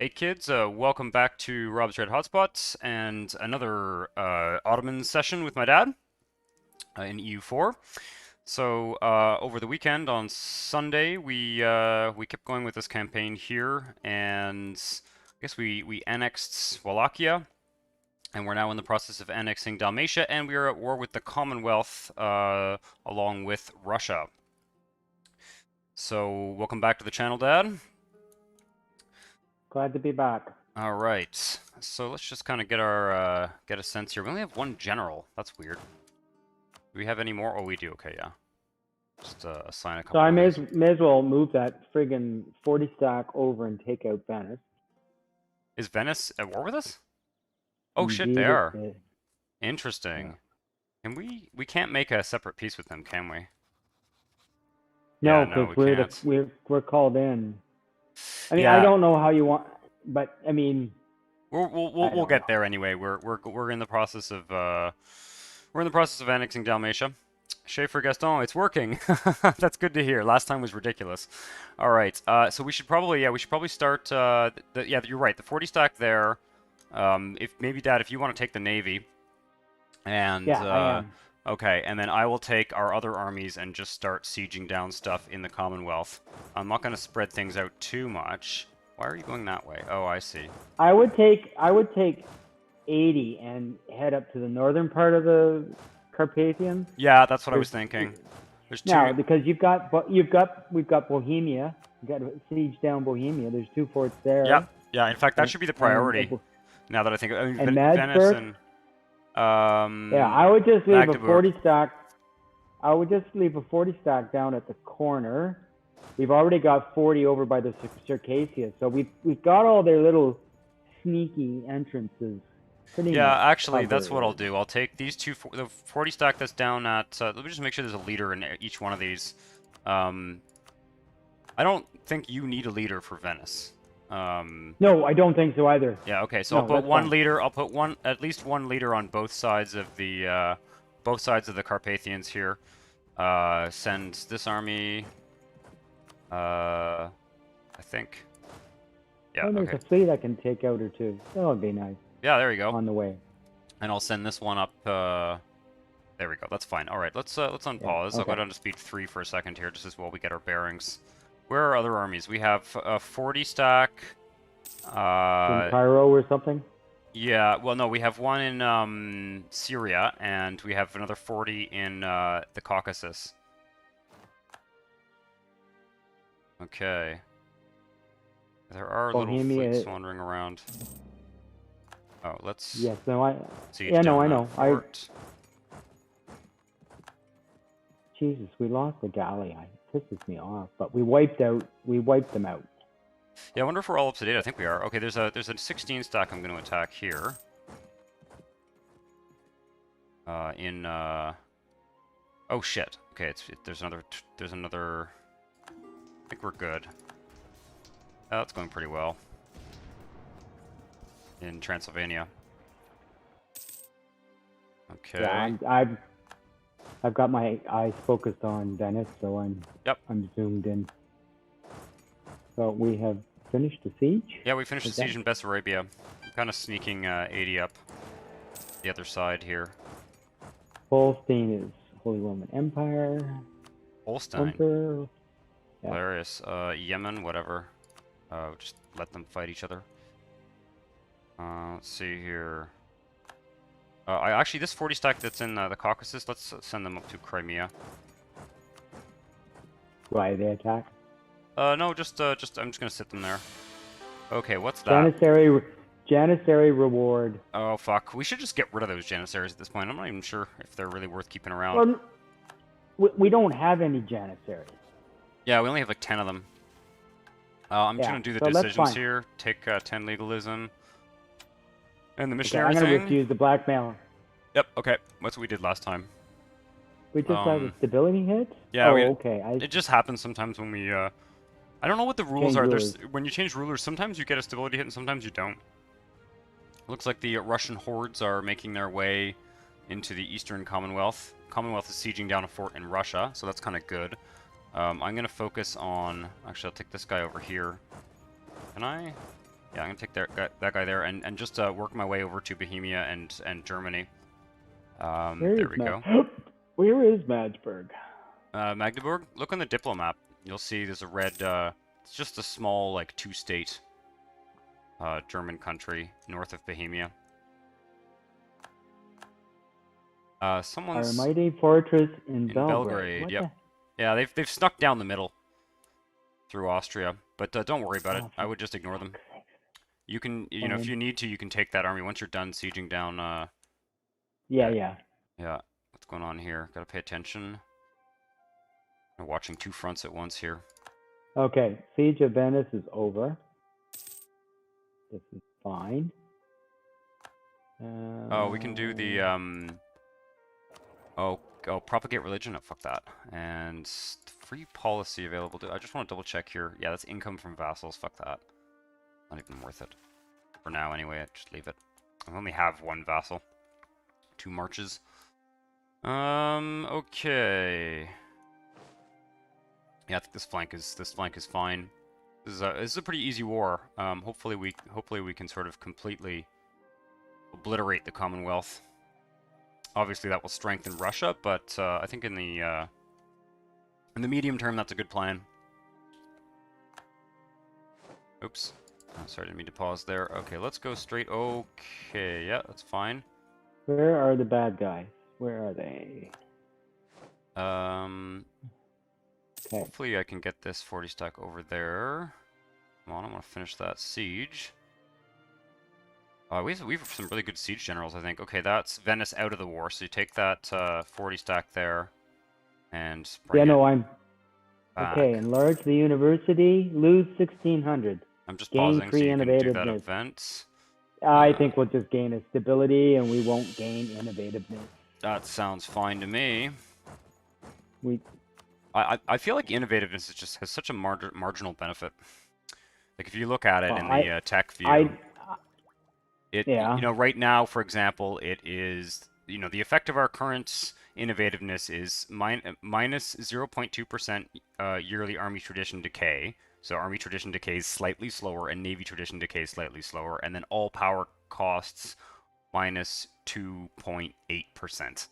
Hey kids, welcome back to Rob's Red Hotspots and another Ottoman session with my dad in EU4. So over the weekend on Sunday, we kept going with this campaign here, and I guess we annexed Wallachia, and we're now in the process of annexing Dalmatia, and we are at war with the Commonwealth along with Russia. So welcome back to the channel, Dad. Glad to be back. All right, so let's just kind of get our get a sense here. We only have one general. That's weird. Do we have any more? Oh, we do. Okay, yeah. Just assign a So couple I may armies. as well move that friggin' 40 stack over and take out Venice. Is Venice at war with us? Oh shit, they Indeed it are. is. Yeah. Interesting. Can we can't make a separate peace with them, can we? Yeah, No, no, because we can't. we're called in. I mean, I Yeah, don't know how you want, but I mean, I we'll don't get know. there anyway. We're in the process of we're in the process of annexing Dalmatia. Schaefer Gaston, it's working. That's good to hear. Last time was ridiculous. All right, so we should probably start. Yeah, you're right. The 40 stack there. If maybe Dad, if you want to take the navy, and Yeah, I am. okay, and then I will take our other armies and just start sieging down stuff in the Commonwealth. I'm not going to spread things out too much. Why are you going that way? Oh, I see. I would take 80 and head up to the northern part of the Carpathians. Yeah, that's what I There's was thinking. There's now two. because we've got Bohemia. We've got to siege down Bohemia. There's two forts Yep. there, Yeah, in fact, that and should be the and priority. Now that I think, I mean, and Venice Madsburg. and Yeah, I would just leave a Magdeburg. 40 stack. I would just leave a 40 stack down at the corner. We've already got 40 over by the Circassia, so we've got all their little sneaky entrances pretty Yeah, much actually, that's what I'll covered. do. I'll take these two, the 40 stack that's down at. Let me just make sure there's a leader in each one of these. Um, I don't think you need a leader for Venice. No, I don't think so either. Yeah, okay, so I'll No, put that's one fine. leader. I'll put at least one leader on both sides of the Carpathians here. Send this army. I think. Yeah, Oh, there's okay. a fleet I can take out or two. That would be nice Yeah, there you go. on the way. And I'll send this one up. There we go. That's fine. All right, let's Yeah. unpause. I'll go Okay. down to speed 3 for a second here, just as well we get our bearings. Where are other armies? We have a 40 stack. In Uh, Cairo or something. yeah. Well, no, we have one in Syria, and we have another 40 in the Caucasus. Okay. There are little fleets Bohemia. wandering around. Oh, let's Yes. No. siege Yeah. No. down I that know. fort. Jesus, we lost the galley. It pisses me off. But we wiped them out. Yeah, I wonder if we're all up to date. I think we are. Okay, there's a 16 stack I'm going to attack here. Oh shit. Okay, there's another. I think we're good. That's going pretty well. In Transylvania. Okay. Yeah, I've got my eyes focused on Venice, so Yep. I'm zoomed in. So we have finished the siege. Yeah, we finished the Is that- siege in Bessarabia. I'm kind of sneaking 80 up the other side here. Holstein is Holy Roman Empire. Holstein. Emperor. Yeah. Hilarious. Yemen, whatever. Just let them fight each other. Let's see here. Actually, this 40 stack that's in the Caucasus, let's send them up to Crimea. Why they attack? No, just I'm just gonna sit them there. Okay, what's that? Janissary reward. Oh fuck, we should just get rid of those Janissaries at this point. I'm not even sure if they're really worth keeping around. Well, we don't have any Janissaries. Yeah, we only have like 10 of them. I'm just Yeah, gonna do the so that's decisions fine. here. Take 10 legalism. And the Okay, missionary I'm gonna thing. refuse the blackmail. Yep, okay. That's what we did last time. We just had a stability hit. Yeah, Oh, we, okay. it just happens sometimes when we, I don't know what the rules Change are. rulers. When you change rulers, sometimes you get a stability hit and sometimes you don't. Looks like the Russian hordes are making their way into the Eastern Commonwealth. Commonwealth is sieging down a fort in Russia, so that's kind of good. I'm going to focus on... Actually, I'll take this guy over here. Can I? Yeah, I'm gonna take that guy there and just work my way over to Bohemia and Germany. There we go. Where is Magdeburg? Magdeburg. Look on the Diplo map. You'll see there's a red. It's just a small like two-state German country north of Bohemia. Someone's Our mighty fortress in Belgrade. What Yep. Yeah, they've snuck down the middle through Austria, but don't worry about it. I would just ignore them. You can, you know, if you need to, you can take that army once you're done sieging down. Yeah. What's going on here? Gotta pay attention. I'm watching two fronts at once here. Okay, Siege of Venice is over. This is fine. Oh, we can do the Oh, propagate religion. Oh, fuck that. And free policy available. I just want to double check here. Yeah, that's income from vassals. Fuck that. Not even worth it. For now, anyway. Just leave it. I only have one vassal. 2 marches. Okay. Yeah, I think this flank is fine. This is a pretty easy war. Hopefully we can sort of completely obliterate the Commonwealth. Obviously, that will strengthen Russia, but I think in the medium term, that's a good plan. Oops. Oh, sorry, didn't mean to pause there. Okay, let's go straight. Okay, yeah, that's fine. Where are the bad guys? Where are they? Okay. Hopefully I can get this 40 stack over there. Come on, I want to finish that siege. We have some really good siege generals, I think. Okay, that's Venice out of the war, so you take that 40 stack there and bring I'm back. okay. Enlarge the university, lose 1,600. I'm just Gain pausing so you can do that innovativeness. event. I think we'll just gain a stability, and we won't gain innovativeness. That sounds fine to me. We. I feel like innovativeness has such a marginal benefit. Like if you look at it in the tech view. Yeah. You know, right now, for example, it is, you know, the effect of our current innovativeness is minus 0.2% yearly army tradition decay. So army tradition decays slightly slower and navy tradition decays slightly slower. And then all power costs minus 2.8%.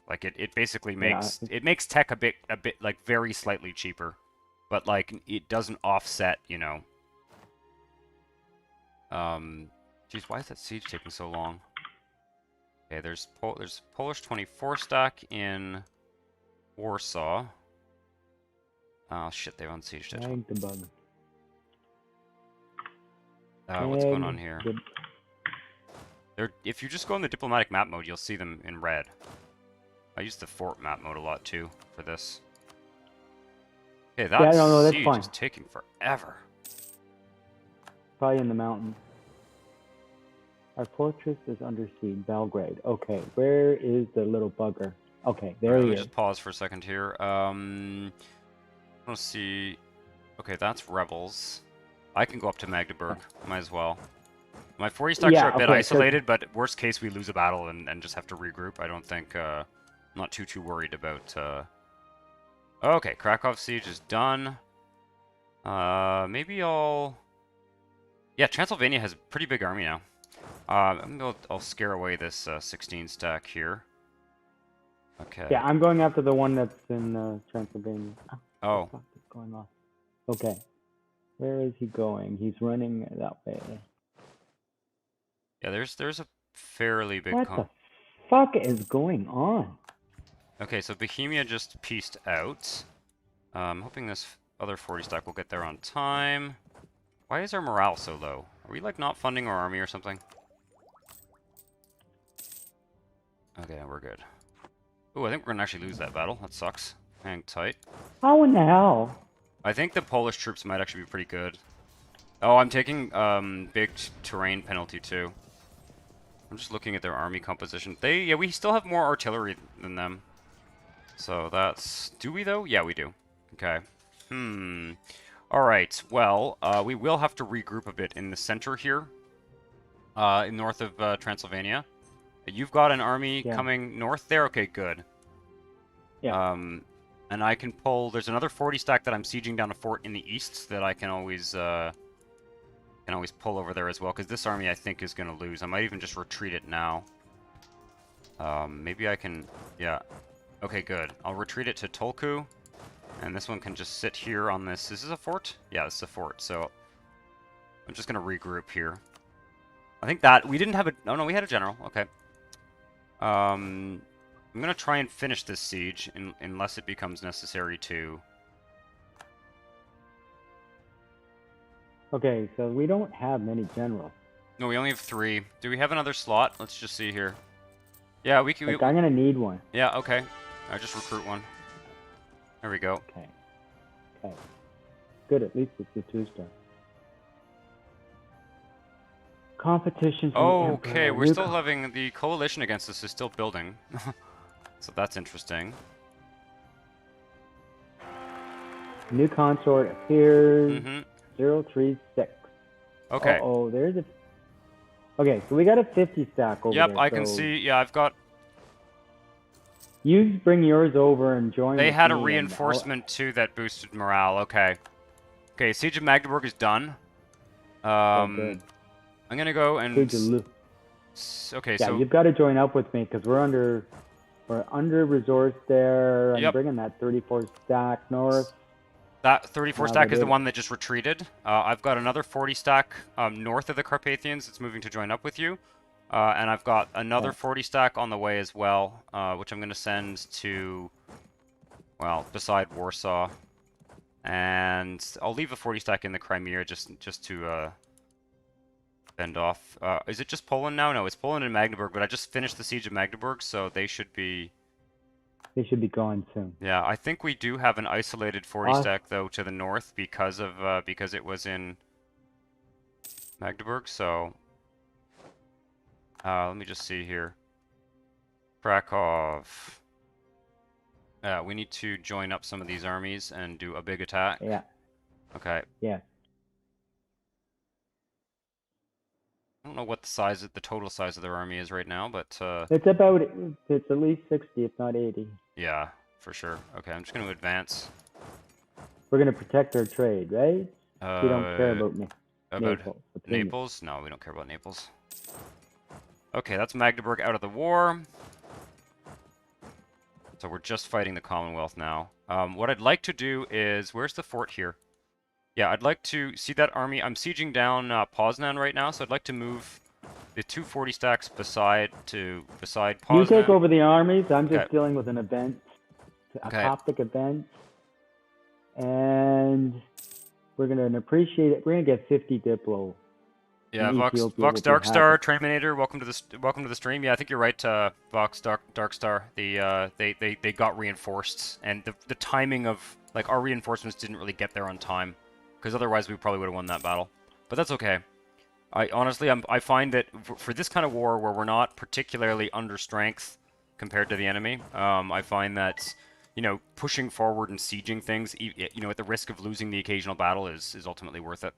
Like it basically makes, it makes tech a bit like very slightly cheaper. But like it doesn't offset, you know. Jeez, why is that siege taking so long? Okay, there's Polish 24 stack in Warsaw. Oh shit, they've unsieged it. What's going on here? If you just go in the diplomatic map mode, you'll see them in red. I use the fort map mode a lot too for this. Okay, that siege is taking forever. Probably in the mountains. Our fortress is under siege, Belgrade. Okay, where is the little bugger? Okay, there he is. Let me just pause for a second here. I want to see. Okay, that's rebels. I can go up to Magdeburg. Might as well. My 40 stacks are a bit isolated, but worst case we lose a battle and just have to regroup. I don't think. I'm not too worried about. Okay, Krakow siege is done. Maybe I'll. Yeah, Transylvania has a pretty big army now. I'll scare away this 16 stack here. Okay. Yeah, I'm going after the one that's in Transylvania. Oh. What the fuck is going on? Okay. Where is he going? He's running that way. Yeah, there's a fairly big. What the fuck is going on? Okay, so Bohemia just pieced out. I'm hoping this other 40 stack will get there on time. Why is our morale so low? Are we like not funding our army or something? Okay, we're good. Ooh, I think we're gonna actually lose that battle. That sucks. Hang tight. How in the hell? I think the Polish troops might actually be pretty good. Oh, I'm taking big terrain penalty too. I'm just looking at their army composition. We still have more artillery than them. So that's... Do we though? Yeah, we do. Okay. Alright, well, we will have to regroup a bit in the center here. North of Transylvania. You've got an army coming north there? Okay, good. Yeah. And I can pull... There's another 40 stack that I'm sieging down a fort in the east that I can always Can always pull over there as well, because this army I think is going to lose. I might even just retreat it now. Maybe I can... Yeah. Okay, good. I'll retreat it to Tolku. And this one can just sit here on this. Is this a fort? Yeah, this is a fort. So I'm just going to regroup here. I think that... We didn't have a... Oh, no, we had a general. Okay. I'm going to try and finish this siege unless it becomes necessary to... Okay, so we don't have many generals. No, we only have 3. Do we have another slot? Let's just see here. Yeah, we can... Like, I'm gonna need one. Yeah, okay. I just recruit one. There we go. Okay. Okay. Good, at least it's a 2-star. Competition from the Okay, Emperor. we're still having... The coalition against us is still building. So that's interesting. New consort appears. Mm-hmm. 036. Okay. Oh, there's a... Okay, so we got a 50 stack over there. Yep, I can see. Yeah, I've got... You bring yours over and join They with had a me and reinforcement too that boosted morale. Okay. Okay, Siege of Magdeburg is done. good. I'm gonna go and... Okay, Yeah, so... you've got to join up with me because we're under resourced there. I'm Yep. bringing that 34 stack north. That 34 Now stack they is the did. one that just retreated. I've got another 40 stack north of the Carpathians that's moving to join up with you. And I've got another 40 stack on the way as well, which I'm going to send to, well, beside Warsaw. And I'll leave a 40 stack in the Crimea just to fend off. Is it just Poland now? No, it's Poland and Magdeburg, but I just finished the Siege of Magdeburg, so they should be... They should be gone soon. Yeah, I think we do have an isolated 40 stack though to the north because of because it was in Magdeburg. So let me just see here. Krakow. We need to join up some of these armies and do a big attack. Yeah. Okay. Yeah. I don't know what the total size of their army is right now, but It's at least 60, if not 80. yeah, for sure. Okay, I'm just going to advance. We're gonna protect our trade, right? We don't care about About Naples. Naples? No, we don't care about Naples. Okay, that's Magdeburg out of the war. So we're just fighting the Commonwealth now. What I'd like to do is... Where's the fort here? Yeah, I'd like to see that army. I'm sieging down Poznan right now, so I'd like to move the 240 stacks beside Poznan. You take over the armies. I'm just Okay. dealing with an event, a Okay. Coptic event, and we're gonna appreciate it. We're gonna get 50 Diplo. Yeah, in Vox Ethiopia will be Darkstar, happy. Terminator, welcome to the stream. Yeah, I think you're right, Vox Darkstar. They got reinforced, and the timing of like our reinforcements didn't really get there on time, because otherwise we probably would have won that battle. But that's okay. I honestly I find that for this kind of war where we're not particularly under strength compared to the enemy, I find that pushing forward and sieging things, at the risk of losing the occasional battle is ultimately worth it.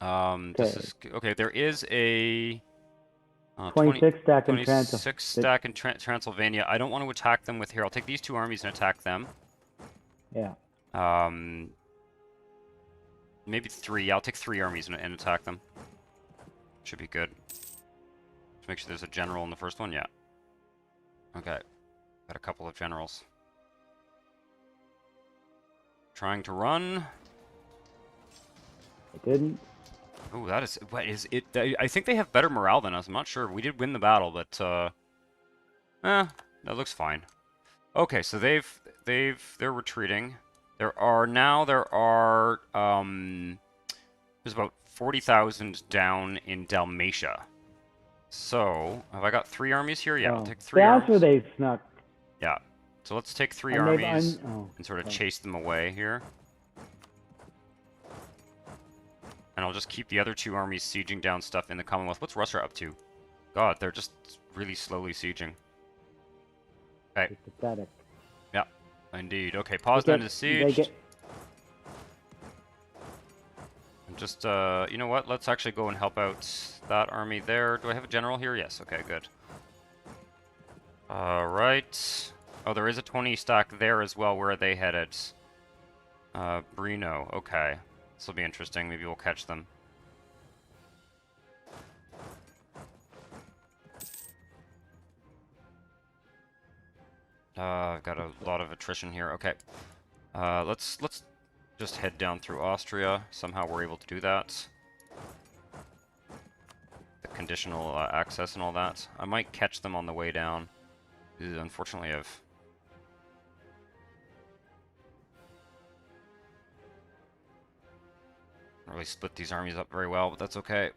Okay. There is a 26 stack in 26 stack in Transylvania. I don't want to attack them with here. I'll take these 2 armies and attack them. Yeah. Maybe 3. Yeah, I'll take 3 armies and attack them. Should be good. Just make sure there's a general in the first one. Yeah. Okay. Got a couple of generals. Trying to run. I didn't. Oh, that is... What is it? I think they have better morale than us. I'm not sure. We did win the battle, but... that looks fine. Okay, so they're retreating. There are... There's about 40,000 down in Dalmatia. So, have I got 3 armies here? Yeah, I'll take 3 armies. That's where they snuck. Yeah. So let's take 3 And they've armies and sort of okay. chase them away here. And I'll just keep the other 2 armies sieging down stuff in the Commonwealth. What's Russia up to? God, they're just really slowly sieging. Okay. It's pathetic. Yeah, indeed. Okay, Poznan is sieged. And just, you know what? Let's actually go and help out that army there. Do I have a general here? Yes. Okay, good. Alright. Oh, there is a 20 stack there as well. Where are they headed? Brino. Okay. This will be interesting. Maybe we'll catch them. I've got a lot of attrition here. Okay. Let's just head down through Austria. Somehow we're able to do that. The conditional access and all that. I might catch them on the way down. Unfortunately, I've... not really split these armies up very well, but that's okay.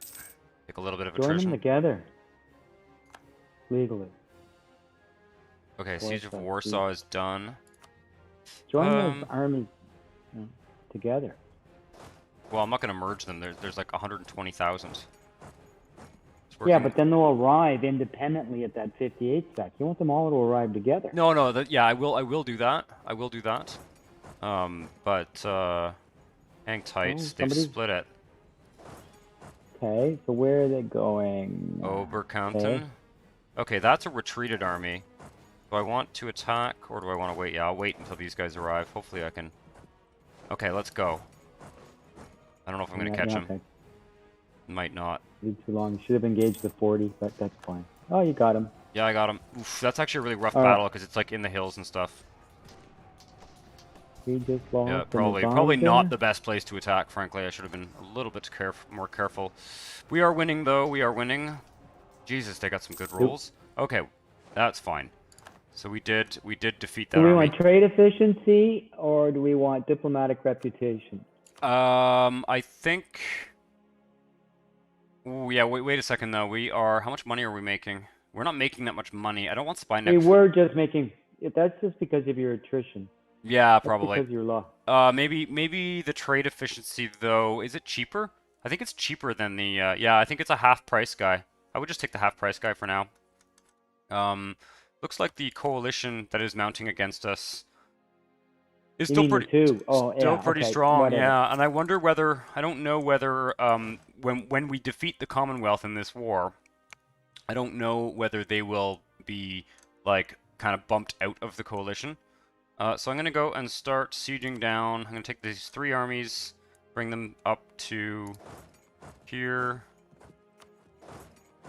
Take a little bit of Join attrition. them together. Legally. Okay, Siege of Warsaw is done. Join those armies together. Well, I'm not going to merge them. There's like 120,000. Yeah, but then they'll arrive independently at that 58 stack. You want them all to arrive together. No, yeah, I will do that. I will do that. Hang tight. They've split it. Okay, so where are they going? Oberkampten. Okay, that's a retreated army. Do I want to attack, or do I want to wait? Yeah, I'll wait until these guys arrive. Hopefully I can... Okay, let's go. I don't know if I'm going to catch him. Might not. Too long. Should have engaged the 40, but that's fine. Oh, you got him. Yeah, I got him. Oof, that's actually a really rough battle, because it's like in the hills and stuff. We just lost. Yeah, probably not the best place to attack, frankly. I should have been a little bit more careful. We are winning, though. We are winning. Jesus, they got some good rolls. Okay, that's fine. So we did defeat that army. Do we want trade efficiency, or do we want diplomatic reputation? I think... Ooh, yeah, wait a second, though. We are... How much money are we making? We're not making that much money. I don't want spy neck... We were just making... That's just because of your attrition. Yeah, probably. Because you're low. Maybe the trade efficiency, though... Is it cheaper? I think it's cheaper than the... yeah, I think it's a half-price guy. I would just take the half-price guy for now. Looks like the coalition that is mounting against us is still pretty strong. Whatever. Yeah, and I wonder whether... I don't know whether... when we defeat the Commonwealth in this war, I don't know whether they will be, like, kind of bumped out of the coalition. So I'm going to go and start sieging down. I'm going to take these 3 armies, bring them up to here.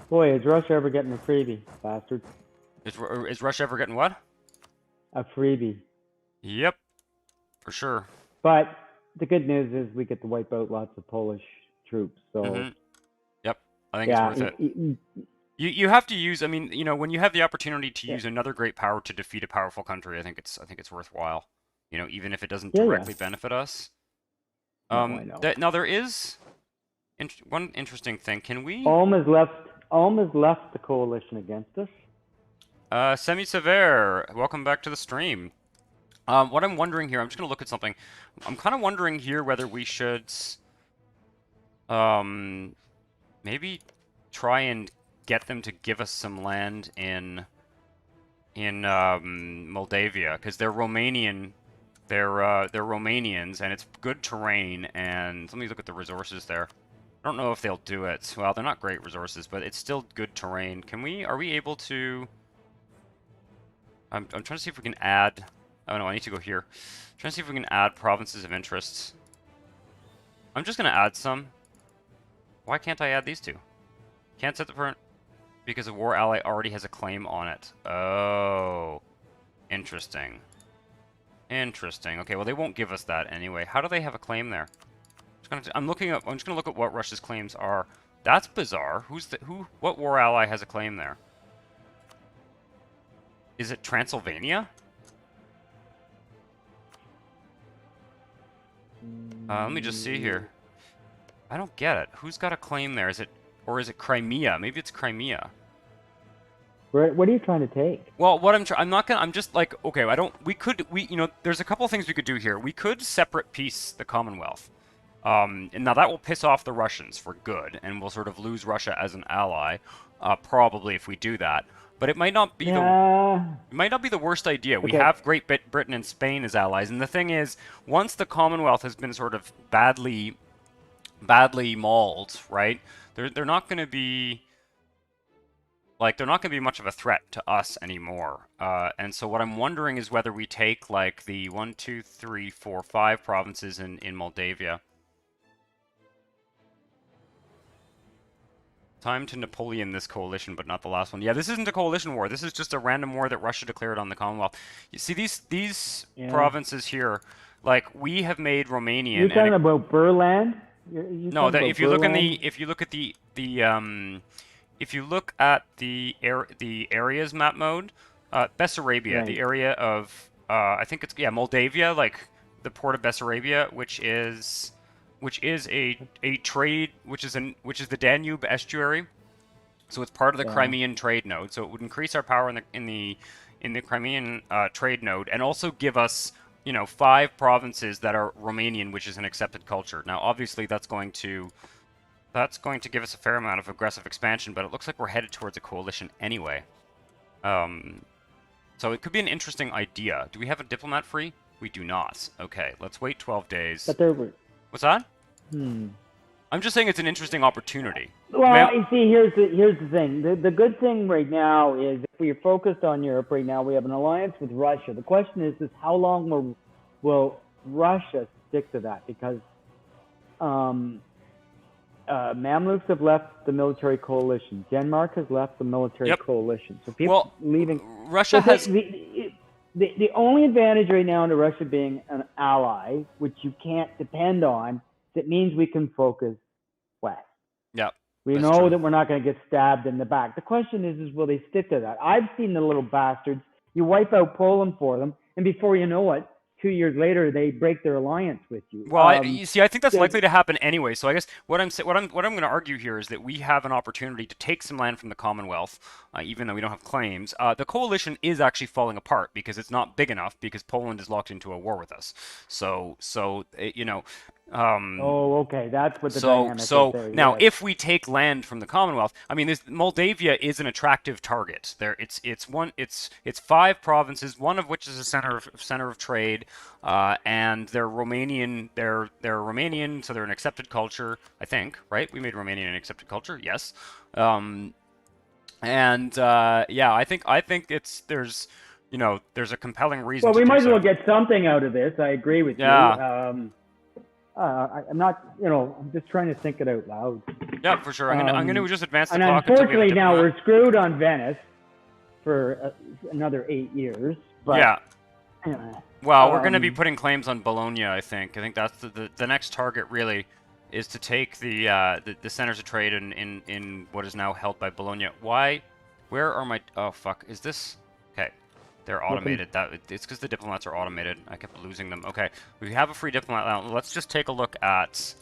Boy, is Russia ever getting a freebie, bastard? Is Russia ever getting what? A freebie. Yep, for sure. But the good news is we get to wipe out lots of Polish troops. So. Yep, I think it's worth it. You have to use. I mean, you know, when you have the opportunity to use another great power to defeat a powerful country, I think it's worthwhile. You know, even if it doesn't directly benefit us. I know. Now there is one interesting thing. Can we? Ulm has left the coalition against us. Semi-Severe, welcome back to the stream. What I'm wondering here, I'm just going to look at something. I'm kind of wondering here whether we should maybe try and get them to give us some land in Moldavia, because they're Romanian. They're Romanians, and it's good terrain. And let me look at the resources there. I don't know if they'll do it. Well, they're not great resources, but it's still good terrain. Are we able to? I'm trying to see if we can add... Oh no, I need to go here. I'm trying to see if we can add provinces of interest. I'm just going to add some. Why can't I add these two? Can't set the permanent... Because a war ally already has a claim on it. Oh. Interesting. Interesting. Okay, well they won't give us that anyway. How do they have a claim there? I'm just going to look at what Russia's claims are. That's bizarre. What war ally has a claim there? Is it Transylvania? Let me just see here. I don't get it. Who's got a claim there? Is it Crimea? Maybe it's Crimea. What are you trying to take? Well, I'm just like, okay, you know, there's a couple things we could do here. We could separate peace the Commonwealth. And now that will piss off the Russians for good, and we'll sort of lose Russia as an ally, probably if we do that. But it might not be the worst idea. Okay. We have Great Britain and Spain as allies, and the thing is, once the Commonwealth has been sort of badly mauled, right? They're not going to be much of a threat to us anymore. And so what I'm wondering is whether we take like the 1, 2, 3, 4, 5 provinces in Moldavia. Time to Napoleon this coalition, but not the last one. Yeah, this isn't a coalition war. This is just a random war that Russia declared on the Commonwealth. You see these Yeah. provinces here, like we have made Romanian. You're talking about Burland? You're No, that talking if you look Burland? in the if you look at if you look at the areas map mode, Bessarabia, Right. the area of I think it's Moldavia, like the port of Bessarabia, which is a trade, which is the Danube estuary. So it's part of the Yeah. Crimean trade node. So it would increase our power in the Crimean trade node, and also give us 5 provinces that are Romanian, which is an accepted culture. Now, obviously, that's going to give us a fair amount of aggressive expansion, but it looks like we're headed towards a coalition anyway. So it could be an interesting idea. Do we have a diplomat free? We do not. Okay, let's wait 12 days. But there were. What's that? Hmm. I'm just saying it's an interesting opportunity. Well, you see, here's the thing. The good thing right now is if we're focused on Europe right now, we have an alliance with Russia. The question is how long will Russia stick to that? Because Mamluks have left the military coalition. Denmark has left the military coalition. So people leaving. Russia has. The only advantage right now to Russia being an ally, which you can't depend on, it means we can focus west. Yeah. We know that we're not going to get stabbed in the back. The question is will they stick to that? I've seen the little bastards. You wipe out Poland for them, and before you know it, 2 years later they break their alliance with you. Well, you see, I think that's likely to happen anyway. So I guess what I'm going to argue here is that we have an opportunity to take some land from the Commonwealth, even though we don't have claims. The coalition is actually falling apart because it's not big enough because Poland is locked into a war with us. So okay, that's what the dynamic is there. Now, if we take land from the Commonwealth, I mean, Moldavia is an attractive target. It's 5 provinces, one of which is a center of trade, and they're Romanian. They're Romanian, so they're an accepted culture. I think, right? We made Romanian an accepted culture. Yes. I think there's a compelling reason. Well, we might as well get something out of this. I agree with you. I'm not, I'm just trying to think it out loud. Yeah, for sure. I'm going to just advance the and clock. Unfortunately, now we're screwed on Venice for another 8 years. But, yeah. Well, we're going to be putting claims on Bologna. I think that's the next target. Really, is to take the centers of trade in what is now held by Bologna. Why? Where are my? Oh fuck! Is this? Okay. They're automated. It's because the diplomats are automated. I kept losing them. Okay, we have a free diplomat now. Let's just take a look at.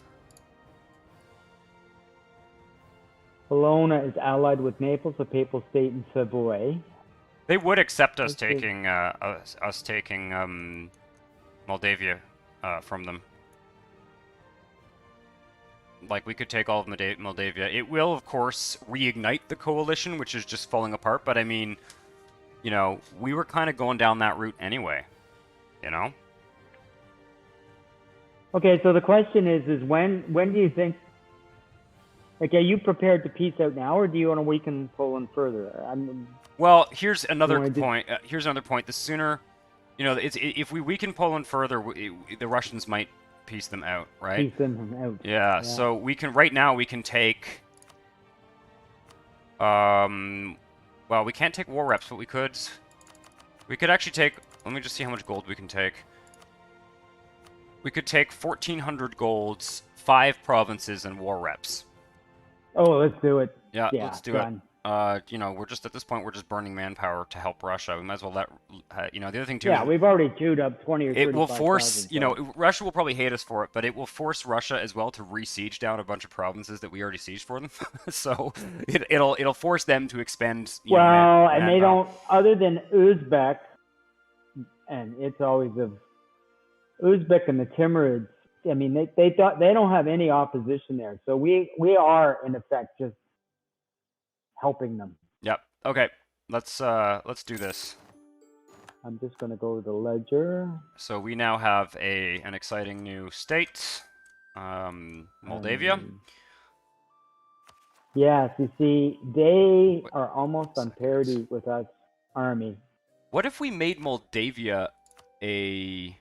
Bologna is allied with Naples, a papal state in Savoy. They would accept us taking Moldavia from them. Like we could take all of Moldavia. It will, of course, reignite the coalition, which is just falling apart. But I mean. We were kind of going down that route anyway, Okay, so the question is when do you think, are you prepared to peace out now, or do you want to weaken Poland further? Well, here's another point. The sooner, if we weaken Poland further, the Russians might peace them out, right? Peace them out. Yeah, so we can, right now, we can take, well, we can't take war reps, but we could actually take, let me just see how much gold we can take. We could take 1,400 golds, 5 provinces, and war reps. Oh, let's do it. Yeah, let's do it. We're just, at this point, we're just burning manpower to help Russia. We might as well let, the other thing too. Yeah, we've already chewed up 20 or 30. It will force, Russia will probably hate us for it, but it will force Russia as well to re-siege down a bunch of provinces that we already sieged for them. So it'll force them to expend. And they don't, other than Uzbek, and it's always Uzbek and the Tamarids. I mean, they don't have any opposition there, so we are in effect just helping them. Yep. Okay. Let's do this. I'm just going to go to the ledger. So we now have an exciting new state, Moldavia. Yes, you see, they are almost on parity with us, army. What if we made Moldavia a?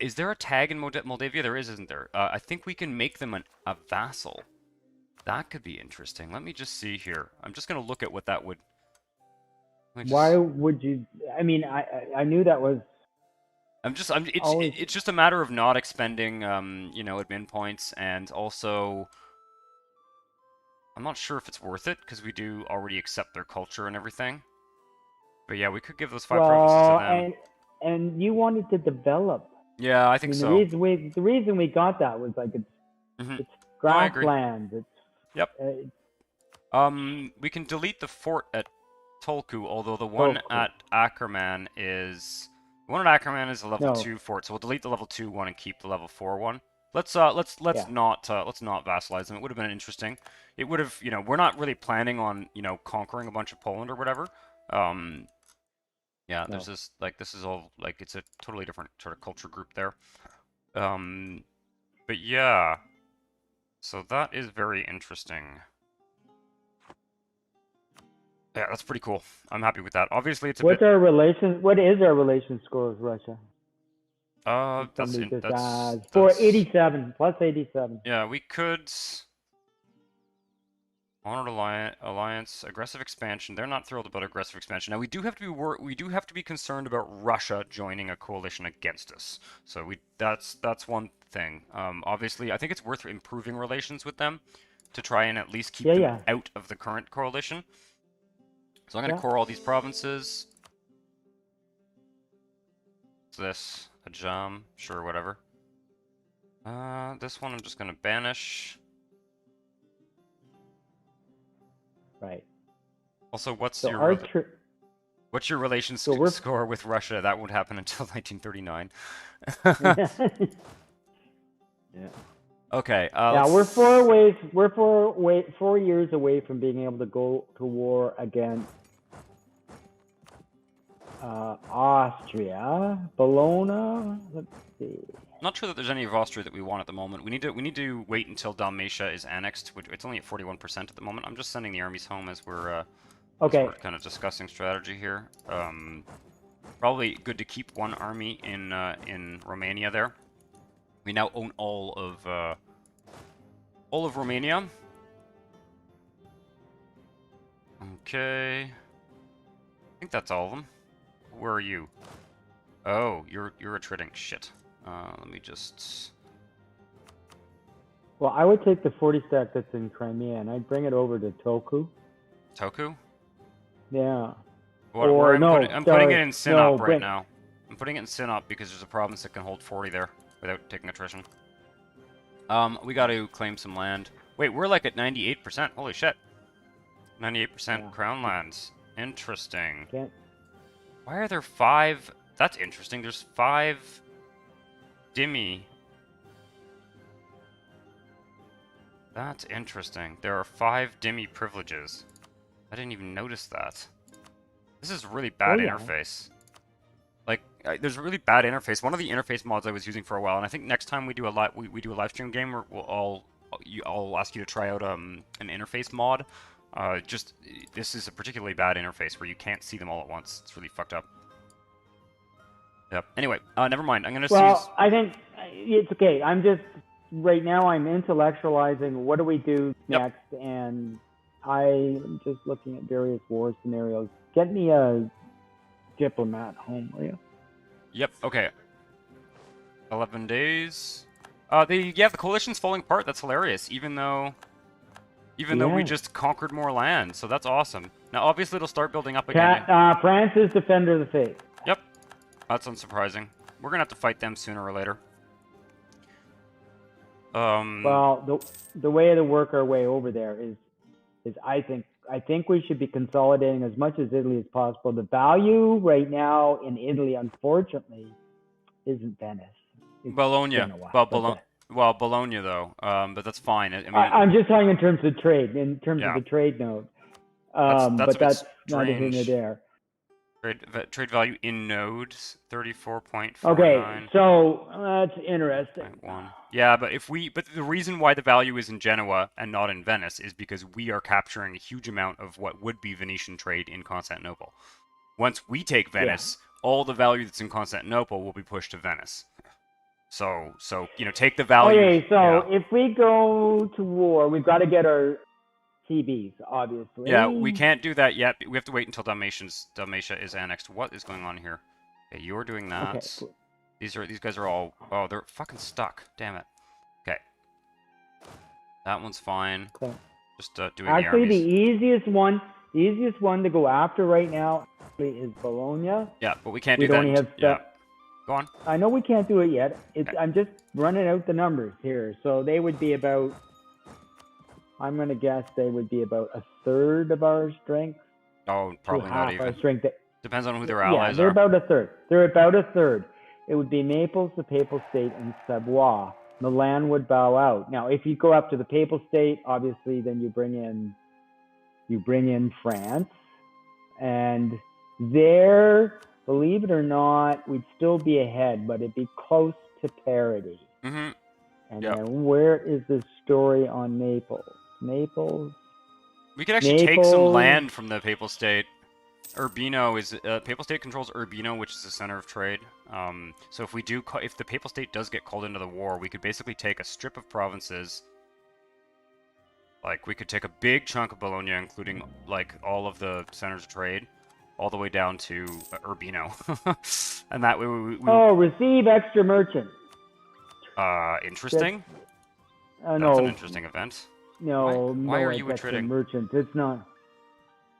Is there a tag in Moldavia? There is, isn't there? I think we can make them a vassal. That could be interesting. Let me just see here. I'm just gonna look at what that would. Why would you? I mean, I knew that was always. It's just a matter of not expending, you know, admin points, and also, I'm not sure if it's worth it, because we do already accept their culture and everything. But yeah, we could give those 5 provinces to them. And you wanted to develop. Yeah, I think mean, so. The reason we got that was like it's grasslands. Yep. We can delete the fort at Tolku, although the one at Ackerman is a level 2 fort, so we'll delete the level 2 one and keep the level 4 one. Let's not vassalize them. It would have been interesting. It would have, you know, we're not really planning on, you know, conquering a bunch of Poland or whatever. Yeah, there's this, like, this is all, like, it's a totally different sort of culture group there. But yeah, so that is very interesting. Yeah, that's pretty cool. I'm happy with that. Obviously, it's a What is our relation score with Russia? That's 87, plus 87. Yeah, we could... Honored alliance, aggressive expansion. They're not thrilled about aggressive expansion. Now we do have to be concerned about Russia joining a coalition against us. So that's one thing. Obviously, I think it's worth improving relations with them to try and at least keep them out of the current coalition. So I'm gonna core all these provinces. What's this? A jam? Sure, whatever. This one I'm just gonna banish. Right. Also, what's your relations score with Russia? That won't happen until 1939. Yeah. Okay. Yeah, we're 4 years away from being able to go to war against Austria, Bologna. Let's see. Not sure that there's any of Austria that we want at the moment. We need to wait until Dalmatia is annexed, which it's only at 41% at the moment. I'm just sending the armies home as we're kind of discussing strategy here. Probably good to keep one army in Romania there. We now own all of Romania. Okay. I think that's all of them. Where are you? Oh, you're retreating. Shit. Let me just... Well, I would take the 40 stack that's in Crimea and I'd bring it over to Toku. Toku? Yeah. I'm putting it in Sinop right now. I'm putting it in Sinop because there's a province that can hold 40 there without taking attrition. We gotta claim some land. Wait, we're like at 98%. Holy shit. 98% crown lands. Interesting. Why are there 5... That's interesting. There's 5... Dhimmi. That's interesting. There are 5 Dhimmi privileges. I didn't even notice that. This is really bad interface. Like, there's a really bad interface. One of the interface mods I was using for a while, and I think next time we do a live stream game, I'll ask you to try out an interface mod. This is a particularly bad interface where you can't see them all at once. It's really fucked up. Yep. Anyway, never mind. I'm gonna. Well, I think it's okay. I'm just right now. I'm intellectualizing. What do we do next? And I'm just looking at various war scenarios. Get me a diplomat home, will you? Yep. Okay. 11 days. The coalition's falling apart. That's hilarious. Even though we just conquered more land, so that's awesome. Now, obviously, it'll start building up again. France is defender of the faith. Yep. That's unsurprising. We're gonna have to fight them sooner or later. Well, the way to work our way over there is I think we should be consolidating as much as Italy as possible. The value right now in Italy, unfortunately, isn't Venice. It's Bologna. Bologna though. But that's fine. I mean, I'm just talking in terms of trade, of the trade node. But that's not even there. Trade value in nodes 34.49. Okay, so that's interesting. Yeah, but the reason why the value is in Genoa and not in Venice is because we are capturing a huge amount of what would be Venetian trade in Constantinople. Once we take Venice, all the value that's in Constantinople will be pushed to Venice. So you know, take the value. Okay, so Yeah. if we go to war, we've got to get our TBs, obviously. Yeah, we can't do that yet. We have to wait until Dalmatia is annexed. What is going on here? Okay, you're doing Okay. that. These guys are all. Oh, they're fucking stuck. Damn it. Okay. That one's fine. Okay. Just doing the Actually, armies. the easiest one to go after right now is Bologna. Yeah, but we can't We'd do that. only have Yeah. Go on. I know we can't do it yet. Okay. I'm just running out the numbers here. So they would be about, I'm going to guess they would be about a third of our strength. Oh, probably not even. Our strength. Depends on who their allies they're are. about a third. They're about a third. It would be Naples, the Papal State, and Savoie. Milan would bow out. Now, if you go up to the Papal State, obviously, then you bring in France, and there, believe it or not, we'd still be ahead, but it'd be close to parity. Mm-hmm. And Yep. then where is the story on Naples? Naples. We could actually take some land from the Papal State. Urbino is Papal State controls Urbino, which is the center of trade. So if if the Papal State does get called into the war, we could basically take a strip of provinces. Like we could take a big chunk of Bologna, including like all of the centers of trade, all the way down to Urbino, and that way we receive extra merchants. Interesting. No. That's an interesting event. No, why no are you extra trading? Merchants. It's not.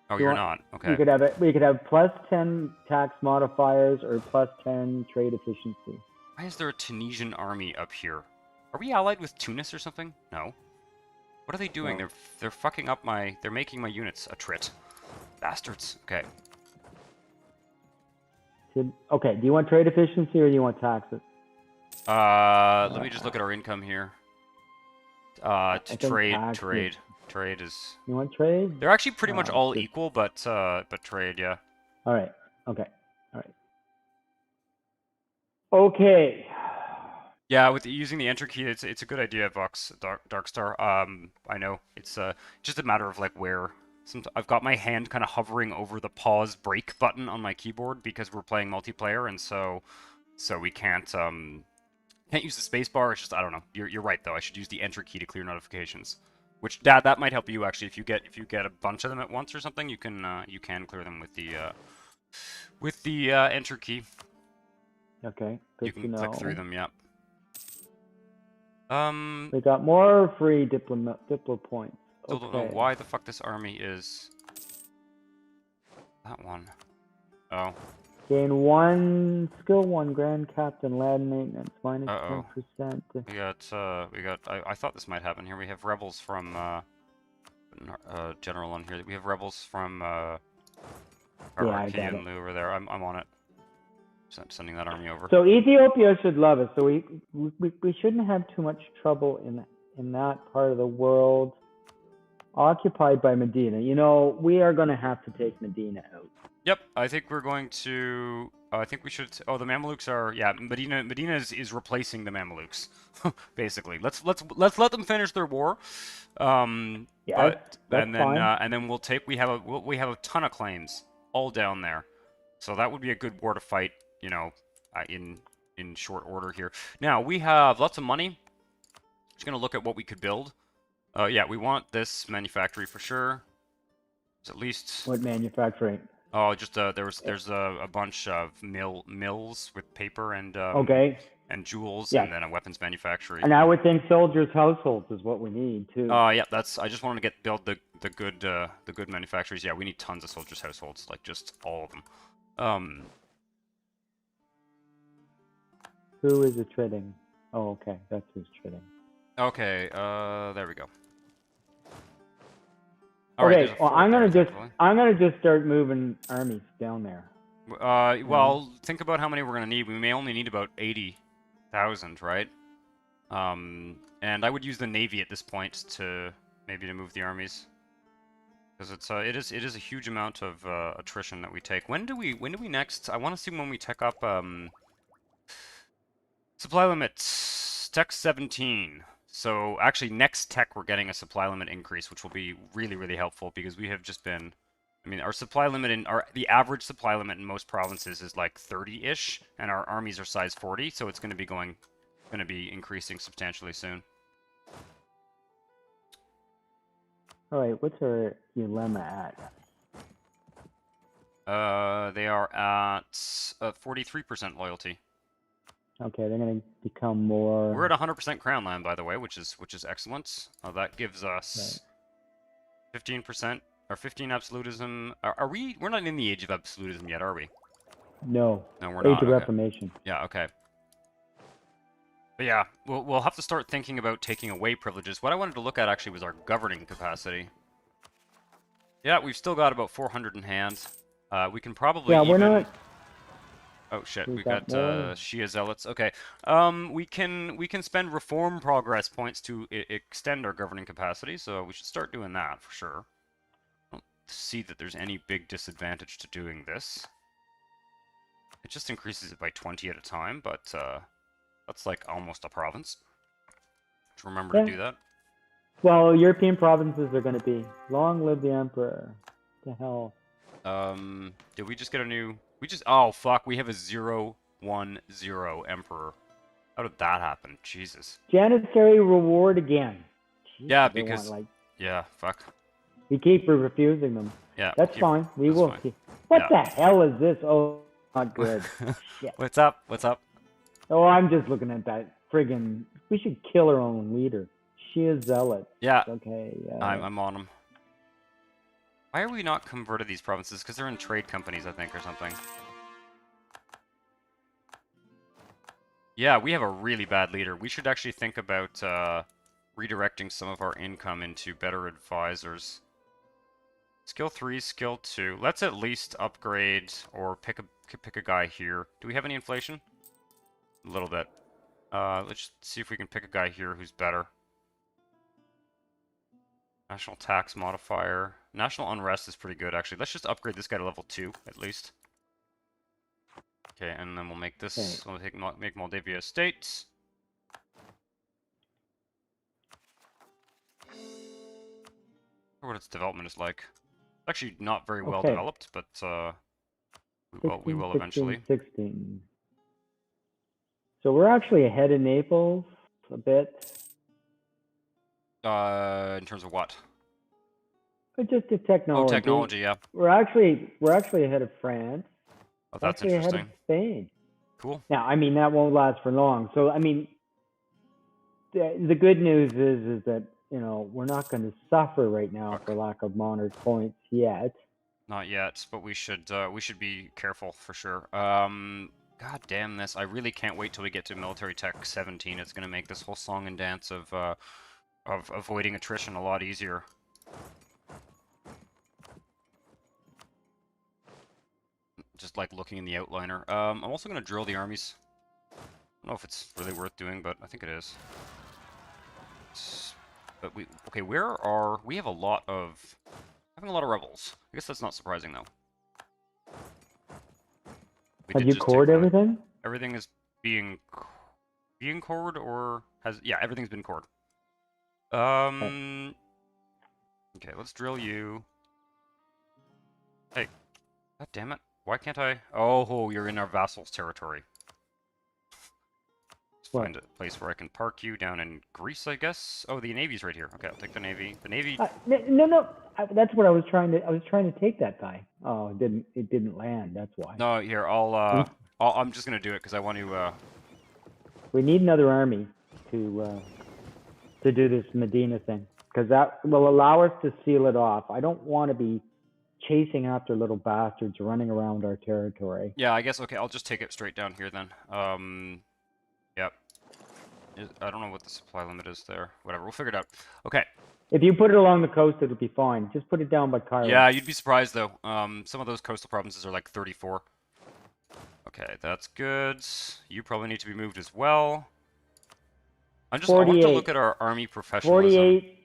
Oh, you're not. Okay. We could have plus 10 tax modifiers or plus 10 trade efficiency. Why is there a Tunisian army up here? Are we allied with Tunis or something? No. What are they doing? No. They're fucking up my. They're making my units a trit. Bastards. Okay. Okay. Do you want trade efficiency or do you want taxes? Let me just look at our income here. Trade is. You want trade? They're actually pretty much all equal, but trade, yeah. All right. Okay. All right. Okay. Yeah, with using the enter key, it's a good idea, Vox Darkstar. I know it's just a matter of like where. I've got my hand kind of hovering over the pause break button on my keyboard because we're playing multiplayer, and so we can't use the space bar. It's just I don't know. You're right though. I should use the enter key to clear notifications. Which that might help you actually if you get a bunch of them at once or something. You can clear them with the enter key. Okay. You can click through them. Yeah. We got more free diplo points. Still don't know why the fuck this army is that one. Oh. Gain 1 skill 1 Grand Captain land maintenance minus 10%. We got. I thought this might happen here. We have rebels from general on here. We have rebels from Archaean over there. I'm on it. Sending that army over. So Ethiopia should love us. So we shouldn't have too much trouble in that part of the world. Occupied by Medina. You know, we are going to have to take Medina out. Yep, I think we're going to. I think we should. Oh, the Mamelukes are. Yeah, Medina is replacing the Mamelukes, basically. Let's let them finish their war. Yeah, that's fine. And then we'll take. We have a ton of claims all down there, so that would be a good war to fight. You know, in short order here. Now we have lots of money. Just gonna look at what we could build. Yeah, we want this manufactory for sure. It's at least. What manufacturing? Oh, just there's a bunch of mills with paper and and jewels, and then a weapons manufactory. And I would think soldiers' households is what we need too. Yeah, that's. I just wanted to build the good manufactories. Yeah, we need tons of soldiers' households, like just all of them. Who is it trading? Oh, okay, that's who's trading. Okay, there we go. Okay, well, I'm gonna just start moving armies down there. Well, think about how many we're gonna need. We may only need about 80,000, right? And I would use the navy at this point to move the armies, because it is a huge amount of attrition that we take. When do we next? I want to see when we tech up supply limits tech 17. So actually, next tech we're getting a supply limit increase, which will be really, really helpful because we have just been. I mean, our supply limit the average supply limit in most provinces is like 30-ish, and our armies are size 40, so it's going to be going going to be increasing substantially soon. All right, what's our dilemma at? They are at 43% loyalty. Okay, they're gonna become more. We're at 100% crown land, by the way, which is excellent. That gives Right. us 15% or 15 absolutism. Are we? We're not in the age of absolutism yet, are we? No. No, we're Age not. of Okay. Reformation. Yeah. Okay. But yeah, we'll have to start thinking about taking away privileges. What I wanted to look at actually was our governing capacity. Yeah, we've still got about 400 in hand. We can probably Yeah, we're even... not. Oh shit, We've we got more. Shia zealots. Okay, we can spend reform progress points to extend our governing capacity, so we should start doing that for sure. I don't see that there's any big disadvantage to doing this. It just increases it by 20 at a time, but that's like almost a province. Just remember to do that. Well, European provinces are going to be long live the emperor. The hell. Did we just get a new? We just oh fuck, we have a 010 emperor. How did that happen? Jesus. Janissary reward again. Jeez, Yeah, they because want, like, yeah, fuck. we keep refusing them. Yeah, That's fine. We that's will fine. see. What Yeah. the hell is this? Oh, not good. Shit. What's up? What's up? Oh, I'm just looking at that friggin'. We should kill our own leader. She is zealot. Yeah, Okay. I'm on them. Why are we not converted these provinces? Because they're in trade companies, I think, or something. Yeah, we have a really bad leader. We should actually think about redirecting some of our income into better advisors. Skill 3, skill 2. Let's at least upgrade or pick a guy here. Do we have any inflation? A little bit. Let's see if we can pick a guy here who's better. National tax modifier. National unrest is pretty good, actually. Let's just upgrade this guy to level 2, at least. Okay, and then we'll make this. We'll make Moldavia a state. I wonder what its development is like. It's actually not very well developed, but we will eventually. 16. So we're actually ahead of Naples a bit. In terms of what? But just the technology. Oh, technology, yeah. We're actually ahead of France. Oh, that's actually interesting. Ahead of Spain. Cool. Now, I mean, that won't last for long. So, I mean, the good news is that, you know, we're not going to suffer right now for lack of monarch points yet. Not yet, but we should be careful for sure. God damn this! I really can't wait till we get to military tech 17. It's gonna make this whole song and dance of avoiding attrition a lot easier. Just like looking in the outliner. I'm also gonna drill the armies. I don't know if it's really worth doing, but I think it is. But we have a lot of rebels. I guess that's not surprising though. Have you cored everything? Everything is being cored, or everything's been cored. Okay, let's drill you. Hey, god damn it! Why can't I? Oh, you're in our vassal's territory. Let's find a place where I can park you down in Greece, I guess. Oh, the navy's right here. Okay, I'll take the navy. The navy. No. That's what I was trying to. I was trying to take that guy. Oh, it didn't land. That's why. No, here I'm just gonna do it because I want to. We need another army to do this Medina thing, because that will allow us to seal it off. I don't want to be chasing after little bastards running around our territory. Yeah, I guess. Okay, I'll just take it straight down here then. Yep. I don't know what the supply limit is there. Whatever, we'll figure it out. Okay. If you put it along the coast, it'll be fine. Just put it down by Cairo. Yeah, you'd be surprised though. Some of those coastal provinces are like 34. Okay, that's good. You probably need to be moved as well. I want to look at our army professionalism. 48.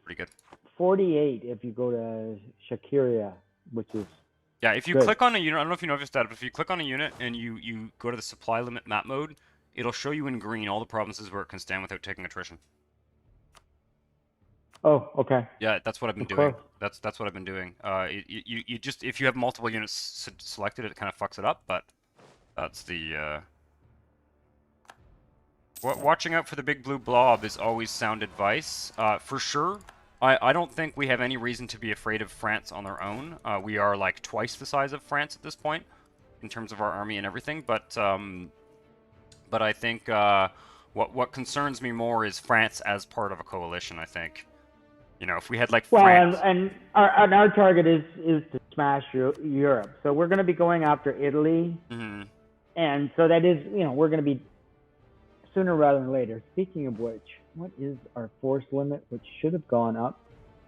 Pretty good. 48 if you go to Shakiria, which is... Yeah, if you click on a unit, I don't know if you noticed that, but if you click on a unit and you go to the supply limit map mode, it'll show you in green all the provinces where it can stand without taking attrition. Oh, okay. Yeah, that's what I've been doing. That's what I've been doing. You just, if you have multiple units selected, it kind of fucks it up, but that's the Watching out for the big blue blob is always sound advice. For sure. I don't think we have any reason to be afraid of France on their own. We are like twice the size of France at this point in terms of our army and everything. But I think what concerns me more is France as part of a coalition. I think, you know, if we had like Well, France. and our target is to smash Europe. So we're going to be going after Italy, and so that is, you know, we're going to be sooner rather than later. Speaking of which, what is our force limit, which should have gone up?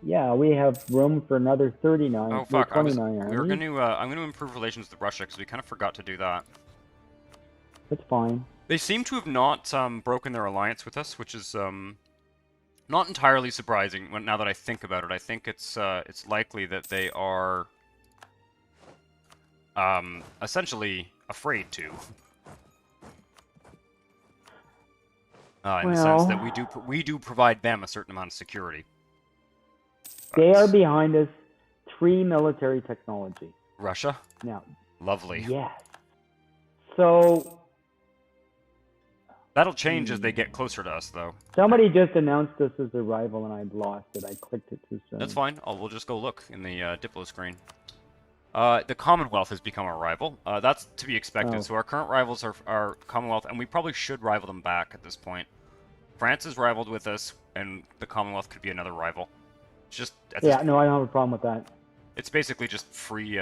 Yeah, we have room for another 39. Oh fuck! 29 armies. We were going to. I'm going to improve relations with Russia because we kind of forgot to do that. That's fine. They seem to have not broken their alliance with us, which is not entirely surprising. Now that I think about it, I think it's likely that they are essentially afraid to. In the sense that we do provide them a certain amount of security. They are behind us 3 military technology. Russia? Now. Lovely. Yes. So. That'll change as they get closer to us, though. Somebody just announced us as a rival, and I've lost it. I clicked it too soon. That's fine. We'll just go look in the Diplo screen. The Commonwealth has become a rival. That's to be expected. Oh. So our current rivals are Commonwealth, and we probably should rival them back at this point. France is rivaled with us, and the Commonwealth could be another rival. It's just yeah, no, I don't have a problem with that. It's basically just free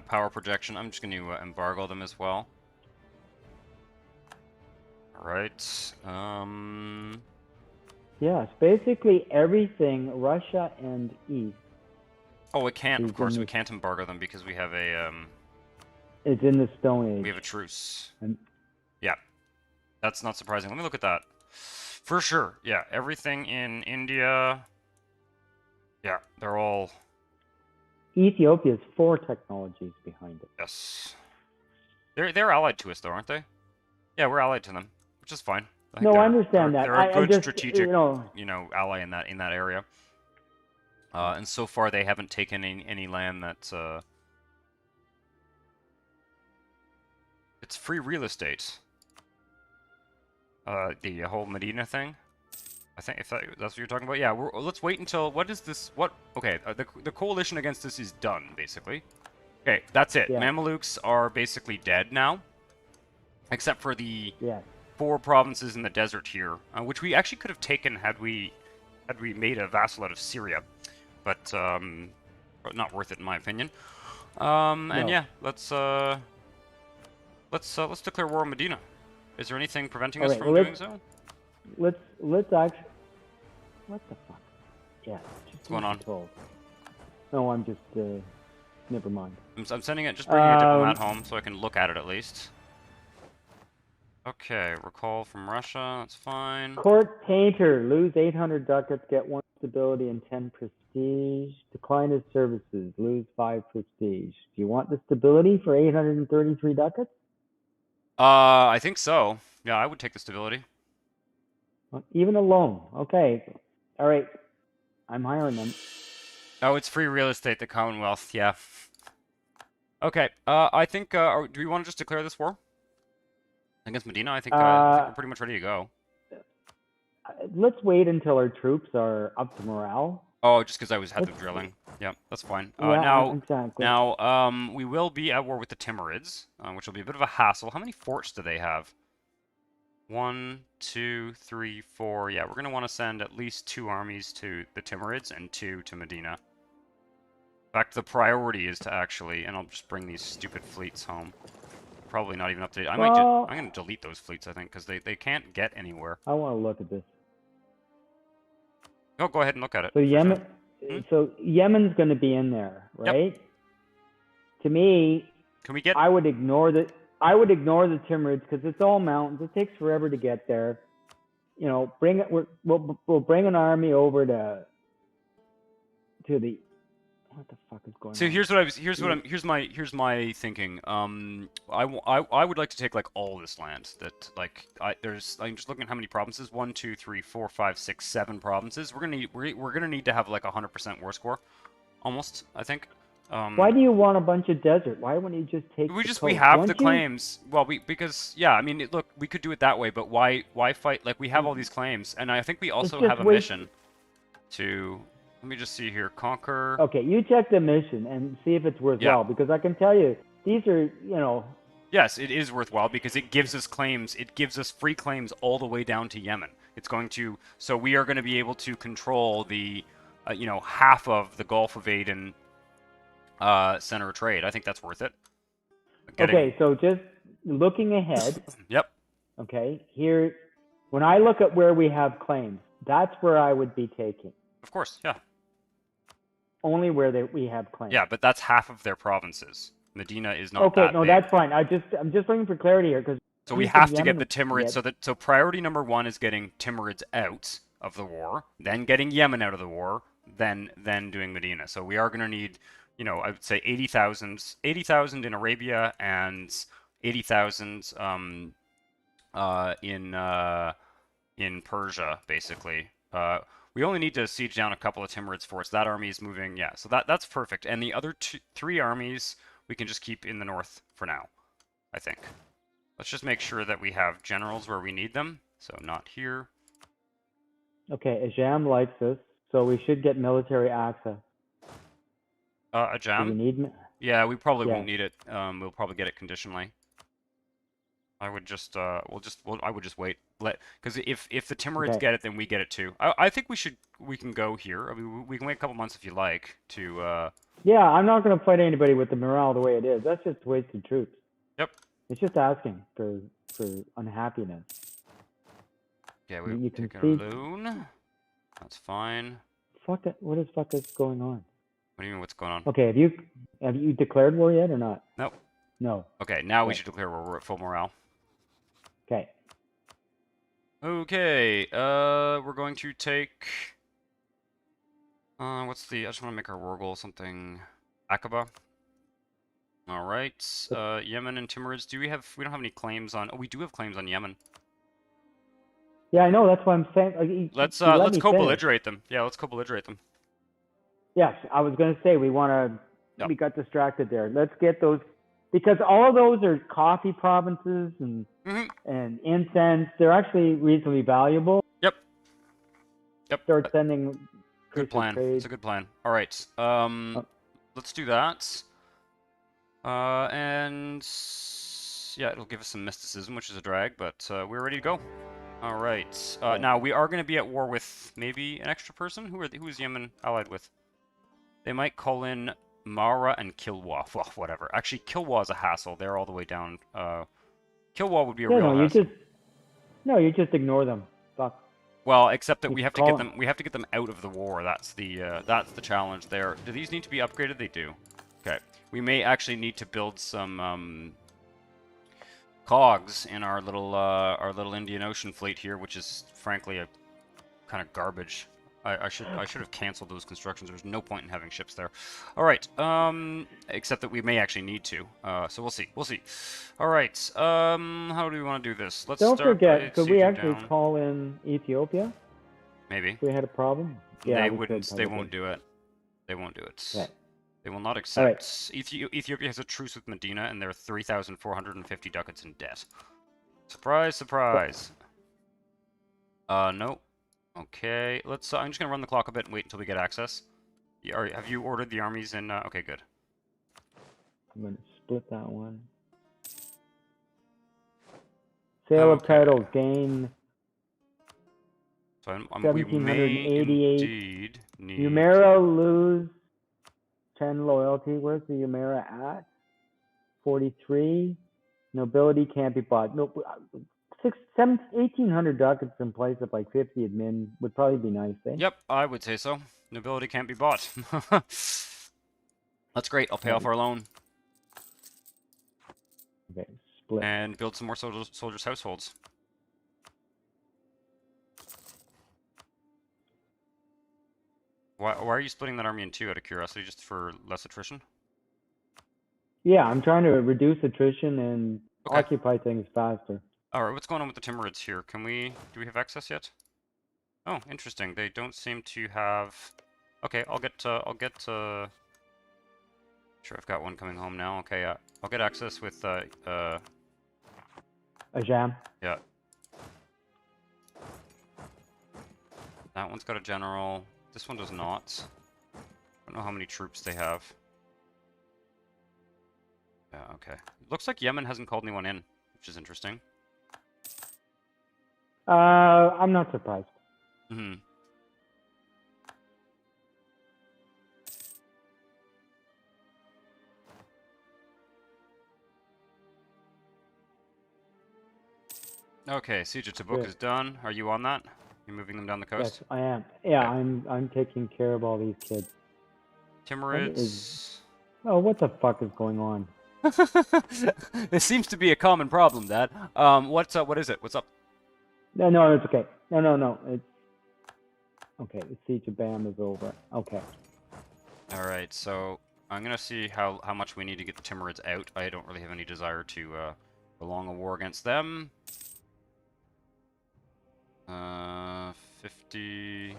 power projection. I'm just going to embargo them as well. All right. Yes, basically everything Russia and East. Oh, it can't. Of course, we can't embargo them because we have a. It's in the Stone Age. We have a truce. Yeah, that's not surprising. Let me look at that. For sure. Yeah, everything in India. Yeah, they're all. Ethiopia's 4 technologies behind it. Yes. They're allied to us, though, aren't they? Yeah, we're allied to them, which is fine. I understand that. They're a good just, strategic, ally in that area. And so far, they haven't taken any land that's it's free real estate. The whole Medina thing. I think if that's what you're talking about, yeah. Let's wait until what is this? What? Okay, the coalition against us is done basically. Okay, that's it. Yeah. Mamelukes are basically dead now, except for the 4 provinces in the desert here, which we actually could have taken had we made a vassal out of Syria, but not worth it in my opinion. And yeah, let's declare war on Medina. Is there anything preventing us from doing so? Let's actually. What the fuck? Yeah. What's going on? No, I'm just. Never mind. I'm sending it. Just bringing a diplomat home so I can look at it at least. Okay, recall from Russia. That's fine. Court painter, lose 800 ducats, get 1 stability and 10 prestige. Decline his services, lose 5 prestige. Do you want the stability for 833 ducats? I think so. Yeah, I would take the stability. Even a loan. Okay. All right. I'm hiring them. Oh, it's free real estate, the Commonwealth. Yeah. Okay. I think. Do we want to just declare this war against Medina? I think we're pretty much ready to go. Let's wait until our troops are up to morale. Oh, just because I had them drilling. Yeah, that's fine. Exactly. Now, we will be at war with the Tamarids, which will be a bit of a hassle. How many forts do they have? 1, 2, 3, 4. Yeah, we're going to want to send at least 2 armies to the Tamarids and 2 to Medina. In fact, the priority is to actually, and I'll just bring these stupid fleets home. Probably not even updated. I'm going to delete those fleets, I think, because they can't get anywhere. I want to look at this. Oh, go ahead and look at it. So Yemen, so Yemen's going to be in there, right? Yep. To me, can we get? I would ignore the Timurids because it's all mountains. It takes forever to get there. You know, we'll bring an army over to the. What the fuck is going on? So here's my thinking. I would like to take like all this land. That I'm just looking at how many provinces. 1, 2, 3, 4, 5, 6, 7 provinces. We're gonna need to have like 100% war score, almost. I think. Why do you want a bunch of desert? Why wouldn't you just take the we coast? have the Once you claims. Well, because yeah, I mean, look, we could do it that way, but why fight? Like we have all these claims, and I think we it's also have just a waste. mission to. Let me just see here. Conquer. Okay, you check the mission and see if it's Yeah. worthwhile, because I can tell you these are, you know, Yes, it is worthwhile because it gives us claims. It gives us free claims all the way down to Yemen. It's going to. So we are going to be able to control the, half of the Gulf of Aden center of trade. I think that's worth it. okay, so just looking ahead, Yep. okay, here, when I look at where we have claims, that's where I would be taking. Of course. Yeah. Only where we have claims. Yeah, but that's half of their provinces. Medina is not Okay, that no, big. that's fine. I'm just looking for clarity here, because So we have to get the Timurids. So priority number 1 is getting Timurids out of the war, then getting Yemen out of the war, then doing Medina. So we are going to need, I would say 80,000 in Arabia and 80,000 in Persia, basically. We only need to siege down a couple of Timurids forts. That army is moving, yeah. So that's perfect. And the other 3 armies we can just keep in the north for now, I think. Let's just make sure that we have generals where we need them. So not here. Okay, Ajam likes this, so we should get military access. Ajam? Do we need? Yeah, we probably Yeah. won't need it. We'll probably get it conditionally. I would just, I would just wait. Because if the Timurids get it, then we get it too. I think we can go here. I mean, we can wait a couple months if you like to. Yeah, I'm not going to fight anybody with the morale the way it is. That's just wasted troops. Yep. It's just asking for unhappiness. Yeah, we can take a see. loan. That's fine. Fuck it. What the fuck is going on? What do you mean? What's going on? Okay, have you declared war yet or not? Nope. No. Okay, now we should declare war. We're at full morale. Okay. Okay. We're going to take. I just want to make our war goal something. Aqaba. All right. Yemen and Timurids. We don't have any claims on. Oh, we do have claims on Yemen. Yeah, I know. That's what I'm saying. Let's co-belligerate them. Yeah, let's co-belligerate them. Yes, I was going to say we want to. Yep. We got distracted there. Let's get those, because all of those are coffee provinces and and incense. They're actually reasonably valuable. Yep. Yep. Start sending. Good plan. It's a good plan. All right. Let's do that. And yeah, it'll give us some mysticism, which is a drag, but we're ready to go. All right. Now we are going to be at war with maybe an extra person. Who is Yemen allied with? They might call in Mara and Kilwa. Well, whatever. Actually, Kilwa is a hassle. They're all the way down. Kilwa would be a real hassle. You just ignore them. Fuck. Well, except that we have to get them. We have to get them out of the war. That's the challenge there. Do these need to be upgraded? They do. Okay. We may actually need to build some cogs in our little Indian Ocean fleet here, which is frankly a kind of garbage. I should have canceled those constructions. There's no point in having ships there. All right. Except that we may actually need to. So we'll see. We'll see. All right. How do we want to do this? Let's Don't start forget. Could we actually down. call in Ethiopia? Maybe. If we had a problem. Yeah, they wouldn't. They won't do it. They won't do it. Right. They will not accept. Right. Ethiopia has a truce with Medina, and they're 3,450 ducats in debt. Surprise, surprise. No. Okay, let's. I'm just gonna run the clock a bit and wait until we get access. Have you ordered the armies in? Okay, good. I'm gonna split that one. Sale of titles gain. So we may indeed need. Umera lose 10 loyalty. Where's the Umera at? 43. Nobility can't be bought. No. 1,800 ducats in place of like 50 admin would probably be nice, eh? Yep, I would say so. Nobility can't be bought. That's great. I'll pay off our loan. Okay, split. And build some more soldiers' households. Why are you splitting that army in two out of curiosity, just for less attrition? Yeah, I'm trying to reduce attrition and occupy things faster. Alright, what's going on with the Tamarids here? Do we have access yet? Oh, interesting. They don't seem to have... Okay, I'll get Sure, I've got one coming home now. Okay, I'll get access with A jam. yeah. That one's got a general. This one does not. I don't know how many troops they have. Yeah, okay. Looks like Yemen hasn't called anyone in, which is interesting. I'm not surprised. Hmm. Okay, Siege of Tabuk Good. is done. Are you on that? You moving them down the Yes, coast? I am. Yeah, Okay. I'm taking care of all these kids. What is? Timurids. Oh, what the fuck is going on? This seems to be a common problem, Dad. What's up? What is it? What's up? No, no, it's okay. No, no, no. It's okay. The siege of Bam is over. Okay. All right, so I'm gonna see how much we need to get the Timurids out. I don't really have any desire to prolong a war against them. 50.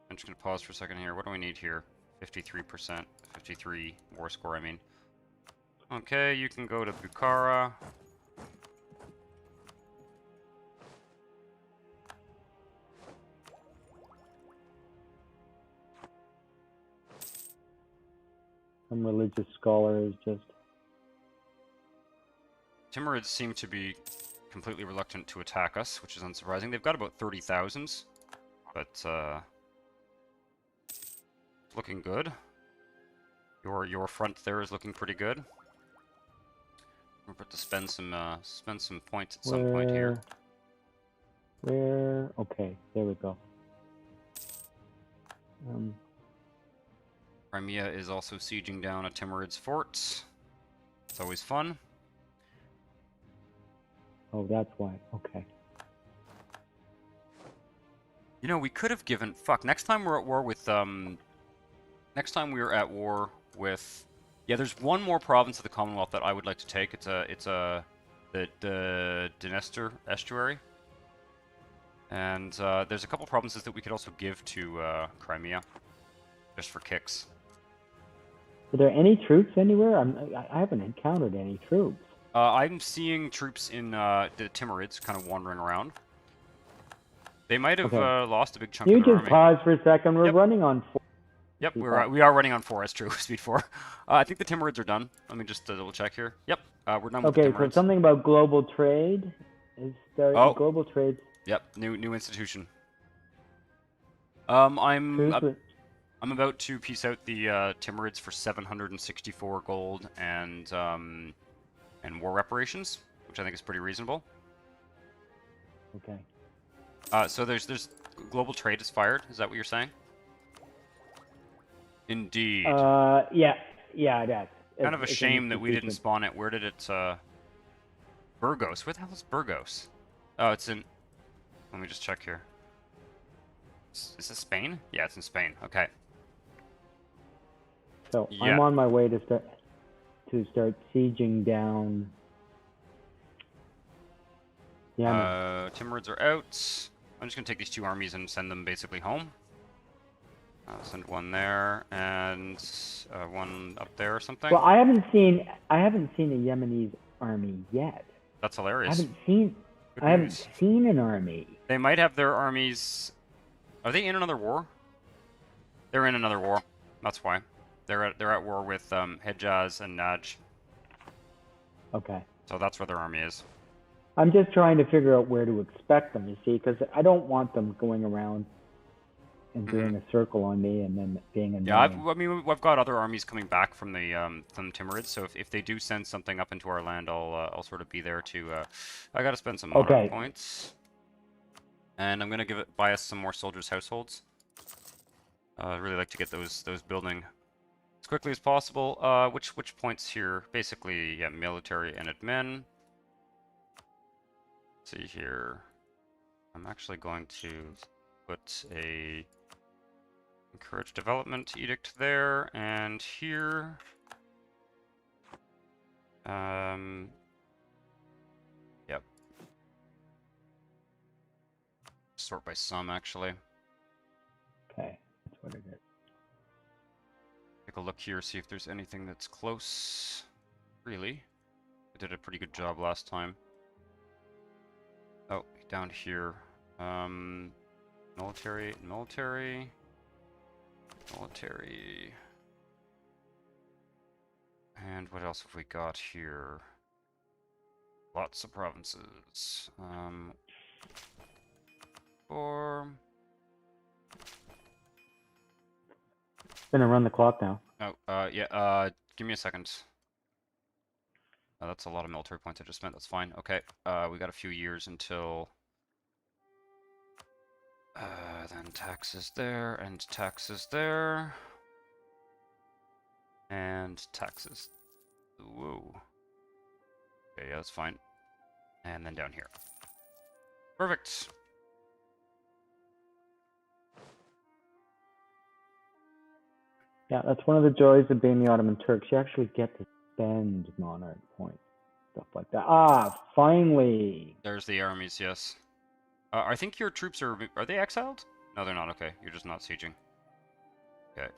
I'm just gonna pause for a second here. What do we need here? 53%, 53 war score. I mean. Okay, you can go to Bukhara. Some religious scholar is just. Timurids seem to be completely reluctant to attack us, which is unsurprising. They've got about 30,000, but looking good. Your front there is looking pretty good. We're about to spend some points at some point here. Where? Okay, there we go. Crimea is also sieging down a Timurids fort. It's always fun. Oh, that's why. Okay. You know, we could have given. Fuck. Next time we're at war with. Next time we are at war with. Yeah, there's one more province of the Commonwealth that I would like to take. It's the Dniester estuary. And there's a couple provinces that we could also give to Crimea, just for kicks. Are there any troops anywhere? I haven't encountered any troops. I'm seeing troops in the Timurids kind of wandering around. They might have lost a big chunk You of their just army. pause for a second. We're Yep. running on 4. Yep, we are running on 4 as true, speed 4. I think the Timurids are done. Let me just double check here. Yep, we're done with the Okay, Timurids. so something about global trade is there. Oh. Global trade. Yep, new institution. I'm about to piece out the Timurids for 764 gold and war reparations, which I think is pretty reasonable. Okay. So there's global trade is fired. Is that what you're saying? Indeed. Yeah, that's kind of a shame that we didn't spawn it. Where did it? Burgos. Where the hell is Burgos? Oh, it's in. Let me just check here. Is this Spain? Yeah, it's in Spain. Okay. So Yeah. I'm on my way to start sieging down. Yeah. Timurids are out. I'm just gonna take these 2 armies and send them basically home. Send one there and one up there or something. Well, I haven't seen a Yemenis army yet. That's hilarious. I haven't seen an army. They might have their armies. Are they in another war? They're in another war. That's why. They're at war with Hejaz and Naj. Okay. So that's where their army is. I'm just trying to figure out where to expect them, you see, because I don't want them going around and doing a circle on me and then being annoying. Yeah, I mean, we've got other armies coming back from the Timurids, so if they do send something up into our land, I'll sort of be there to. I gotta spend some monarch points, and I'm gonna buy us some more soldiers' households. I'd really like to get those building as quickly as possible. Which points here? Basically, yeah, military and admin. Let's see here. I'm actually going to put a encourage development edict there and here. Yep. Sort by sum, actually. Okay, that's what it is. Take a look here, see if there's anything that's close. Really? I did a pretty good job last time. Oh, down here. Military, military, military. And what else have we got here? Lots of provinces. Or... Gonna run the clock now. Oh, yeah, give me a second. That's a lot of military points I just spent, that's fine. Okay, we got a few years until... then taxes there, and taxes there. And taxes. Whoa. Okay, yeah, that's fine. And then down here. Perfect. Yeah, that's one of the joys of being the Ottoman Turks. You actually get to spend monarch points, stuff like that. Ah, finally. There's the armies, yes. I think your troops are they exiled? No, they're not, okay. You're just not sieging. Okay.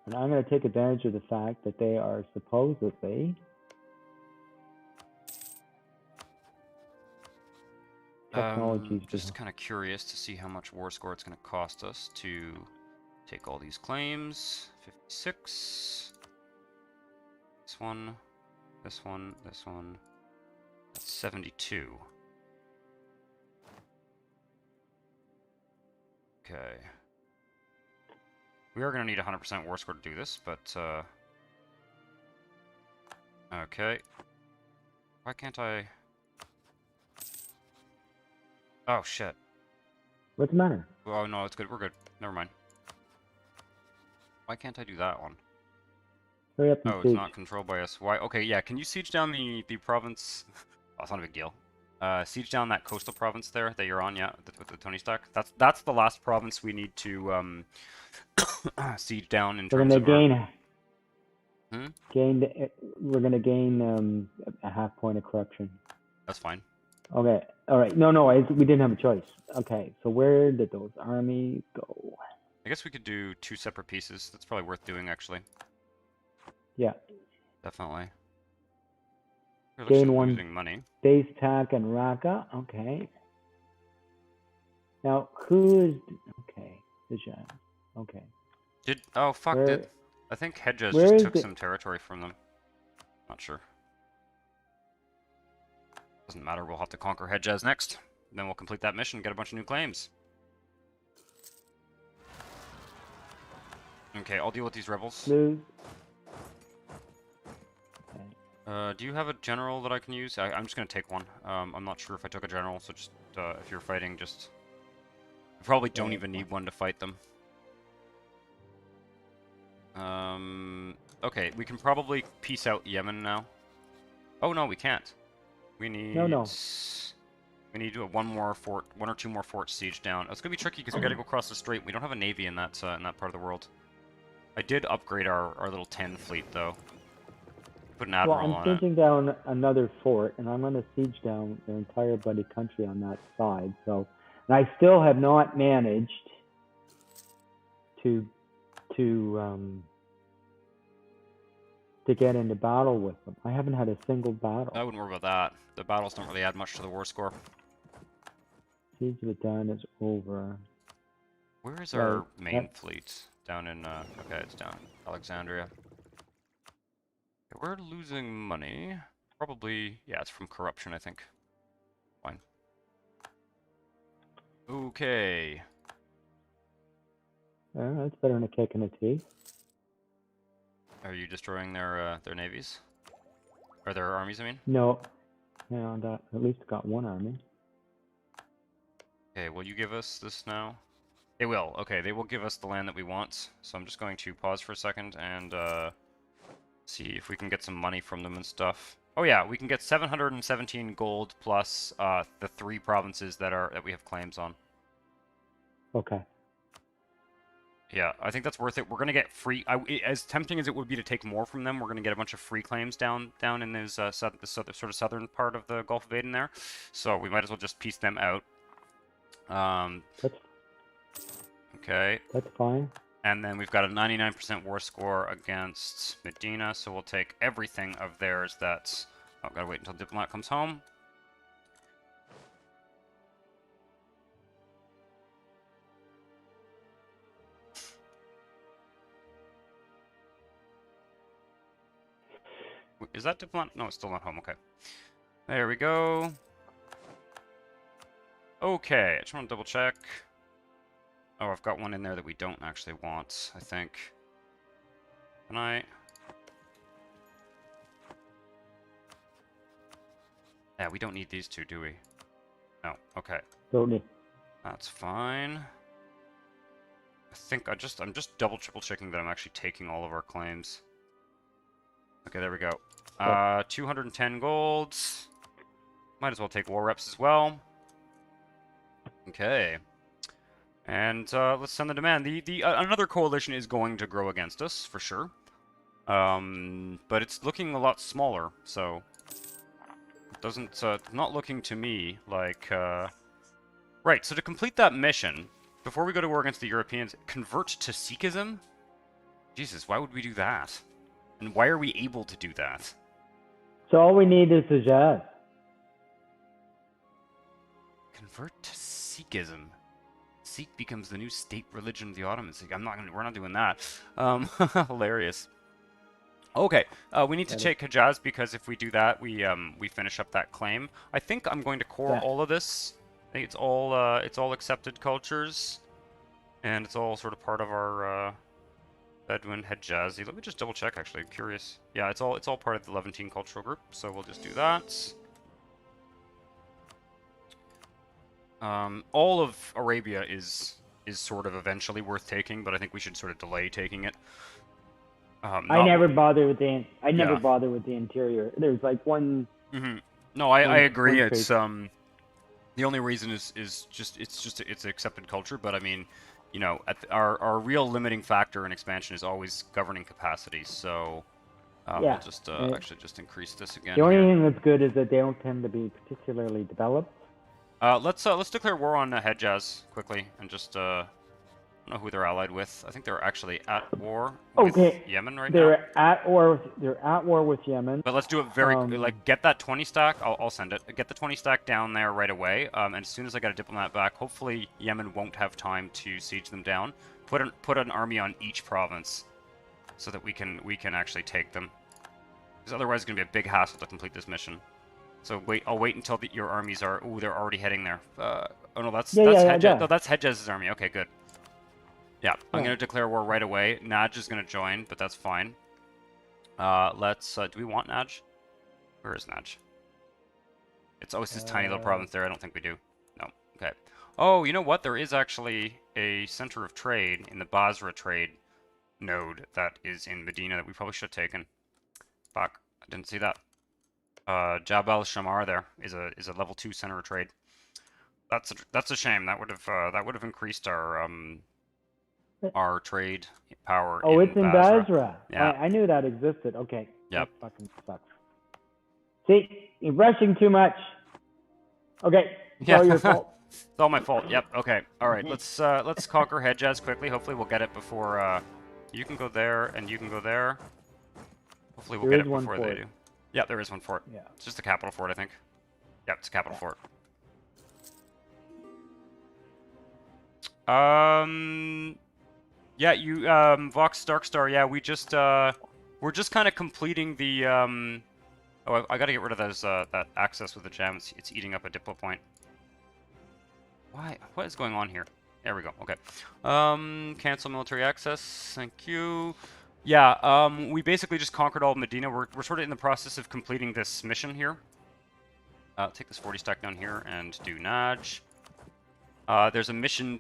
And I'm going to take advantage of the fact that they are supposedly technologies. Just kind of curious to see how much war score it's going to cost us to take all these claims. 56. This one. This one. This one. That's 72. Okay. We are going to need 100% war score to do this, but, okay. Why can't I... Oh, shit. What's the matter? Oh, no, it's good. We're good. Never mind. Why can't I do that one? Hurry up and Oh, siege. it's not controlled by us. Why? Okay, yeah. Can you siege down the province? Oh, it's not a big deal. Siege down that coastal province there that you're on, yeah, with the Tony stack. That's the last province we need to siege down in We're terms going to of gain... We're going to gain a half point of corruption. That's fine. Okay. All right. No, we didn't have a choice. Okay. So where did those armies go? I guess we could do 2 separate pieces. That's probably worth doing, actually. Yeah. Definitely. Gain one losing money. base tack and Raqqa. Okay. Now, who is... Okay. Vijan. Okay. Oh, fuck, Where, I think Hedges where just took is some territory from them. Not sure. Doesn't matter, we'll have to conquer Hedges next. Then we'll complete that mission and get a bunch of new claims. Okay, I'll deal with these rebels. lose? Do you have a general that I can use? I'm just gonna take one. I'm not sure if I took a general, so just, if you're fighting, just... You probably don't even need one to fight them. Okay, we can probably peace out Yemen now. Oh, no, we can't. We need... No. We need to do one or two more forts siege down. It's gonna be tricky because we gotta go across the strait. We don't have a navy in that part of the world. I did upgrade our little 10 fleet, though. Put an admiral I'm on it. sieging down another fort, and I'm going to siege down the entire bloody country on that side. So, and I still have not managed to get into battle with them. I haven't had a single battle. I wouldn't worry about that. The battles don't really add much to the war score. Siege of Medina is over. Where is our main fleet? Down in, okay, it's down in Alexandria. Okay, we're losing money. Probably, yeah, it's from corruption, I think. Fine. Okay. That's better than a kick in the teeth. Are you destroying their navies? Or their armies, I mean? No. Yeah, at least got one army. Okay, will you give us this now? They will. Okay, they will give us the land that we want. So I'm just going to pause for a second and see if we can get some money from them and stuff. Oh yeah, we can get 717 gold plus the 3 provinces that we have claims on. Okay. Yeah, I think that's worth it. We're gonna get free. As tempting as it would be to take more from them, we're gonna get a bunch of free claims down in this sort of southern part of the Gulf of Aden there. So we might as well just piece them out. That's Okay. fine. And then we've got a 99% war score against Medina, so we'll take everything of theirs that's... Oh, gotta wait until Diplomat comes home. Is that Diplomat? No, it's still not home, okay. There we go. Okay, I just want to double check. Oh, I've got one in there that we don't actually want, I think. Can I? Yeah, we don't need these two, do we? No, okay. Don't need. That's fine. I think I'm just double triple checking that I'm actually taking all of our claims. Okay, there we go. 210 golds. Might as well take war reps as well. Okay. And let's send the demand. Another coalition is going to grow against us, for sure. But it's looking a lot smaller, so... It doesn't, not looking to me like, Right, so to complete that mission, before we go to war against the Europeans, convert to Sikhism? Jesus, why would we do that? And why are we able to do that? So all we need is the jazz. Convert to Sikhism. Sikh becomes the new state religion of the Ottomans. We're not doing that. Hilarious. Okay, we need to take Hejaz because if we do that, we finish up that claim. I think I'm going to core all of this. I think it's all accepted cultures, and it's all sort of part of our Bedouin Hejazi. Let me just double check. Actually, I'm curious. Yeah, it's all part of the Levantine cultural group. So we'll just do that. All of Arabia is sort of eventually worth taking, but I think we should sort of delay taking it. I never bother with the interior. There's like one. Mm-hmm. No, I agree. It's the only reason is just it's accepted culture, but I mean, you know, our real limiting factor in expansion is always governing capacity. So we'll just actually just increase this again. The only thing that's good is that they don't tend to be particularly developed. Let's declare war on Hejaz quickly and just I don't know who they're allied with. I think they're actually at war with Yemen right now. They're at war with Yemen. But let's do it very like get that 20 stack. I'll send it. Get the 20 stack down there right away. And as soon as I get a diplomat back, hopefully Yemen won't have time to siege them down. Put an army on each province, so that we can actually take them. Because otherwise, it's gonna be a big hassle to complete this mission. So I'll wait until your armies are. Oh, they're already heading there. Oh no, that's Hejaz. No, that's Hejaz's army. Okay, good. Yeah, I'm gonna declare war right away. Naj is gonna join, but that's fine. Let's. Do we want Naj? Where is Naj? It's this tiny little province there. I don't think we do. No. Okay. Oh, you know what? There is actually a center of trade in the Basra trade node that is in Medina that we probably should have taken. Fuck, I didn't see that. Jabal Shamar there is a level 2 center of trade. That's a shame. That would have increased our trade power. Oh, it's in Basra. Yeah, I knew that existed. Okay. Yep. That fucking sucks. See, you're rushing too much. Okay. It's all your fault. It's all my fault. Yep. Okay. All right. Let's conquer Hejaz quickly. Hopefully we'll get it before. You can go there and you can go there. Hopefully we'll get it before they do. Yeah, there is one fort. Yeah. It's just a capital fort, I think. Yeah, it's a capital fort. Yeah, you, Vox Darkstar, yeah, we're just kind of completing the, Oh, I gotta get rid of those, that access with the gem. It's eating up a diplo point. Why? What is going on here? There we go, okay. Cancel military access, thank you. Yeah, we basically just conquered all of Medina. We're sort of in the process of completing this mission here. Take this 40 stack down here and do Naj. There's a mission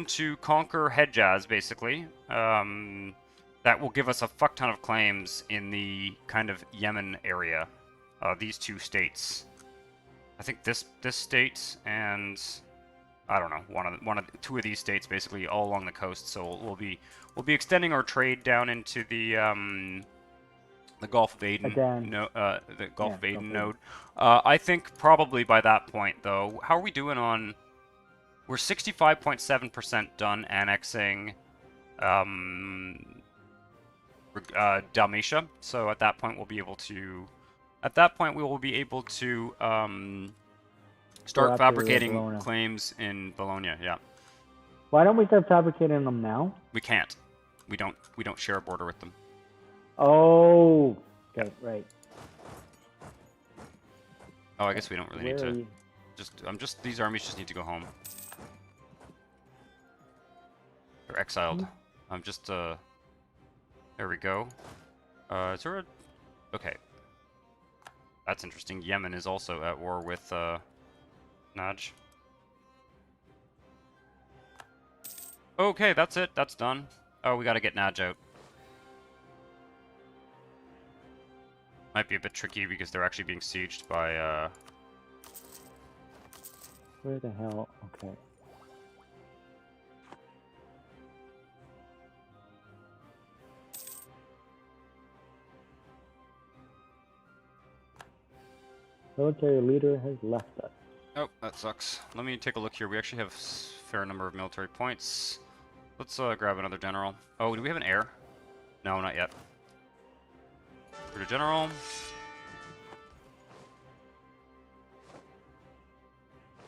to conquer Hejaz, basically. That will give us a fuck ton of claims in the kind of Yemen area. These two states. I think this state and I don't know, two of these states basically all along the coast. So we'll be extending our trade down into the Gulf of Aden, the Gulf of Aden node. I think probably by that point, though, how are we doing on We're 65.7% done annexing Dalmatia. So at that point we'll be able to. At that point we will be able to start after fabricating Bologna. claims in Bologna. Yeah. Why don't we start fabricating them now? We can't. We don't share a border with them. Oh, okay, right. Oh, I guess we don't really need Where are to. you? These armies just need to go home. They're exiled. I'm just there we go. Is there a okay. That's interesting. Yemen is also at war with Naj. Okay, that's it. That's done. Oh, we gotta get Naj out. Might be a bit tricky because they're actually being sieged by Where the hell? Okay. Military leader has left us. Oh, that sucks. Let me take a look here. We actually have a fair number of military points. Let's grab another general. Oh, do we have an heir? No, not yet. Recruit a general.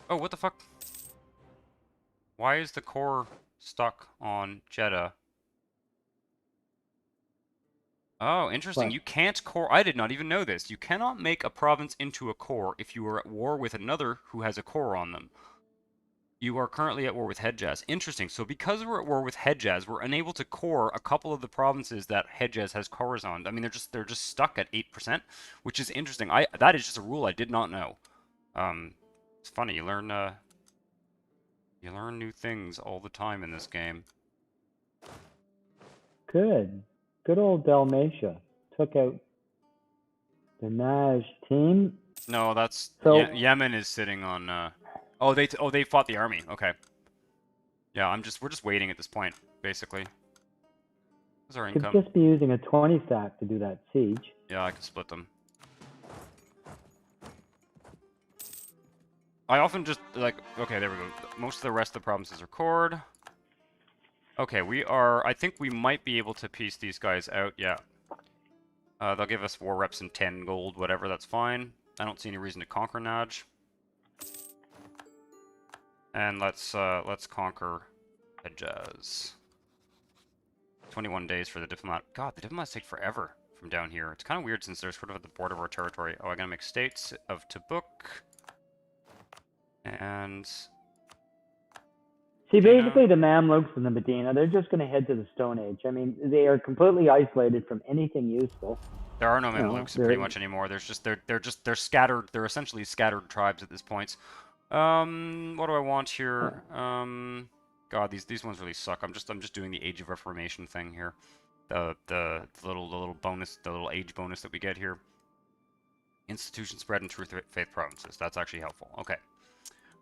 Oh, what the fuck? Why is the core stuck on Jeddah? Oh, interesting. What? You can't core. I did not even know this. You cannot make a province into a core if you are at war with another who has a core on them. You are currently at war with Hejaz. Interesting. So because we're at war with Hejaz, we're unable to core a couple of the provinces that Hejaz has cores on. I mean, they're just stuck at 8%, which is interesting. That is just a rule I did not know. It's funny. You learn new things all the time in this game. Good. Good old Dalmatia took out the Naj team. No, that's So Yemen is sitting on. Oh, they fought the army. Okay. Yeah, we're just waiting at this point, basically. What's our could income? just be using a 20 stack to do that siege. Yeah, I can split them. I often just like okay, there we go. Most of the rest of the provinces are cored. Okay, I think we might be able to piece these guys out. Yeah. They'll give us war reps and 10 gold, whatever. That's fine. I don't see any reason to conquer Naj. And let's conquer Hejaz. 21 days for the diplomat. God, the diplomats take forever from down here. It's kind of weird since they're sort of at the border of our territory. Oh, I gotta make states of Tabuk. And See, Medina. basically the Mamluks and the Medina, they're just going to head to the Stone Age. I mean, they are completely isolated from anything useful. There are no You know, Mamluks pretty much anymore. They're scattered. They're essentially scattered tribes at this point. What do I want here? God, these ones really suck. I'm just doing the Age of Reformation thing here. The little bonus, the little age bonus that we get here. Institution spread in true faith provinces. That's actually helpful. Okay.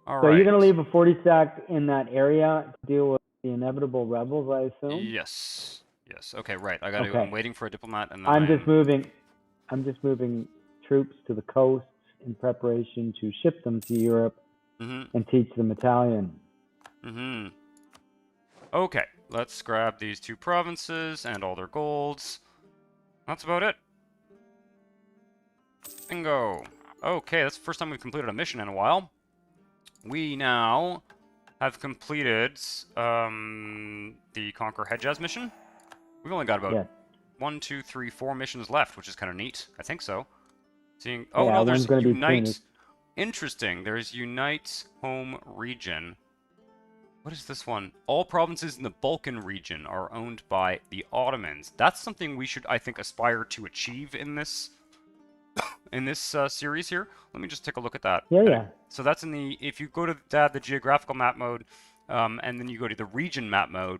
All So right. you're going to leave a 40 stack in that area to deal with the inevitable rebels, I assume? Yes. Yes. Okay. Right. I got to. Okay. I'm waiting for a diplomat, and then I'm just moving troops to the coast in preparation to ship them to Europe and teach them Italian. Okay. Let's grab these two provinces and all their golds. That's about it. Bingo. Okay, that's the first time we've completed a mission in a while. We now have completed the Conquer Hejaz mission. We've only got about 1, 2, 3, 4 missions left, which is kind of neat. I think so. Seeing, oh Yeah, no, there's one's gonna be Unite. Tunis. Interesting. There's Unite home region. What is this one? All provinces in the Balkan region are owned by the Ottomans. That's something we should, I think, aspire to achieve in this series here. Let me just take a look at that. Yeah. So that's in the, if you go to the geographical map mode, and then you go to the region map mode,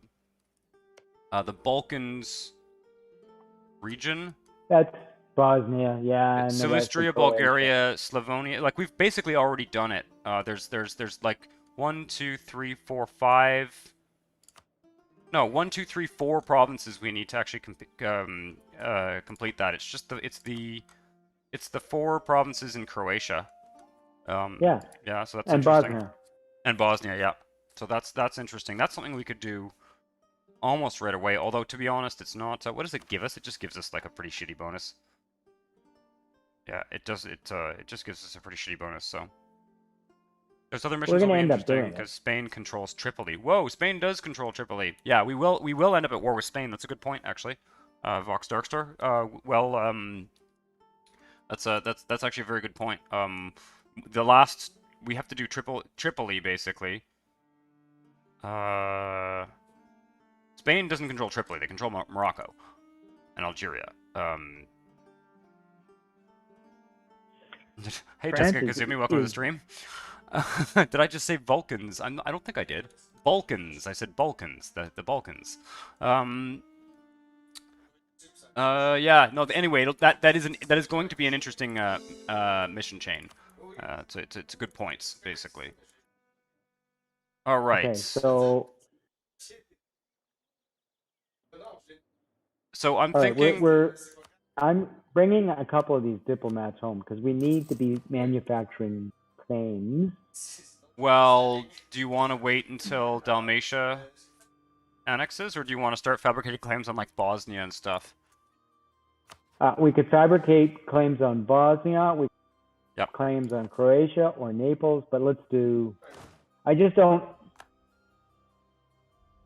the Balkans region. That's Bosnia, yeah. And Silistria, Bulgaria, Slavonia. Like, we've basically already done it. There's like 1, 2, 3, 4, 5. No, 1, 2, 3, 4 provinces we need to actually complete that. It's just it's the 4 provinces in Croatia. Yeah. Yeah, so that's and interesting. Bosnia. And Bosnia, yeah. So that's interesting. That's something we could do almost right away. Although to be honest, it's not. What does it give us? It just gives us like a pretty shitty bonus. Yeah, it does. It just gives us a pretty shitty bonus. So there's other missions We're will gonna be end up interesting doing because it. Spain controls Tripoli. Whoa, Spain does control Tripoli. Yeah, we will end up at war with Spain. That's a good point actually. Vox Darkstar. That's actually a very good point. The last we have to do Tripoli basically. Spain doesn't control Tripoli. They control Morocco and Algeria. Hey France Jessica is, Kazumi, welcome to the is stream. Did I just say Balkans? I don't think I did. Balkans. I said Balkans. The Balkans. Yeah. No. Anyway, that is going to be an interesting mission chain. It's a good point, basically. All right. okay. So So I'm all right, thinking. I'm bringing a couple of these diplomats home because we need to be manufacturing claims. Well, do you want to wait until Dalmatia annexes, or do you want to start fabricating claims on like Bosnia and stuff? We could fabricate claims on Bosnia. We Yep. claims on Croatia or Naples, but let's do. I just don't.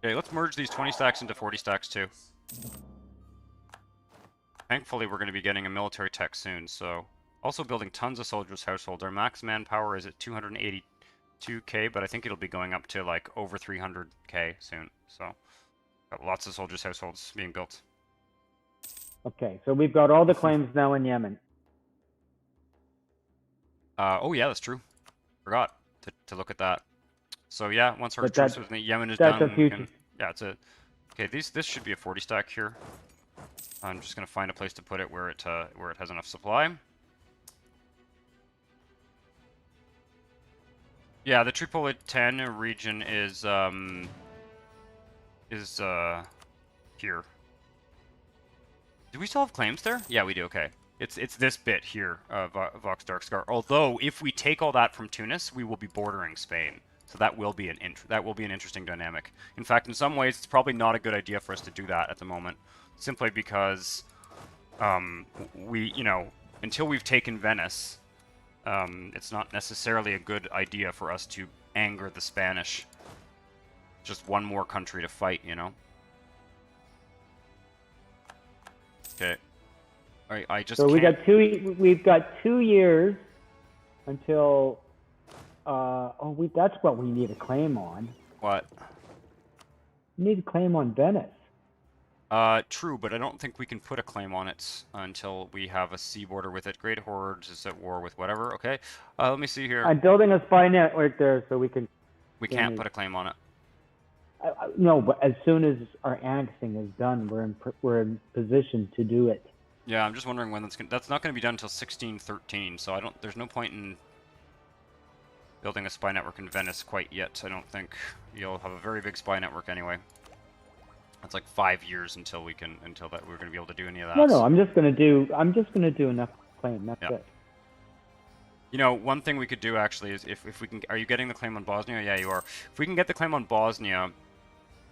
Okay, let's merge these 20 stacks into 40 stacks too. Thankfully, we're going to be getting a military tech soon, so... Also building tons of soldiers' households. Our max manpower is at 282k, but I think it'll be going up to, like, over 300k soon, so... Got lots of soldiers' households being built. Okay, so we've got all the claims now in Yemen. Oh yeah, that's true. Forgot to look at that. So yeah, once our But truce that's with Yemen is a done, we future. can... Yeah, it's a... Okay, this should be a 40 stack here. I'm just gonna find a place to put it where it has enough supply. Yeah, the Tripolitan region is here. Do we still have claims there? Yeah, we do. Okay, it's this bit here of Vox Darkscar. Although if we take all that from Tunis, we will be bordering Spain. So that will be an interesting dynamic. In fact, in some ways, it's probably not a good idea for us to do that at the moment, simply because until we've taken Venice, it's not necessarily a good idea for us to anger the Spanish. Just one more country to fight, you know? Okay. Alright, I just So can't... we've got 2 years until that's what we need a claim on. What? We need a claim on Venice. True, but I don't think we can put a claim on it until we have a sea border with it. Great Horde is at war with whatever. Okay. Let me see here. I'm building a spy network there so we can. We can't put a claim on it. No, but as soon as our annexing is done, we're in position to do it. Yeah, I'm just wondering when that's not going to be done until 1613. So there's no point in building a spy network in Venice quite yet. I don't think you'll have a very big spy network anyway. It's like 5 years until we're going to be able to do any of that. No, I'm just gonna do enough claim. That's it. You know, one thing we could do actually is if we can. Are you getting the claim on Bosnia? Yeah, you are. If we can get the claim on Bosnia,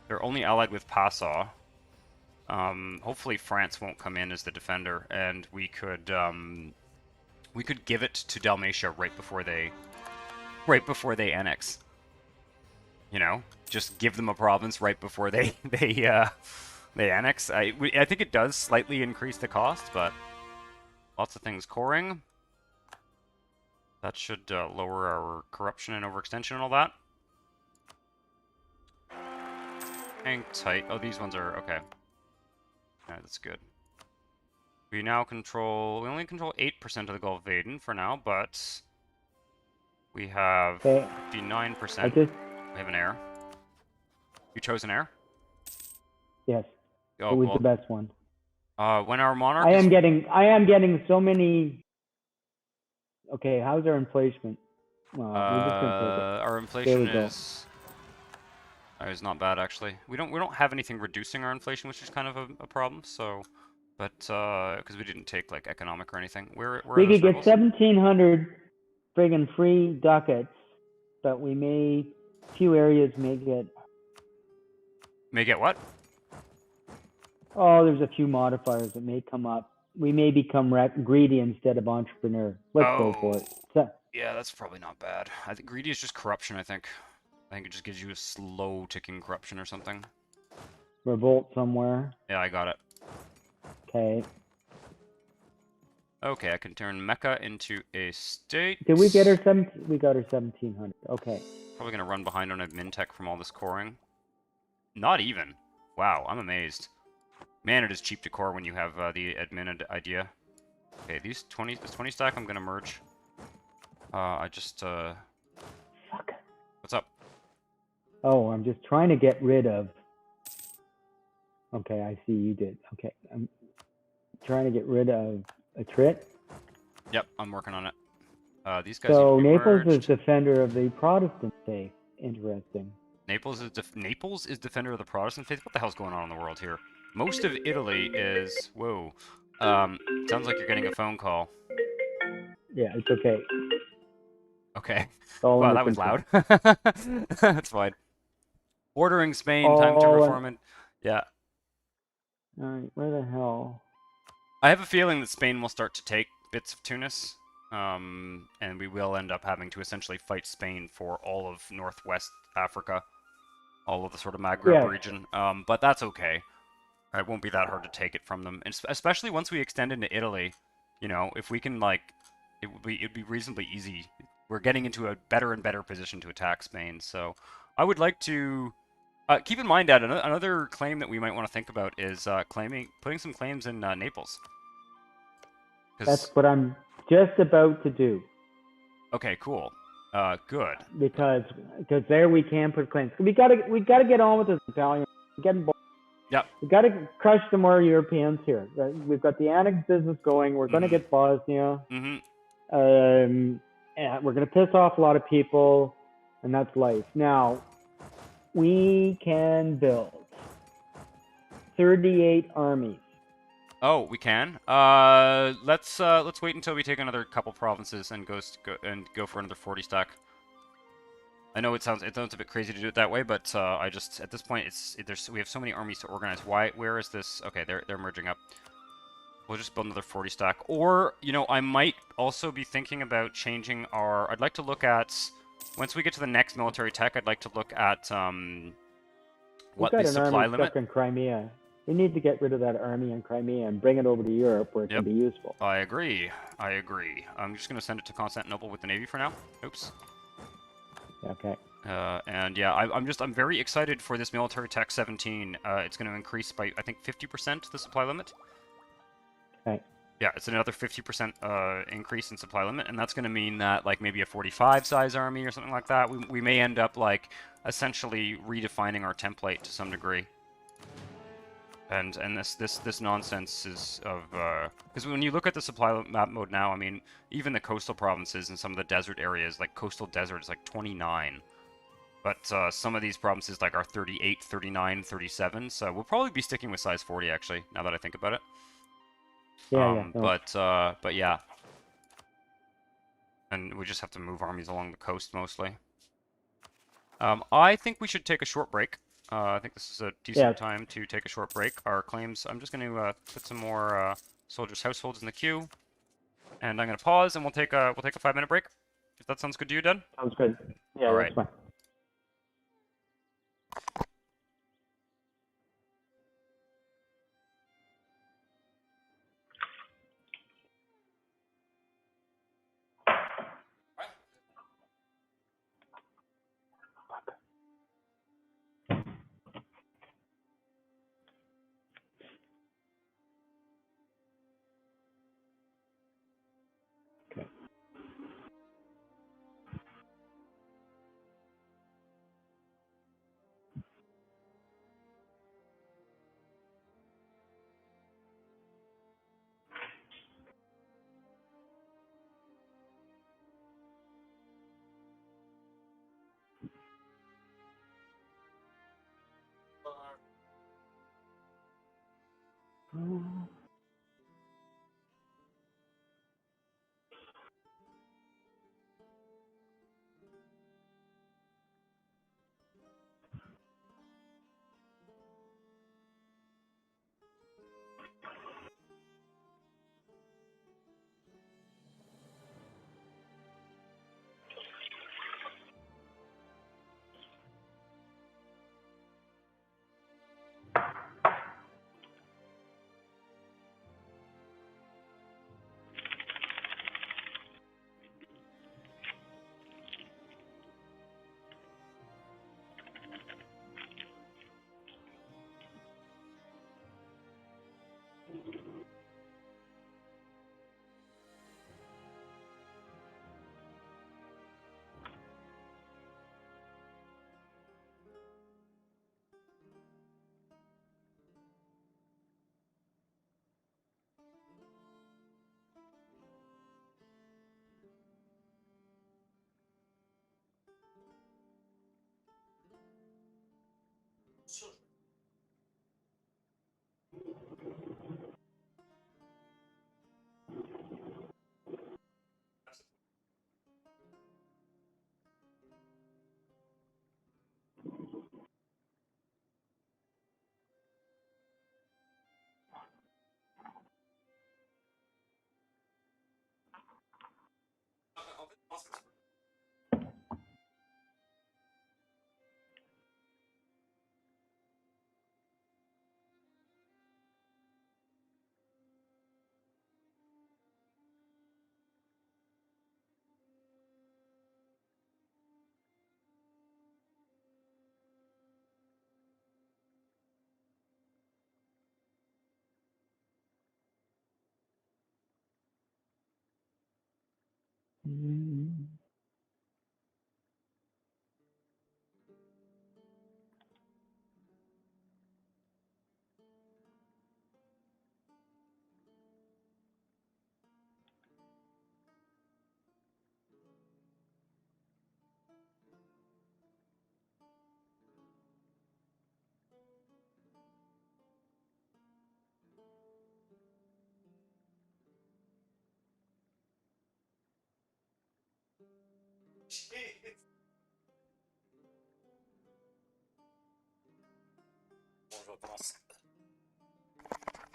they're only allied with Passau. Hopefully France won't come in as the defender, and we could give it to Dalmatia right before they annex. You know, just give them a province right before they annex. I think it does slightly increase the cost, but lots of things coring. That should lower our corruption and overextension and all that. Hang tight. Oh, these ones are okay. Yeah, that's good. We only control 8% of the Gulf of Aden for now, but we have 59%. We have an heir. You chose an heir? Yes. Oh, Who was the best one? When our monarch I am getting so many. Okay, how's our inflation? Well, we're just gonna take it. Our inflation is not bad actually. We don't have anything reducing our inflation, which is kind of a problem. So, but because we didn't take like economic or anything, we could get 1,700 friggin' free ducats, but we may few areas may get. May get what? Oh, there's a few modifiers that may come up. We may become greedy instead of entrepreneur. Let's go for it. So, Yeah, that's probably not bad. I think greedy is just corruption, I think. I think it just gives you a slow ticking corruption or something. revolt somewhere. Yeah, I got it. Okay. Okay, I can turn Mecca into a state. Did we get her we got her 1700. Okay. Probably gonna run behind on admin tech from all this coring. Not even. Wow, I'm amazed. Man, it is cheap to core when you have the admin idea. Okay, this 20 stack I'm gonna merge. Fuck. What's up? Oh, I'm just trying to get rid of. Okay, I see you did. Okay, I'm trying to get rid of a trit. Yep, I'm working on it. These guys So need to be Naples merged. is defender of the Protestant faith. Interesting. Naples is defender of the Protestant faith. What the hell's going on in the world here? Most of Italy is whoa. Sounds like you're getting a phone call. Yeah, it's okay. Okay. All Wow, under that was control. loud. That's fine. Ordering Spain, time to reform it. Yeah. All right, where the hell? I have a feeling that Spain will start to take bits of Tunis, and we will end up having to essentially fight Spain for all of Northwest Africa, all of the sort of Maghreb region. But that's okay. It won't be that hard to take it from them, and especially once we extend into Italy. You know, if we can it'd be reasonably easy. We're getting into a better and better position to attack Spain, so I would like to. Keep in mind, Dad, another claim that we might want to think about is putting some claims in Naples. That's what I'm just about to do. Okay, cool. Good. Because there we can put claims. We gotta get on with this Italian. We're getting bored. Yep. We gotta crush some more Europeans here. We've got the annex business going. We're gonna get Bosnia. And we're gonna piss off a lot of people, and that's life. Now, we can build 38 armies. Oh, we can. Let's wait until we take another couple provinces and go for another 40 stack. I know it sounds a bit crazy to do it that way, but I just at this point we have so many armies to organize. Where is this? Okay, they're merging up. We'll just build another 40 stack. Or, you know, I might also be thinking about changing I'd like to look at once we get to the next military tech, I'd like to look at what the supply limit. Stuck in Crimea. We need to get rid of that army in Crimea and bring it over to Europe where it can be useful. I agree. I'm just going to send it to Constantinople with the Navy for now. Oops. Okay. And yeah, I'm very excited for this military tech 17. It's going to increase by, I think, 50% the supply limit. Okay. Yeah, it's another 50% increase in supply limit, and that's going to mean that, like, maybe a 45 size army or something like that, we may end up, like, essentially redefining our template to some degree. And this nonsense is of because when you look at the supply map mode now, I mean, even the coastal provinces and some of the desert areas, like coastal desert, is like 29. But some of these provinces like are 38, 39, 37. So we'll probably be sticking with size 40 actually. Now that I think about it. Yeah. But yeah. And we just have to move armies along the coast mostly. I think we should take a short break. I think this is a decent time to take a short break. Our claims, I'm just going to put some more soldiers' households in the queue. And I'm going to pause and we'll take a 5-minute break. If that sounds good to you, Dad? Sounds good. Yeah, all right. That's fine. Mm.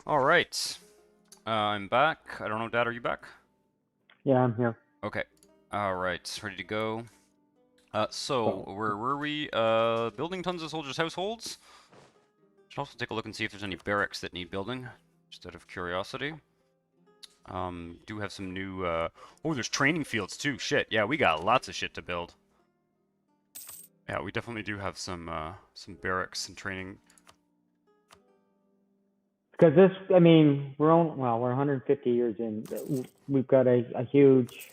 All right. I'm back. I don't know, Dad, are you back? Yeah, I'm here. Okay. All right. Ready to go. So So, where were we? Building tons of soldiers' households. Should also take a look and see if there's any barracks that need building, just out of curiosity. Do have some new. Oh, there's training fields too. Shit. Yeah, we got lots of shit to build. Yeah, we definitely do have some barracks and training. because this, I mean, we're 150 years in. We've got a huge.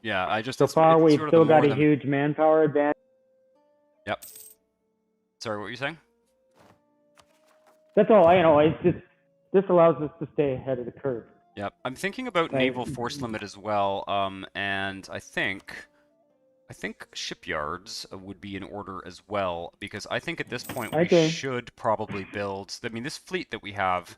Yeah, So far, it's we've sort of the still got more a than. huge manpower advantage. Yep. Sorry, what were you saying? That's all. It's just this allows us to stay ahead of the curve. Yep. I'm thinking about Right. naval force limit as well. And I think shipyards would be in order as well, because I think at this point I we agree. should probably build. I mean, this fleet that we have.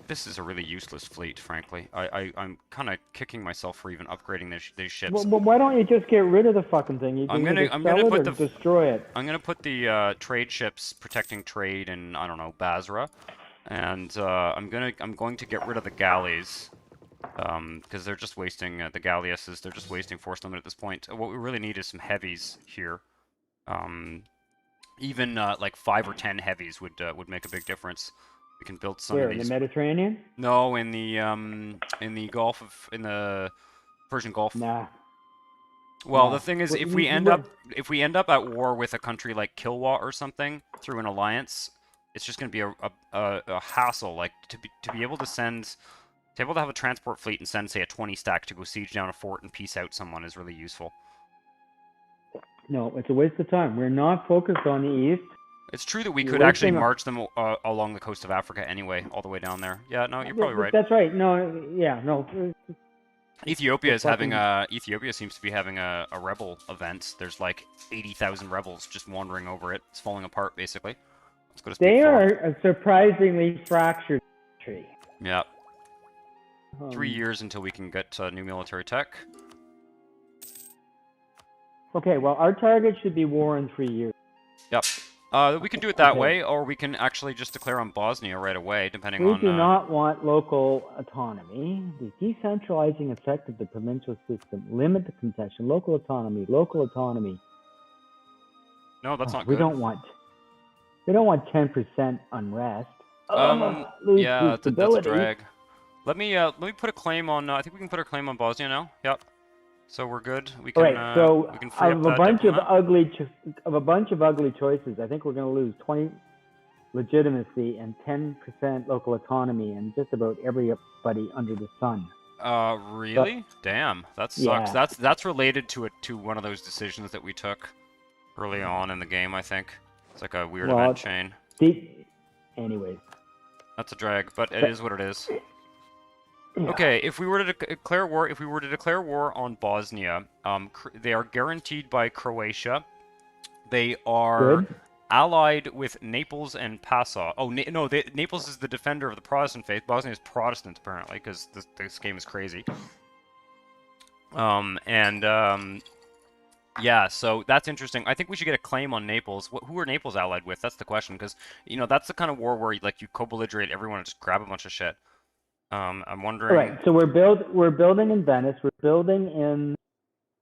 This is a really useless fleet, frankly. I'm kind of kicking myself for even upgrading these ships. Well, why don't you just get rid of the fucking thing? You can either I'm sell gonna it put or the destroy it. I'm gonna put the trade ships protecting trade in, I don't know, Basra, and I'm going to get rid of the galleys, because they're just wasting the galleasses. They're just wasting force limit at this point. What we really need is some heavies here. Even like 5 or 10 heavies would make a big difference. We can build some Where, of in the these. Mediterranean? No, in the Persian Gulf. Nah. Well, Yeah. the thing is, Well, if we end up at war with a country like Kilwa or something through an alliance, it's just going to be a hassle. Like to be able to have a transport fleet and send, say, a 20 stack to go siege down a fort and peace out someone is really useful. No, it's a waste of time. We're not focused on the east. It's true that we You're could actually wasting march them along the coast of Africa anyway, all the way down there. Yeah, no, you're probably right. That's right. No, yeah, no. Ethiopia fucking- seems to be having a rebel event. There's like 80,000 rebels just wandering over it. It's falling apart basically. Let's go to speed They 4. are a surprisingly fractured country. Yeah. 3 years until we can get new military tech. Okay, well, our target should be war in 3 years. Yep. We can do it that Okay. way, or we can actually just declare on Bosnia right away, depending We on. do not want local autonomy. The decentralizing effect of the provincial system, limit the concession, local autonomy, local autonomy. No, that's not We good. don't want 10% unrest. Yeah, that's a stability. drag. Let me put a claim on. I think we can put our claim on Bosnia now. Yep. So we're good. We can. All right. So we can free up of that a bunch of ugly choices, I think we're going to lose 20 legitimacy and 10% local autonomy and just about everybody under the sun. Really? Damn, that sucks. Yeah. That's related to one of those decisions that we took early on in the game. I think it's like a weird event chain. Anyways. That's a drag, but it is what it is. Yeah. Okay, if we were to declare war on Bosnia, they are guaranteed by Croatia. They are Good. allied with Naples and Passau. Oh, Naples is the defender of the Protestant faith. Bosnia is Protestant, apparently, because this game is crazy. Yeah, so that's interesting. I think we should get a claim on Naples. Who are Naples allied with? That's the question, because, that's the kind of war where you co-belligerate everyone and just grab a bunch of shit. I'm wondering. All right, so we're building in Venice. We're building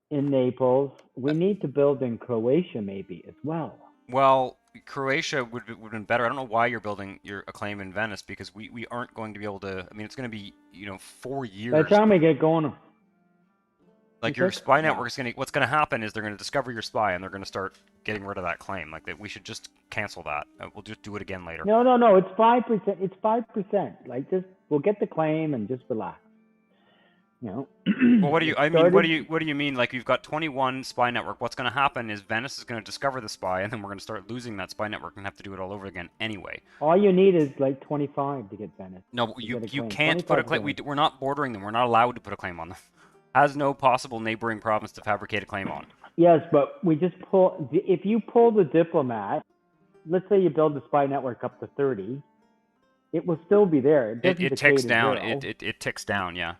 in Naples. We need to build in Croatia maybe as well. Well, Croatia would have been better. I don't know why you're building a claim in Venice, because we aren't going to be able to. I mean, it's going to be 4 years. By the time we get going. Like your spy network is what's going to happen is they're going to discover your spy and they're going to start getting rid of that claim. Like that, we should just cancel that. We'll just do it again later. No. It's 5%. It's 5%. Like we'll get the claim and just relax. You know. Well, what do you? It I mean, started. what do you mean? Like you've got 21 spy network. What's going to happen is Venice is going to discover the spy, and then we're going to start losing that spy network and have to do it all over again anyway. All you need is like 25 to get Venice. No, To you get a you claim. can't put a 25 claim. Venice. We're not bordering them. We're not allowed to put a claim on them. Has no possible neighboring province to fabricate a claim on. Yes, but we just pull. If you pull the diplomat, let's say you build the spy network up to 30, it will still be there. It doesn't It decay ticks to down. zero. It ticks down. Yeah.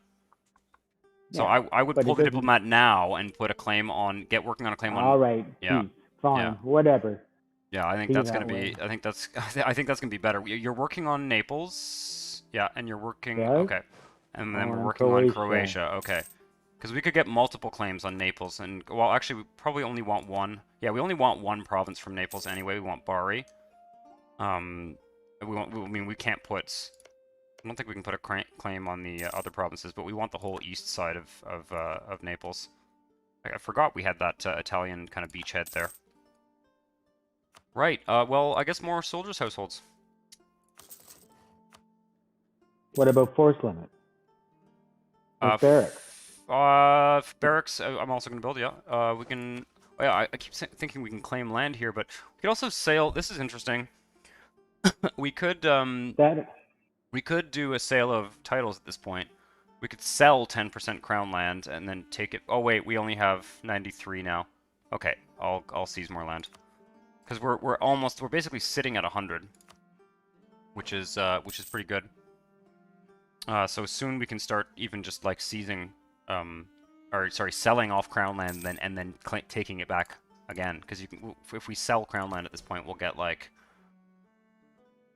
So Yeah, I would but pull it the doesn't. diplomat now and put a claim on. Get working on a claim on. All right, Yeah. peace, fine, Yeah. whatever. Yeah, I think Be that's gonna that way. be. I think that's. I think that's gonna be better. You're working on Naples, yeah, and you're working. Yes. Okay, and then we're On working on Croatia. Croatia. Okay, because we could get multiple claims on Naples, and well, actually, we probably only want one. Yeah, we only want one province from Naples anyway. We want Bari. We want. I mean, we can't put. I don't think we can put a claim on the other provinces, but we want the whole east side of Naples. I forgot we had that Italian kind of beachhead there. Right, well, I guess more soldiers' households. What about force limit? Barracks. Barracks, I'm also going to build, yeah. We can... Oh, yeah, I keep thinking we can claim land here, but we could also sail... This is interesting. We could, That. we could do a sale of titles at this point. We could sell 10% crown land and then take it... Oh, wait, we only have 93 now. Okay, I'll seize more land. Because we're basically sitting at 100, which is pretty good. So soon we can start even just like seizing, or sorry, selling off crown land, and then taking it back again. Because if we sell crown land at this point, we'll get like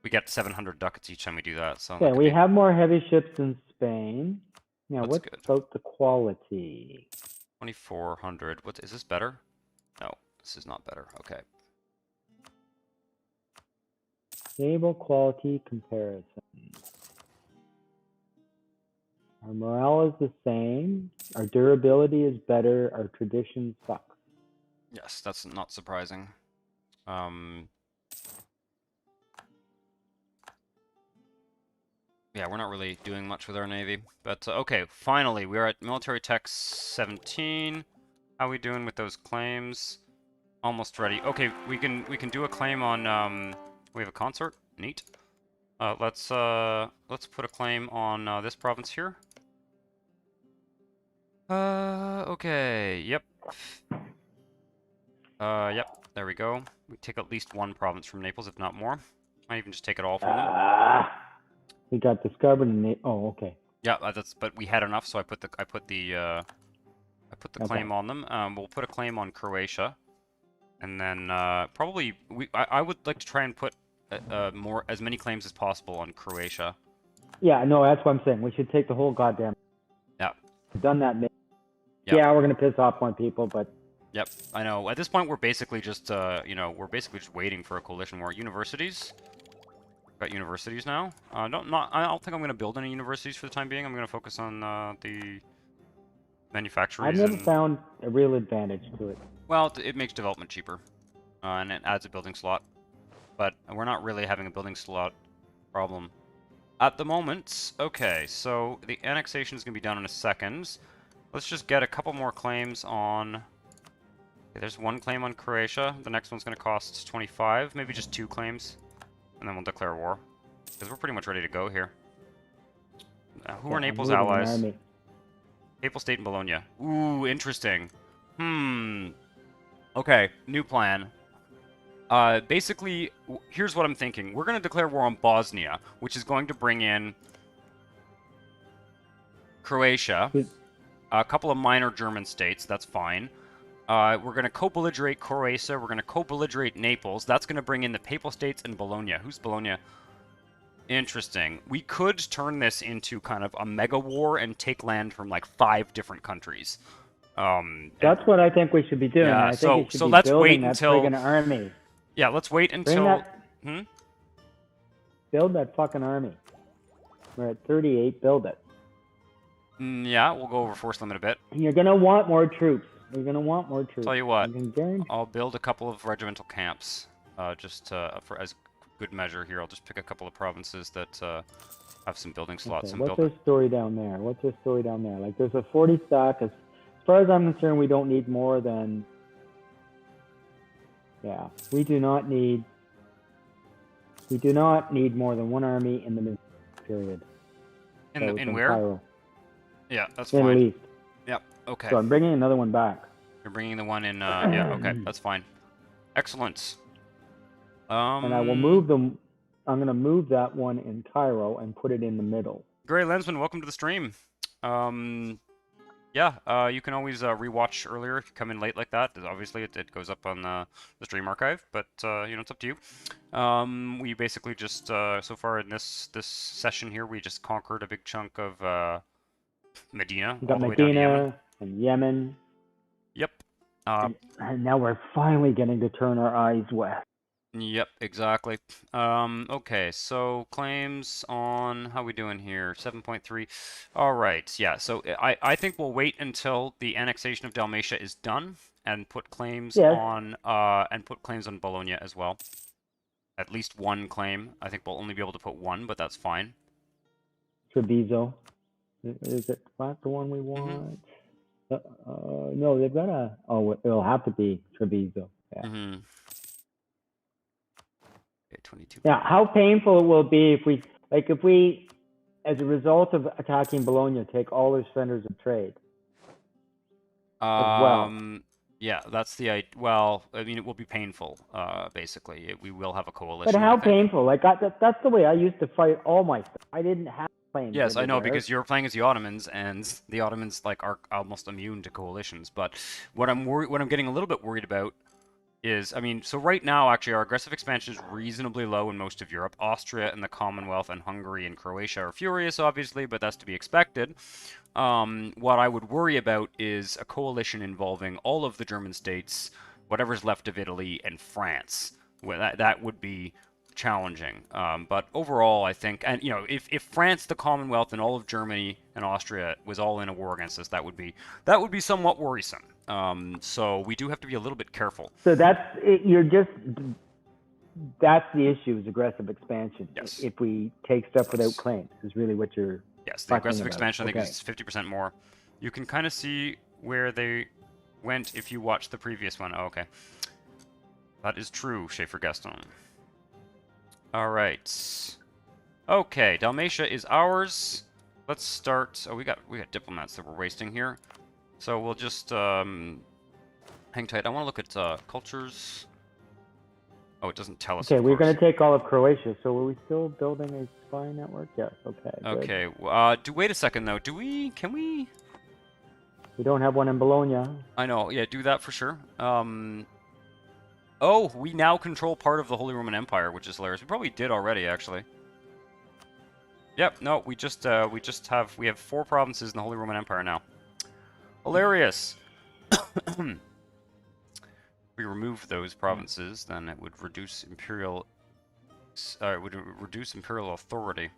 we get 700 ducats each time we do that. So Okay, we have more heavy ships in Spain. Now, that's what's good. about the quality? 2400. What is this better? No, this is not better. Okay. Stable quality comparison. Our morale is the same. Our durability is better. Our tradition sucks. Yes, that's not surprising. Yeah, we're not really doing much with our navy, but okay. Finally, we're at military tech 17. How are we doing with those claims? Almost ready. Okay, we can do a claim on. We have a consort. Neat. Let's put a claim on this province here. Okay. Yep. Yep. There we go. We take at least one province from Naples, if not more. Might even just take it all from them. We got discovered in oh, okay. Yeah, but we had enough, so I put the claim on them. We'll put a claim on Croatia, and then probably I would like to try and put as many claims as possible on Croatia. Yeah, no, that's what I'm saying. We should take the whole goddamn. Yeah. We've done that. Yep. Yeah, we're gonna piss off more people, but. Yep, I know. At this point, we're basically just we're basically just waiting for a coalition war. Universities. Got universities now. I don't think I'm going to build any universities for the time being. I'm going to focus on the manufacturers. I've never found a real advantage to it. Well, it makes development cheaper, and it adds a building slot. But we're not really having a building slot problem at the moment. Okay, so the annexation is going to be done in a second. Let's just get a couple more claims on... Okay, there's one claim on Croatia. The next one's going to cost 25. Maybe just 2 claims. And then we'll declare war. Because we're pretty much ready to go here. Who are Naples' allies? Papal State and Bologna. Ooh, interesting. Okay, new plan. Basically, here's what I'm thinking. We're going to declare war on Bosnia, which is going to bring in Croatia, a couple of minor German states, that's fine. We're going to co-belligerate Croatia, we're going to co-belligerate Naples, that's going to bring in the Papal States and Bologna. Who's Bologna? Interesting. We could turn this into kind of a mega war and take land from like 5 different countries. That's what I think we should be doing. Yeah, I think so let's wait until... that army. Yeah, let's wait until... Build that fucking army. We're at 38, build it. Yeah, we'll go over force limit a bit. You're going to want more troops. You're going to want more troops. Tell you what, I'll build a couple of regimental camps, just for as good measure here. I'll just pick a couple of provinces that have some building slots Okay, and what's build. our story down there? What's our story down there? Like, there's a 40 stack. As far as I'm concerned, we don't need more than. Yeah, we do not need. We do not need more than one army in the middle period. In where? Cairo. Yeah, that's Middle fine. East. Yep. Okay. So I'm bringing another one back. You're bringing the one in. Yeah. Okay. That's fine. Excellent. And I will move them. I'm going to move that one in Cairo and put it in the middle. Gray Lensman, welcome to the stream. Yeah, you can always rewatch earlier if you come in late like that. Obviously, it goes up on the stream archive, but you know, it's up to you. We basically just so far in this session here, we just conquered a big chunk of Medina, We all got the way down to Yemen. Medina and Yemen. Yep. And now we're finally getting to turn our eyes west. Yep, exactly. Okay, so claims on how we doing here? 7.3. All right, yeah. So I think we'll wait until the annexation of Dalmatia is done and put claims on Bologna as well. At least one claim. I think we'll only be able to put one, but that's fine. Treviso. Is it not the one we want? No, they've got a. Oh, it'll have to be Treviso. Yeah. Okay, 22. Now, how painful it will be if we, as a result of attacking Bologna, take all their centers of trade. As well. Yeah, that's the well. I mean, it will be painful. Basically, we will have a coalition. But how painful? Like that's the way I used to fight all my stuff. I didn't have claims. Yes, I know, everywhere. because you're playing as the Ottomans, and the Ottomans like are almost immune to coalitions. But what I'm getting a little bit worried about is, I mean, so right now, actually, our aggressive expansion is reasonably low in most of Europe. Austria and the Commonwealth and Hungary and Croatia are furious, obviously, but that's to be expected. What I would worry about is a coalition involving all of the German states, whatever's left of Italy, and France. Well, that would be challenging. But overall, I think, and you know, if France, the Commonwealth, and all of Germany and Austria was all in a war against us, that would be somewhat worrisome. So we do have to be a little bit careful. So that's the issue, is aggressive expansion. Yes. If we take stuff without claims, is really what you're. Yes, the aggressive expansion, I think, is 50% more. You can kind of see where they went if you watch the previous one. Oh, okay. That is true, Schaefer Gaston. Alright. Okay, Dalmatia is ours. Let's start. Oh, we got diplomats that we're wasting here. So we'll just hang tight. I want to look at cultures. Oh, it doesn't tell us. Okay, we're going to take all of Croatia. So are we still building a spy network? Yes. Okay. Okay. Wait a second though. Can we? We don't have one in Bologna. I know. Yeah, do that for sure. Oh, we now control part of the Holy Roman Empire, which is hilarious. We probably did already, actually. Yep. No, we have 4 provinces in the Holy Roman Empire now. Hilarious. If we remove those provinces, then it would reduce imperial. It would reduce imperial authority. I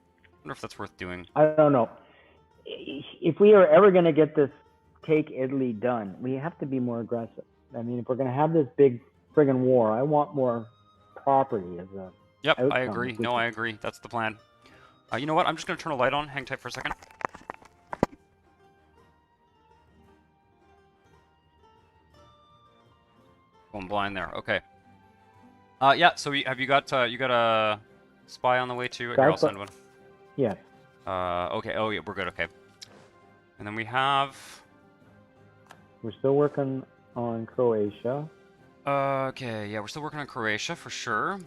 wonder if that's worth doing. I don't know. If we are ever going to get this take Italy done, we have to be more aggressive. I mean, if we're going to have this big friggin' war, I want more property as a. Yep, outcome. I agree. No, I agree. That's the plan. You know what? I'm just going to turn a light on. Hang tight for a second. Going blind there. Okay. Yeah. So have you got a spy on the way too? Here, I'll send one. Yeah. Okay. Oh yeah, we're good. Okay. And then we have. We're still working on Croatia. Okay. Yeah, we're still working on Croatia for sure.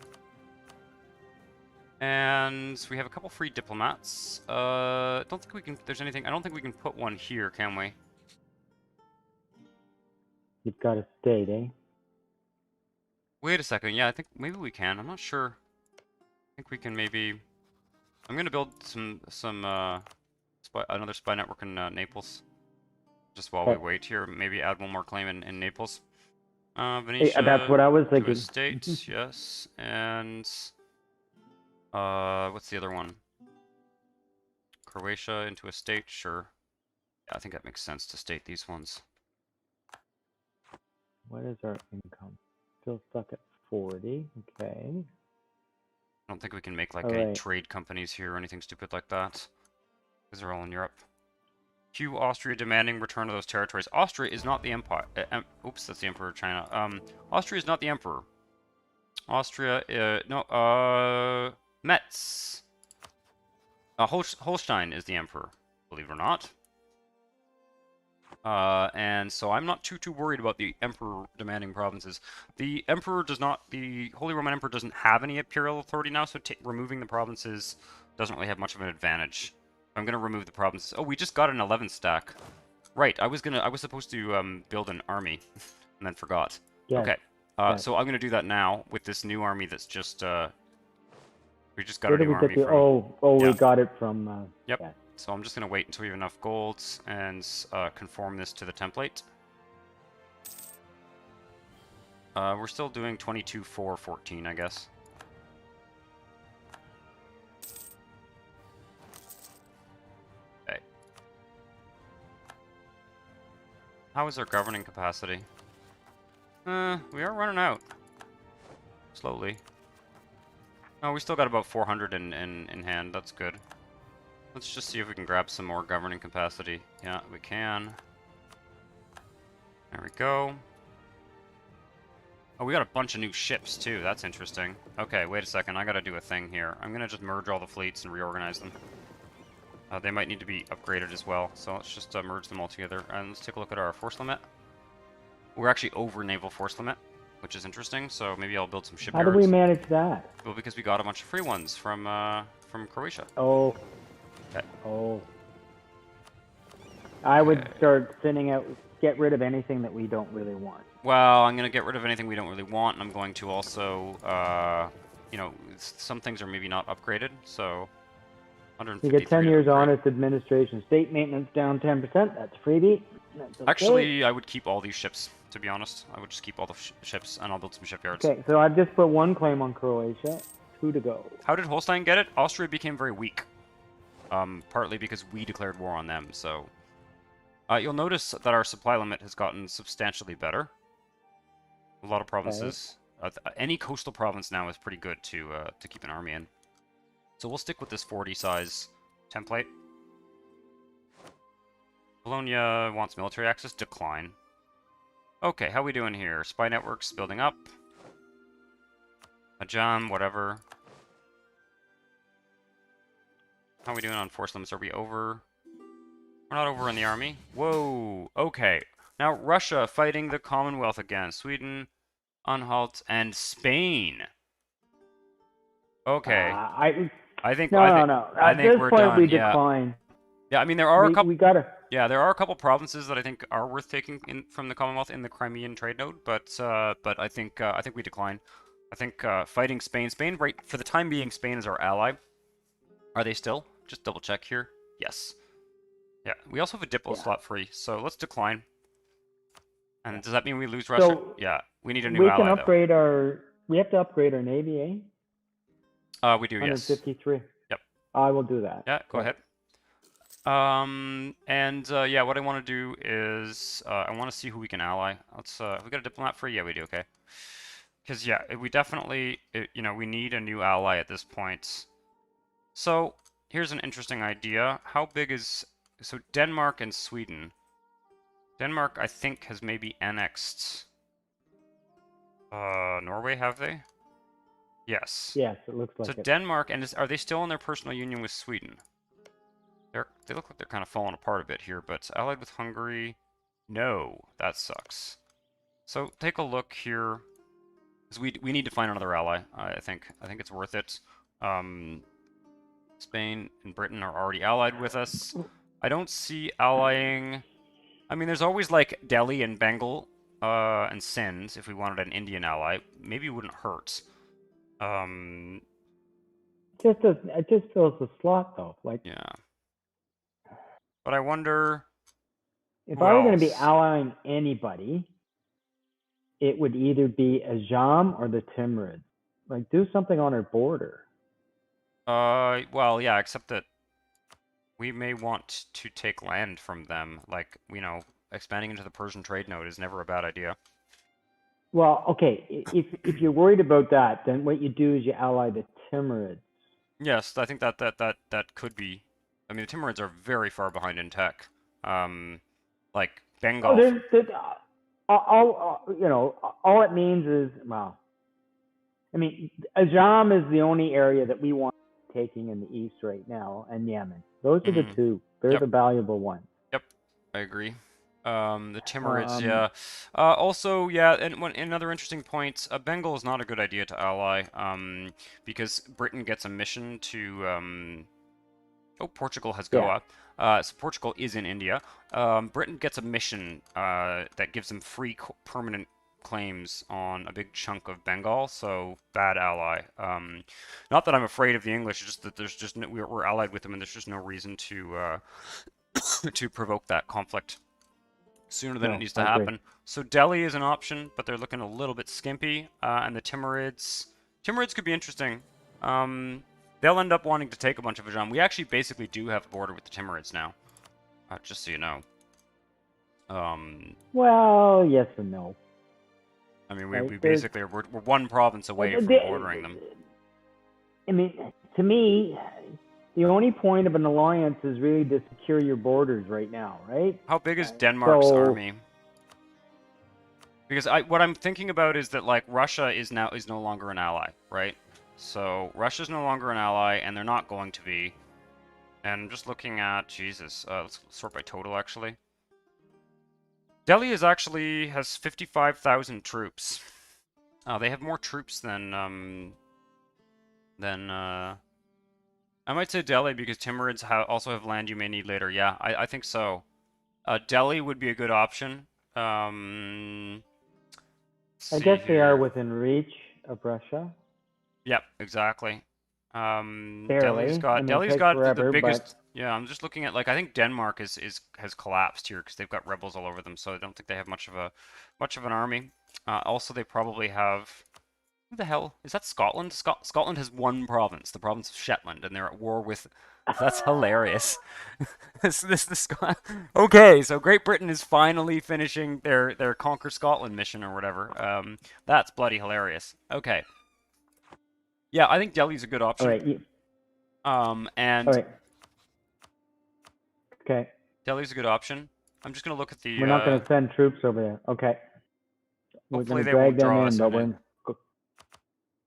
And we have a couple free diplomats. Don't think we can. There's anything. I don't think we can put one here, can we? You've got a state, eh? Wait a second. Yeah, I think maybe we can. I'm not sure. I think we can maybe. I'm gonna build another spy network in Naples. Just while we wait here, maybe add one more claim in Naples. Venetia. Hey, that's what I was thinking. States, yes, and what's the other one? Croatia into a state, sure. Yeah, I think that makes sense to state these ones. What is our income? Still stuck at 40. Okay. I don't think we can make like All any right. trade companies here or anything stupid like that. Because they're all in Europe. Cue Austria demanding return of those territories. Austria is not the empire. Oops, that's the Emperor of China. Austria is not the emperor. Austria, no, Metz. Holstein is the emperor, believe it or not. And so I'm not too worried about the emperor demanding provinces. The emperor does not, the Holy Roman Emperor doesn't have any imperial authority now, so removing the provinces doesn't really have much of an advantage. I'm gonna remove the provinces. Oh, we just got an 11 stack. Right, I was supposed to build an army, and then forgot. Yes. Okay, Yes. so I'm gonna do that now with this new army that's just we just got Where a did new we army get the? from. Oh, Yeah. we got it from. Yep. Yeah. So I'm just gonna wait until we have enough golds and conform this to the template. We're still doing 22, 4, 14, I guess. Okay. How is our governing capacity? We are running out. Slowly. Oh, we still got about 400 in hand. That's good. Let's just see if we can grab some more governing capacity. Yeah, we can. There we go. Oh, we got a bunch of new ships, too. That's interesting. Okay, wait a second. I gotta do a thing here. I'm gonna just merge all the fleets and reorganize them. They might need to be upgraded as well, so let's just merge them all together. And let's take a look at our force limit. We're actually over naval force limit, which is interesting, so maybe I'll build some shipyards. How do we manage that? Well, because we got a bunch of free ones from Croatia. Oh. Okay. Oh. I would start sending out, get rid of anything that we don't really want. Well, I'm going to get rid of anything we don't really want, and I'm going to also, you know, some things are maybe not upgraded, so 153. You get 10 years honest administration. State maintenance down 10%. That's a freebie. That's okay. Actually, I would keep all these ships, to be honest. I would just keep all the ships, and I'll build some shipyards. Okay, so I've just put one claim on Croatia. 2 to go. How did Holstein get it? Austria became very weak. Partly because we declared war on them, so... you'll notice that our supply limit has gotten substantially better. A lot of provinces... any coastal province now is pretty good to keep an army in. So we'll stick with this 40 size template. Bologna wants military access. Decline. Okay, how we doing here? Spy networks building up. A jam, whatever. How are we doing on force limits? Are we over? We're not over in the army. Whoa. Okay. Now Russia fighting the Commonwealth again. Sweden, Anhalt, and Spain. Okay. I think no. At this we're point, done. we decline. Yeah, I mean there are a couple. We gotta. Yeah, there are a couple provinces that I think are worth taking in from the Commonwealth in the Crimean trade node, but I think we decline. I think fighting Spain. Spain, right for the time being, Spain is our ally. Are they still? Just double check here. Yes. Yeah, we also have a diplo slot free, so let's decline. And does that mean we lose Russia? So yeah, we need a new ally. We can upgrade our. We have to upgrade our navy, eh? We do. Yes. 153. Yep. I will do that. Yeah, go ahead. Yeah, what I want to do is I want to see who we can ally. Let's. Have we got a diplomat free? Yeah, we do. Okay. Because yeah, we definitely, you know, we need a new ally at this point. So here's an interesting idea. How big is so Denmark and Sweden? Denmark, I think, has maybe annexed Norway. Have they? Yes. Yes, it looks like so it. Denmark, and are they still in their personal union with Sweden? They look like they're kind of falling apart a bit here, but allied with Hungary? No, that sucks. So take a look here. Because we need to find another ally. I think it's worth it. Spain and Britain are already allied with us. I don't see allying. I mean, there's always like Delhi and Bengal and Sindh if we wanted an Indian ally. Maybe it wouldn't hurt. It just fills the slot though. Like yeah. But I wonder. If I were going to be allying anybody, it would either be Ajam or the Timurids. Like, do something on our border. Well, yeah, except that we may want to take land from them. Like, you know, expanding into the Persian trade node is never a bad idea. Well, okay, if you're worried about that, then what you do is you ally the Timurids. Yes, I think that could be. I mean, the Tamarids are very far behind in tech. Like Oh, Bengal. all it means is, well, I mean, Ajam is the only area that we want taking in the east right now, and Yemen. Those are the two. They're Yep. the valuable ones. Yep. I agree. The Timurids, Um, yeah. Also, yeah, and another interesting point, Bengal is not a good idea to ally, because Britain gets a mission to, oh, Portugal has yeah. Co-op. So Portugal is in India. Britain gets a mission that gives them free permanent claims on a big chunk of Bengal, so bad ally. Not that I'm afraid of the English, it's just that there's just no, we're allied with them, and there's just no reason to to provoke that conflict sooner than it No, needs to I agree. happen. So Delhi is an option, but they're looking a little bit skimpy. And the Timurids could be interesting. They'll end up wanting to take a bunch of Ajam. We actually basically do have a border with the Timurids now, just so you know. Well, yes and no. I mean, Right? we basically we're one province away from bordering them. I mean, to me, the only point of an alliance is really to secure your borders right now, right? How big is Denmark's army? Because what I'm thinking about is that like Russia is no longer an ally, right? So Russia's no longer an ally, and they're not going to be. And I'm just looking at Jesus. Let's sort by total actually. Delhi is actually has 55,000 troops. They have more troops than I might say Delhi because Timurids also have land you may need later. Yeah, I think so. Delhi would be a good option. I guess they are within reach of Russia. Yep, exactly. Barely. Delhi's got forever, the biggest. But... Yeah, I'm just looking at like I think Denmark has collapsed here because they've got rebels all over them, so I don't think they have much of an army. Also, they probably have. Who the hell is that? Scotland? Scotland has one province, the province of Shetland, and they're at war with. That's hilarious. Okay, so Great Britain is finally finishing their Conquer Scotland mission or whatever. That's bloody hilarious. Okay. Yeah, I think Delhi's a good option. All right. And all right. Okay. Delhi's a good option. I'm just gonna look at the. We're not going to send troops over there. Okay. We're Hopefully going to they won't drag them draw in, us but in. we're...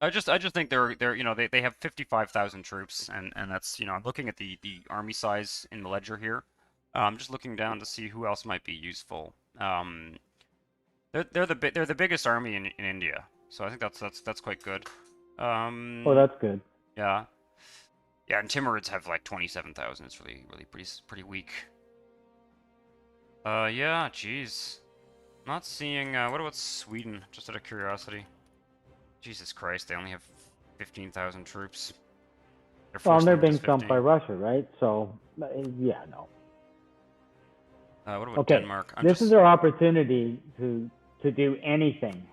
I just think they're they have 55,000 troops, and that's I'm looking at the army size in the ledger here. I'm just looking down to see who else might be useful. They're the biggest army in India, so I think that's quite good. Oh, that's good. Yeah. Yeah, and Timurids have like 27,000. It's really pretty weak. Yeah, jeez. Not seeing. What about Sweden? Just out of curiosity. Jesus Christ, they only have 15,000 troops. Well, they're being stumped by Russia, right? So, yeah, no. What about Denmark? This is our opportunity to do anything.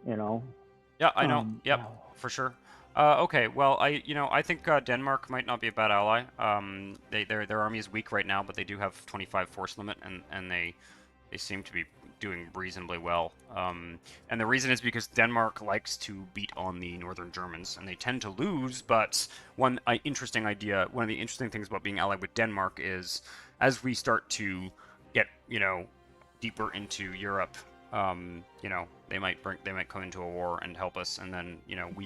Yeah, I know. Yep, for sure. Okay, well, I think Denmark might not be a bad ally. Their army is weak right now, but they do have 25 force limit, and they seem to be doing reasonably well. And the reason is because Denmark likes to beat on the Northern Germans, and they tend to lose. But one of the interesting things about being allied with Denmark is, as we start to get deeper into Europe, they might come into a war and help us, and then we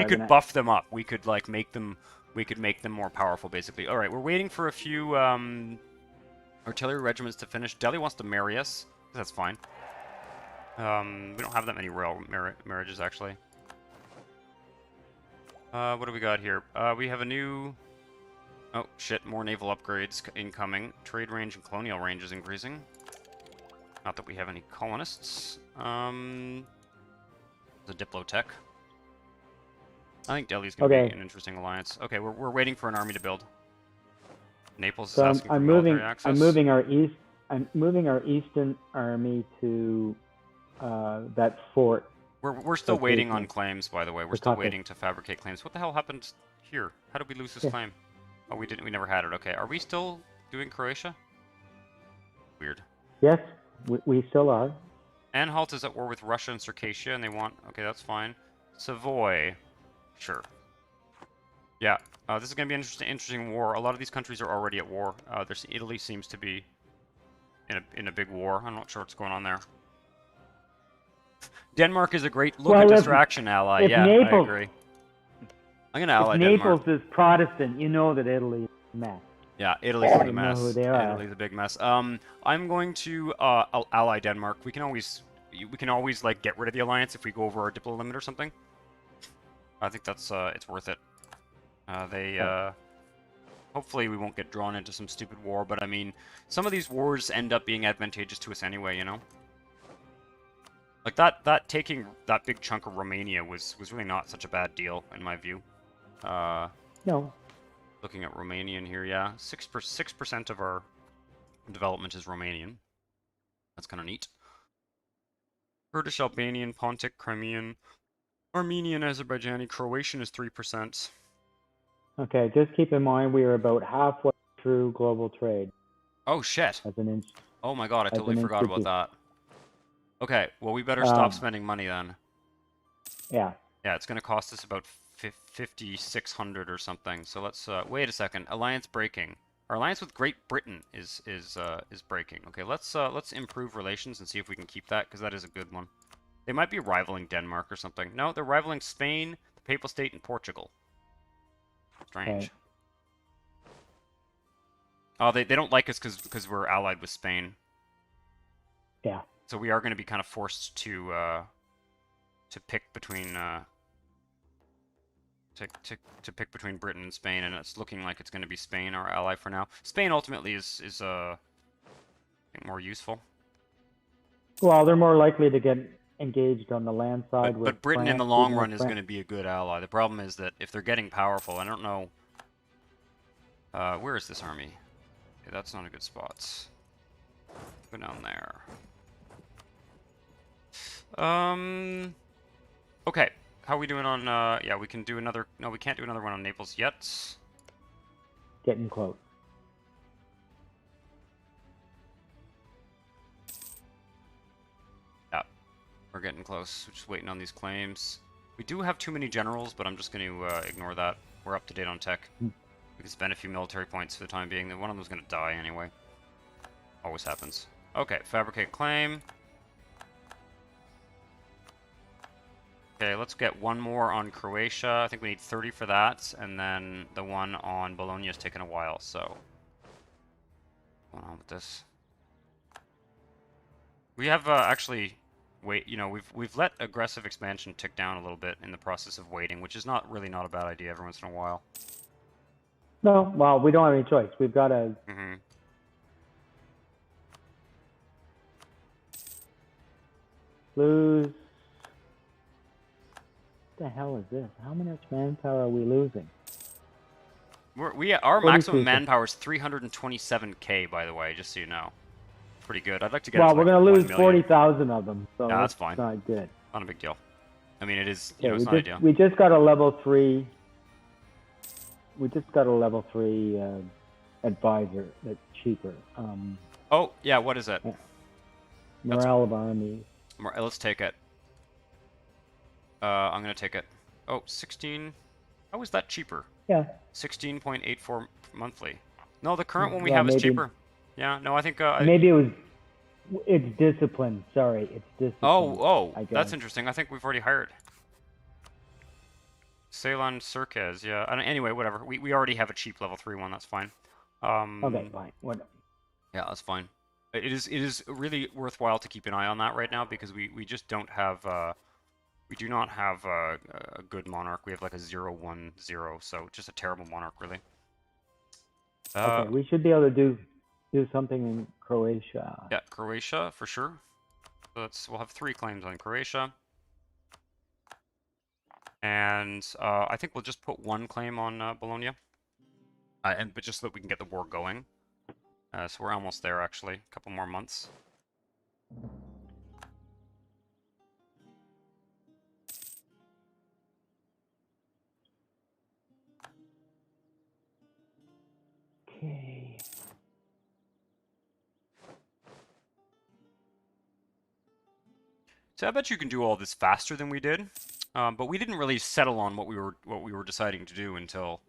could buff them up. We could make them more powerful, basically. All right, we're waiting for a few artillery regiments to finish. Delhi wants to marry us. That's fine. We don't have that many royal marriages, actually. What do we got here? We have a new... Oh, shit. More naval upgrades incoming. Trade range and colonial range is increasing. Not that we have any colonists. The Diplotech. I think Delhi's going to be an interesting alliance. Okay, we're waiting for an army to build. Naples is asking for military access. I'm moving our eastern army to that fort. We're still waiting on claims, by the way. We're still waiting to fabricate claims. What the hell happened here? How did we lose this claim? Oh, we didn't. We never had it. Okay, are we still doing Croatia? Weird. Yes, we still are. Anhalt is at war with Russia and Circassia, and they want... Okay, that's fine. Savoy. Sure. Yeah. This is going to be an interesting war. A lot of these countries are already at war. Italy seems to be in a big war. I'm not sure what's going on there. Denmark is a great distraction ally. Yeah, Naples, I agree. I'm going to ally if Denmark. Naples is Protestant, you know that Italy is a mess. Yeah, Italy's a big You know mess. who they are. Italy's a big mess. I'm going to ally Denmark. We can always like get rid of the alliance if we go over our diplo limit or something. I think that's it's worth it. Hopefully we won't get drawn into some stupid war, but I mean, some of these wars end up being advantageous to us anyway, you know? Like that taking that big chunk of Romania was really not such a bad deal in my view. No. Looking at Romanian here, yeah, 6% of our development is Romanian. That's kind of neat. Kurdish, Albanian, Pontic, Crimean, Armenian, Azerbaijani, Croatian is 3%. Okay, just keep in mind we are about halfway through global trade. Oh shit! As an inch. Oh my god, I totally forgot about that. Okay, well we better stop spending money then. Yeah. Yeah, it's gonna cost us about 5,600 or something. So let's wait a second. Alliance breaking. Our alliance with Great Britain is breaking. Okay, let's improve relations and see if we can keep that, because that is a good one. They might be rivaling Denmark or something. No, they're rivaling Spain, the Papal State, and Portugal. Strange. Okay. Oh, they don't like us because we're allied with Spain. Yeah. So we are going to be kind of forced to pick between to pick between Britain and Spain, and it's looking like it's going to be Spain, our ally for now. Spain ultimately is I think more useful. Well, they're more likely to get engaged on the land side. But Britain in the long run is going to be a good ally. The problem is that if they're getting powerful, I don't know. Where is this army? Okay, that's not a good spot. Go down there. Okay. How are we doing on, yeah, we can do another, no, we can't do another one on Naples yet. Getting close. Yeah, we're getting close. We're just waiting on these claims. We do have too many generals, but I'm just going to ignore that. We're up to date on tech. We can spend a few military points for the time being. One of them's going to die anyway. Always happens. Okay, fabricate claim. Okay, let's get one more on Croatia. I think we need 30 for that, and then the one on Bologna is taking a while, so... What's going on with this? We have actually... you know, we've let aggressive expansion tick down a little bit in the process of waiting, which is not a bad idea every once in a while. No, well, we don't have any choice. We've got to... lose... What the hell is this? How much manpower are we losing? Our maximum manpower is 327k, by the way, just so you know. Pretty good. I'd like to get. Well, we're going to lose 40,000 of them, so yeah, that's fine. Not good. Not a big deal. I mean, it is. Yeah, it's not ideal. We just got a level 3. We just got a level 3 advisor that's cheaper. Oh yeah, what is it? Morale of armies. Let's take it. I'm gonna take it. Oh, 16. How is that cheaper? Yeah. 16.84 monthly. No, the current one we have is cheaper. Yeah. No, I think. Maybe it was. It's discipline. Sorry, it's discipline. Oh, that's interesting. I think we've already hired. Ceylon Circez, yeah. Anyway, whatever. We already have a cheap level 3 one. That's fine. Okay, fine. Whatever. Yeah, that's fine. It is really worthwhile to keep an eye on that right now because we just don't have. We do not have a good monarch. We have like a 0-1-0, so just a terrible monarch, really. Okay, we should be able to do something in Croatia. Yeah, Croatia for sure. So we'll have 3 claims on Croatia, and I think we'll just put 1 claim on Bologna, but just so that we can get the war going. So we're almost there, actually. A couple more months. Okay. So I bet you can do all this faster than we did. But we didn't really settle on what we were deciding to do until,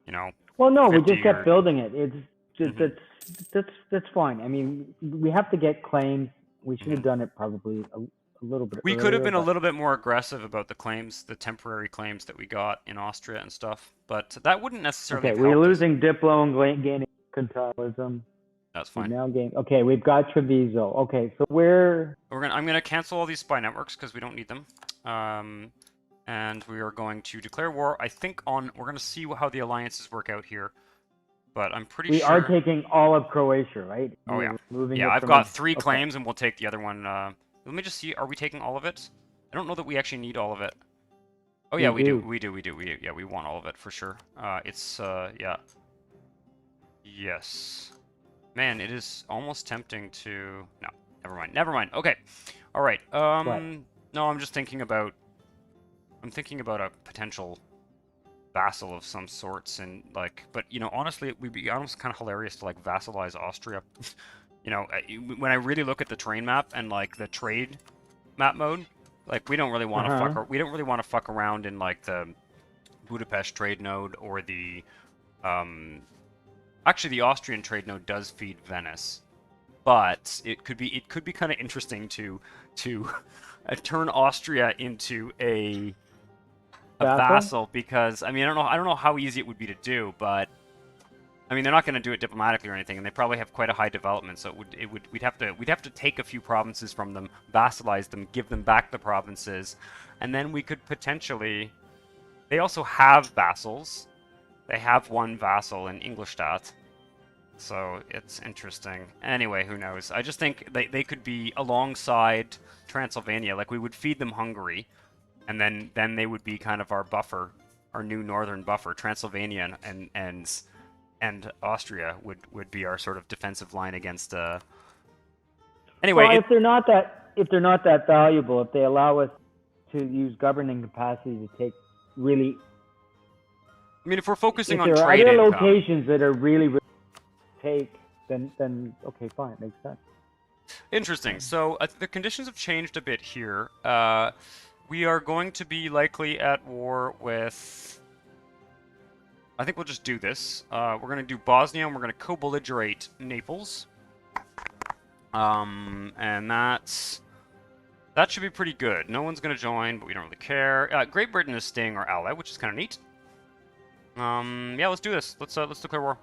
you know, Well, no, we 50 just kept or building it. It's just Mhm, that's fine. I mean, we have to get claims. We should have mhm. done it probably a little bit We could have earlier, been a but little bit more aggressive about the claims, the temporary claims that we got in Austria and stuff, but that wouldn't necessarily okay. have We're helped us. losing Diplo and gaining Continentalism. That's We fine. now gain. Okay, we've got Treviso. Okay, so we're I'm gonna cancel all these spy networks because we don't need them. Um, and we are going to declare war. I think we're gonna see how the alliances work out here, but I'm pretty we are sure. taking all of Croatia, right? Oh yeah, We're moving yeah. it I've from a. got 3 Okay, claims, and we'll take the other one. Let me just see. Are we taking all of it? I don't know that we actually need all of it. Oh yeah, we we do. do. We do. We do. Yeah, we want all of it for sure. It's yeah. Yes. Man, it is almost tempting to. No, never mind. Never mind. Okay. All right. What? No, I'm just thinking about. I'm thinking about a potential vassal of some sorts, and like, but you know, honestly, it would be almost kind of hilarious to like vassalize Austria. You know, when I really look at the terrain map and like the trade map mode, like we don't really Uh want to huh. we don't really want to fuck around in like the Budapest trade node or the um. Actually, the Austrian trade node does feed Venice, but it could be kind of interesting to turn Austria into a Vassal. vassal because I mean I don't know how easy it would be to do, but I mean they're not going to do it diplomatically or anything, and they probably have quite a high development, so we'd have to take a few provinces from them, vassalize them, give them back the provinces, and then we could potentially. They also have vassals. They have one vassal in Ingolstadt. So it's interesting. Anyway, who knows? I just think they could be alongside Transylvania. Like we would feed them Hungary, and then they would be kind of our buffer, our new northern buffer. Transylvania and Austria would be our sort of defensive line against. Anyway, Well, if they're not that valuable, if they allow us to use governing capacity to take really, I mean, if we're focusing if on there are trade other income, locations that are really take, then okay, fine, it makes sense. interesting. So the conditions have changed a bit here. We are going to be likely at war with. I think we'll just do this. We're going to do Bosnia, and we're going to co-belligerate Naples. And that should be pretty good. No one's going to join, but we don't really care. Great Britain is staying our ally, which is kind of neat. Yeah, let's do this. Let's declare war.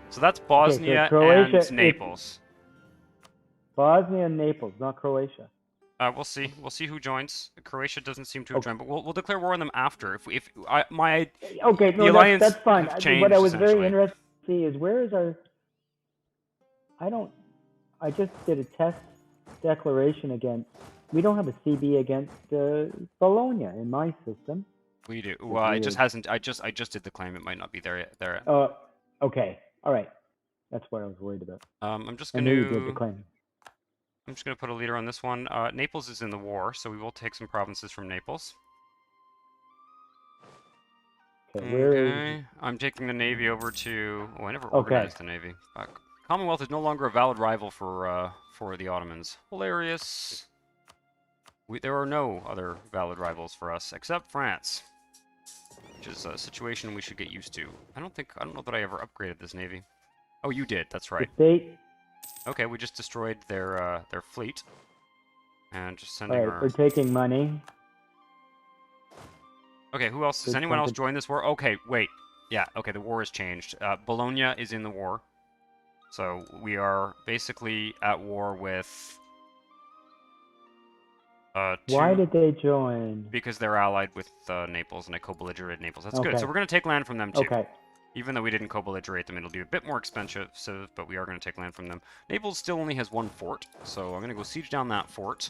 So that's Okay, so Bosnia Croatia, and it's Naples. Bosnia and Naples, not Croatia. We'll see. We'll see who joins. Croatia doesn't seem to have Okay, joined, but we'll declare war on them after. If I, my okay, the no, that's alliance fine. have What I changed was very essentially. interested to see is where is our. I don't. I just did a test declaration against. We don't have a CB against Bologna in my system. We do. Which is It just weird. hasn't. I just did the claim. It might not be there yet. Okay, all right. That's what I was worried about. I'm just I going knew you did the to. claim. I'm just going to put a leader on this one. Naples is in the war, so we will take some provinces from Naples. Okay, where is? Okay. I'm taking the navy over to. Oh, I never Okay, organized the navy. Fuck. Commonwealth is no longer a valid rival for the Ottomans. Hilarious. There are no other valid rivals for us except France, which is a situation we should get used to. I don't know that I ever upgraded this navy. Oh, you did. That's the right. state. Okay, we just destroyed their fleet and just All sending right, our. we're taking money. Okay, who else? Has Big anyone chunk else of. joined this war? Okay, wait. Yeah, okay, the war has changed. Bologna is in the war. So we are basically at war with Why two did they join? because they're allied with Naples and I co-belligerated Naples. That's good. So Okay, we're going to take land from them too. okay. Even though we didn't co-belligerate them, it'll be a bit more expensive, but we are going to take land from them. Naples still only has 1 fort, so I'm going to go siege down that fort.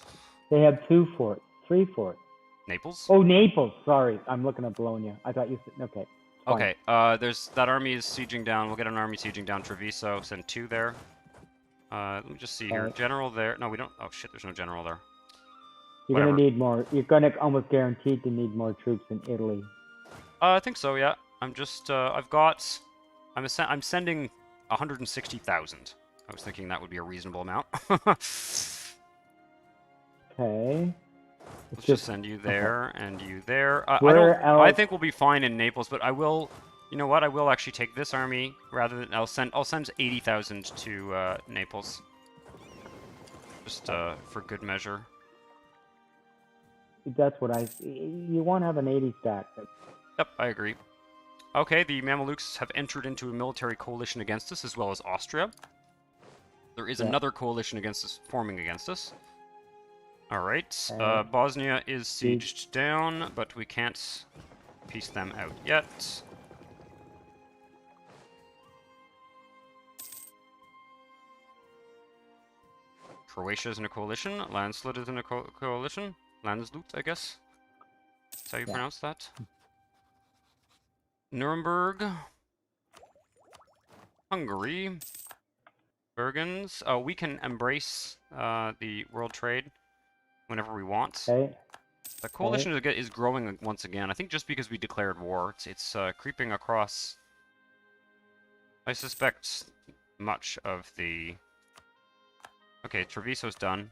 They have 2 forts, 3 forts. Naples? Oh, Naples. Sorry, I'm looking at Bologna. I thought you said okay. Fine. Okay, there's that army is sieging down. We'll get an army sieging down Treviso. Send 2 there. Let me just see here. Right. General there. No, we don't. Oh shit, there's no general there. You're Whatever. gonna need more. You're gonna almost guaranteed to need more troops in Italy. I think so. Yeah. I'm just. I've got. I'm sending 160,000. I was thinking that would be a reasonable amount. Okay. Let's just send you there and you there. I Where don't. I else? think we'll be fine in Naples, but I will. You know what? I will actually take this army rather than I'll send 80,000 to Naples, just for good measure. That's what you want to have an 80 stack. Yep, I agree. Okay, the Mamelukes have entered into a military coalition against us, as well as Austria. There is another coalition against us, forming against us. Alright, Bosnia is sieged down, but we can't piece them out yet. Croatia is in a coalition. Landslut is in a coalition. Landslut, I guess. That's how you pronounce that. Nuremberg. Hungary. Bergens. Oh, we can embrace the world trade whenever we want. Okay. The coalition is growing once again. I think just because we declared war, it's creeping across. I suspect much of the. Okay, Treviso's done.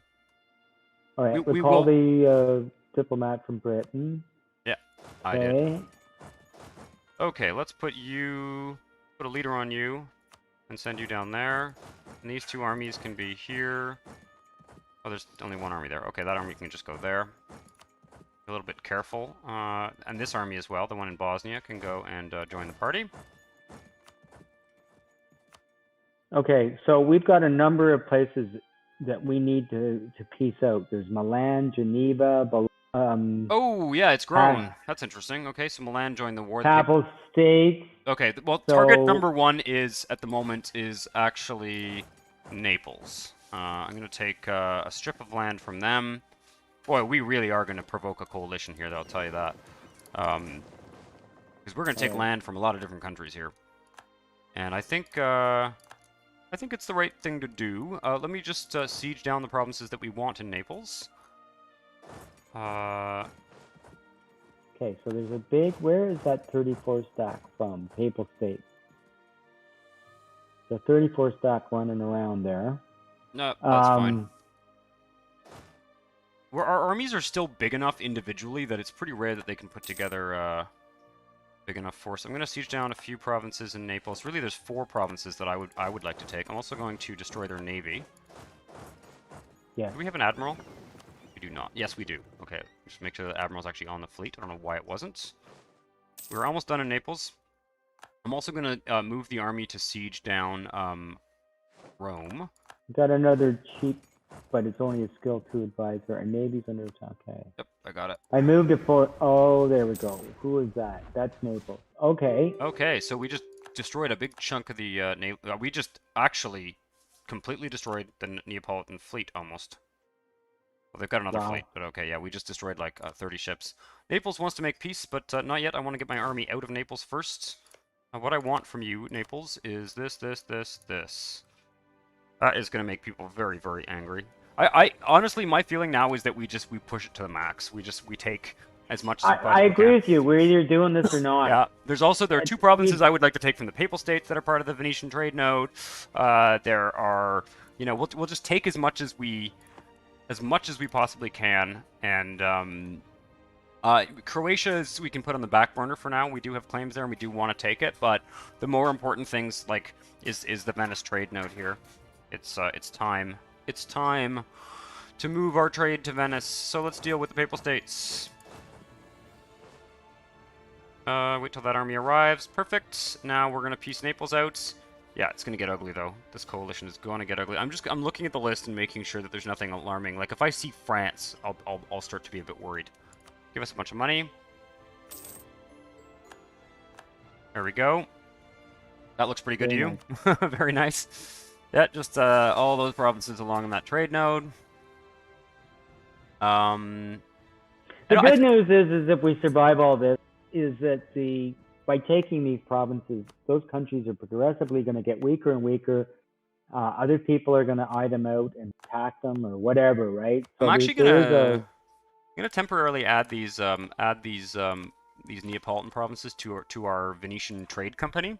All right, we call will... the diplomat from Britain. Yeah, I did. Okay, let's put a leader on you, and send you down there. And these two armies can be here. Oh, there's only one army there. Okay, that army can just go there. A little bit careful. And this army as well, the one in Bosnia, can go and join the party. Okay, so we've got a number of places that we need to piece out. There's Milan, Geneva, oh, yeah, it's grown. That's interesting. Okay, so Milan joined the war. Papal States. Okay, well, target number one at the moment, is actually Naples. I'm going to take a strip of land from them. Boy, we really are going to provoke a coalition here, though, I'll tell you that. Because we're going to take land from a lot of different countries here. And I think it's the right thing to do. Let me just siege down the provinces that we want in Naples. Okay, so there's a big... Where is that 34 stack from? Papal States. The 34 stack running around there. No, that's fine. Our armies are still big enough individually that it's pretty rare that they can put together big enough force. I'm going to siege down a few provinces in Naples. Really, there's 4 provinces that I would like to take. I'm also going to destroy their navy. Yeah. Do we have an admiral? We do not. Yes, we do. Okay, just make sure the admiral's actually on the fleet. I don't know why it wasn't. We're almost done in Naples. I'm also going to move the army to siege down Rome. Got another cheap, but it's only a skill 2 advisor. Our navy's under attack. Okay. Yep, I got it. I moved it for... Oh, there we go. Who is that? That's Naples. Okay. Okay, so we just destroyed a big chunk of the we just actually completely destroyed the Neapolitan fleet, almost. Well, they've got another fleet, but okay, yeah, we just destroyed like 30 ships. Naples wants to make peace, but not yet. I want to get my army out of Naples first. What I want from you, Naples, is this. That is going to make people very, very angry. I honestly, my feeling now is that we push it to the max. We take as much as we possibly I agree can. with you. We're either doing this or not. Yeah, there are 2 provinces I would like to take from the Papal States that are part of the Venetian trade node. There are, we'll just take as much as we possibly can, and Croatia we can put on the back burner for now. We do have claims there, and we do want to take it, but the more important things is the Venice trade node here. It's time. It's time to move our trade to Venice. So let's deal with the Papal States. Wait till that army arrives. Perfect. Now we're gonna piece Naples out. Yeah, it's gonna get ugly though. This coalition is going to get ugly. I'm looking at the list and making sure that there's nothing alarming. Like if I see France, I'll start to be a bit worried. Give us a bunch of money. There we go. That looks pretty good to you. Very nice. Yeah, just all those provinces along that trade node. The good news is if we survive all this, is that by taking these provinces, those countries are progressively going to get weaker and weaker. Other people are going to eye them out and attack them or whatever, right? So I'm actually gonna temporarily add these Neapolitan provinces to our Venetian trade company.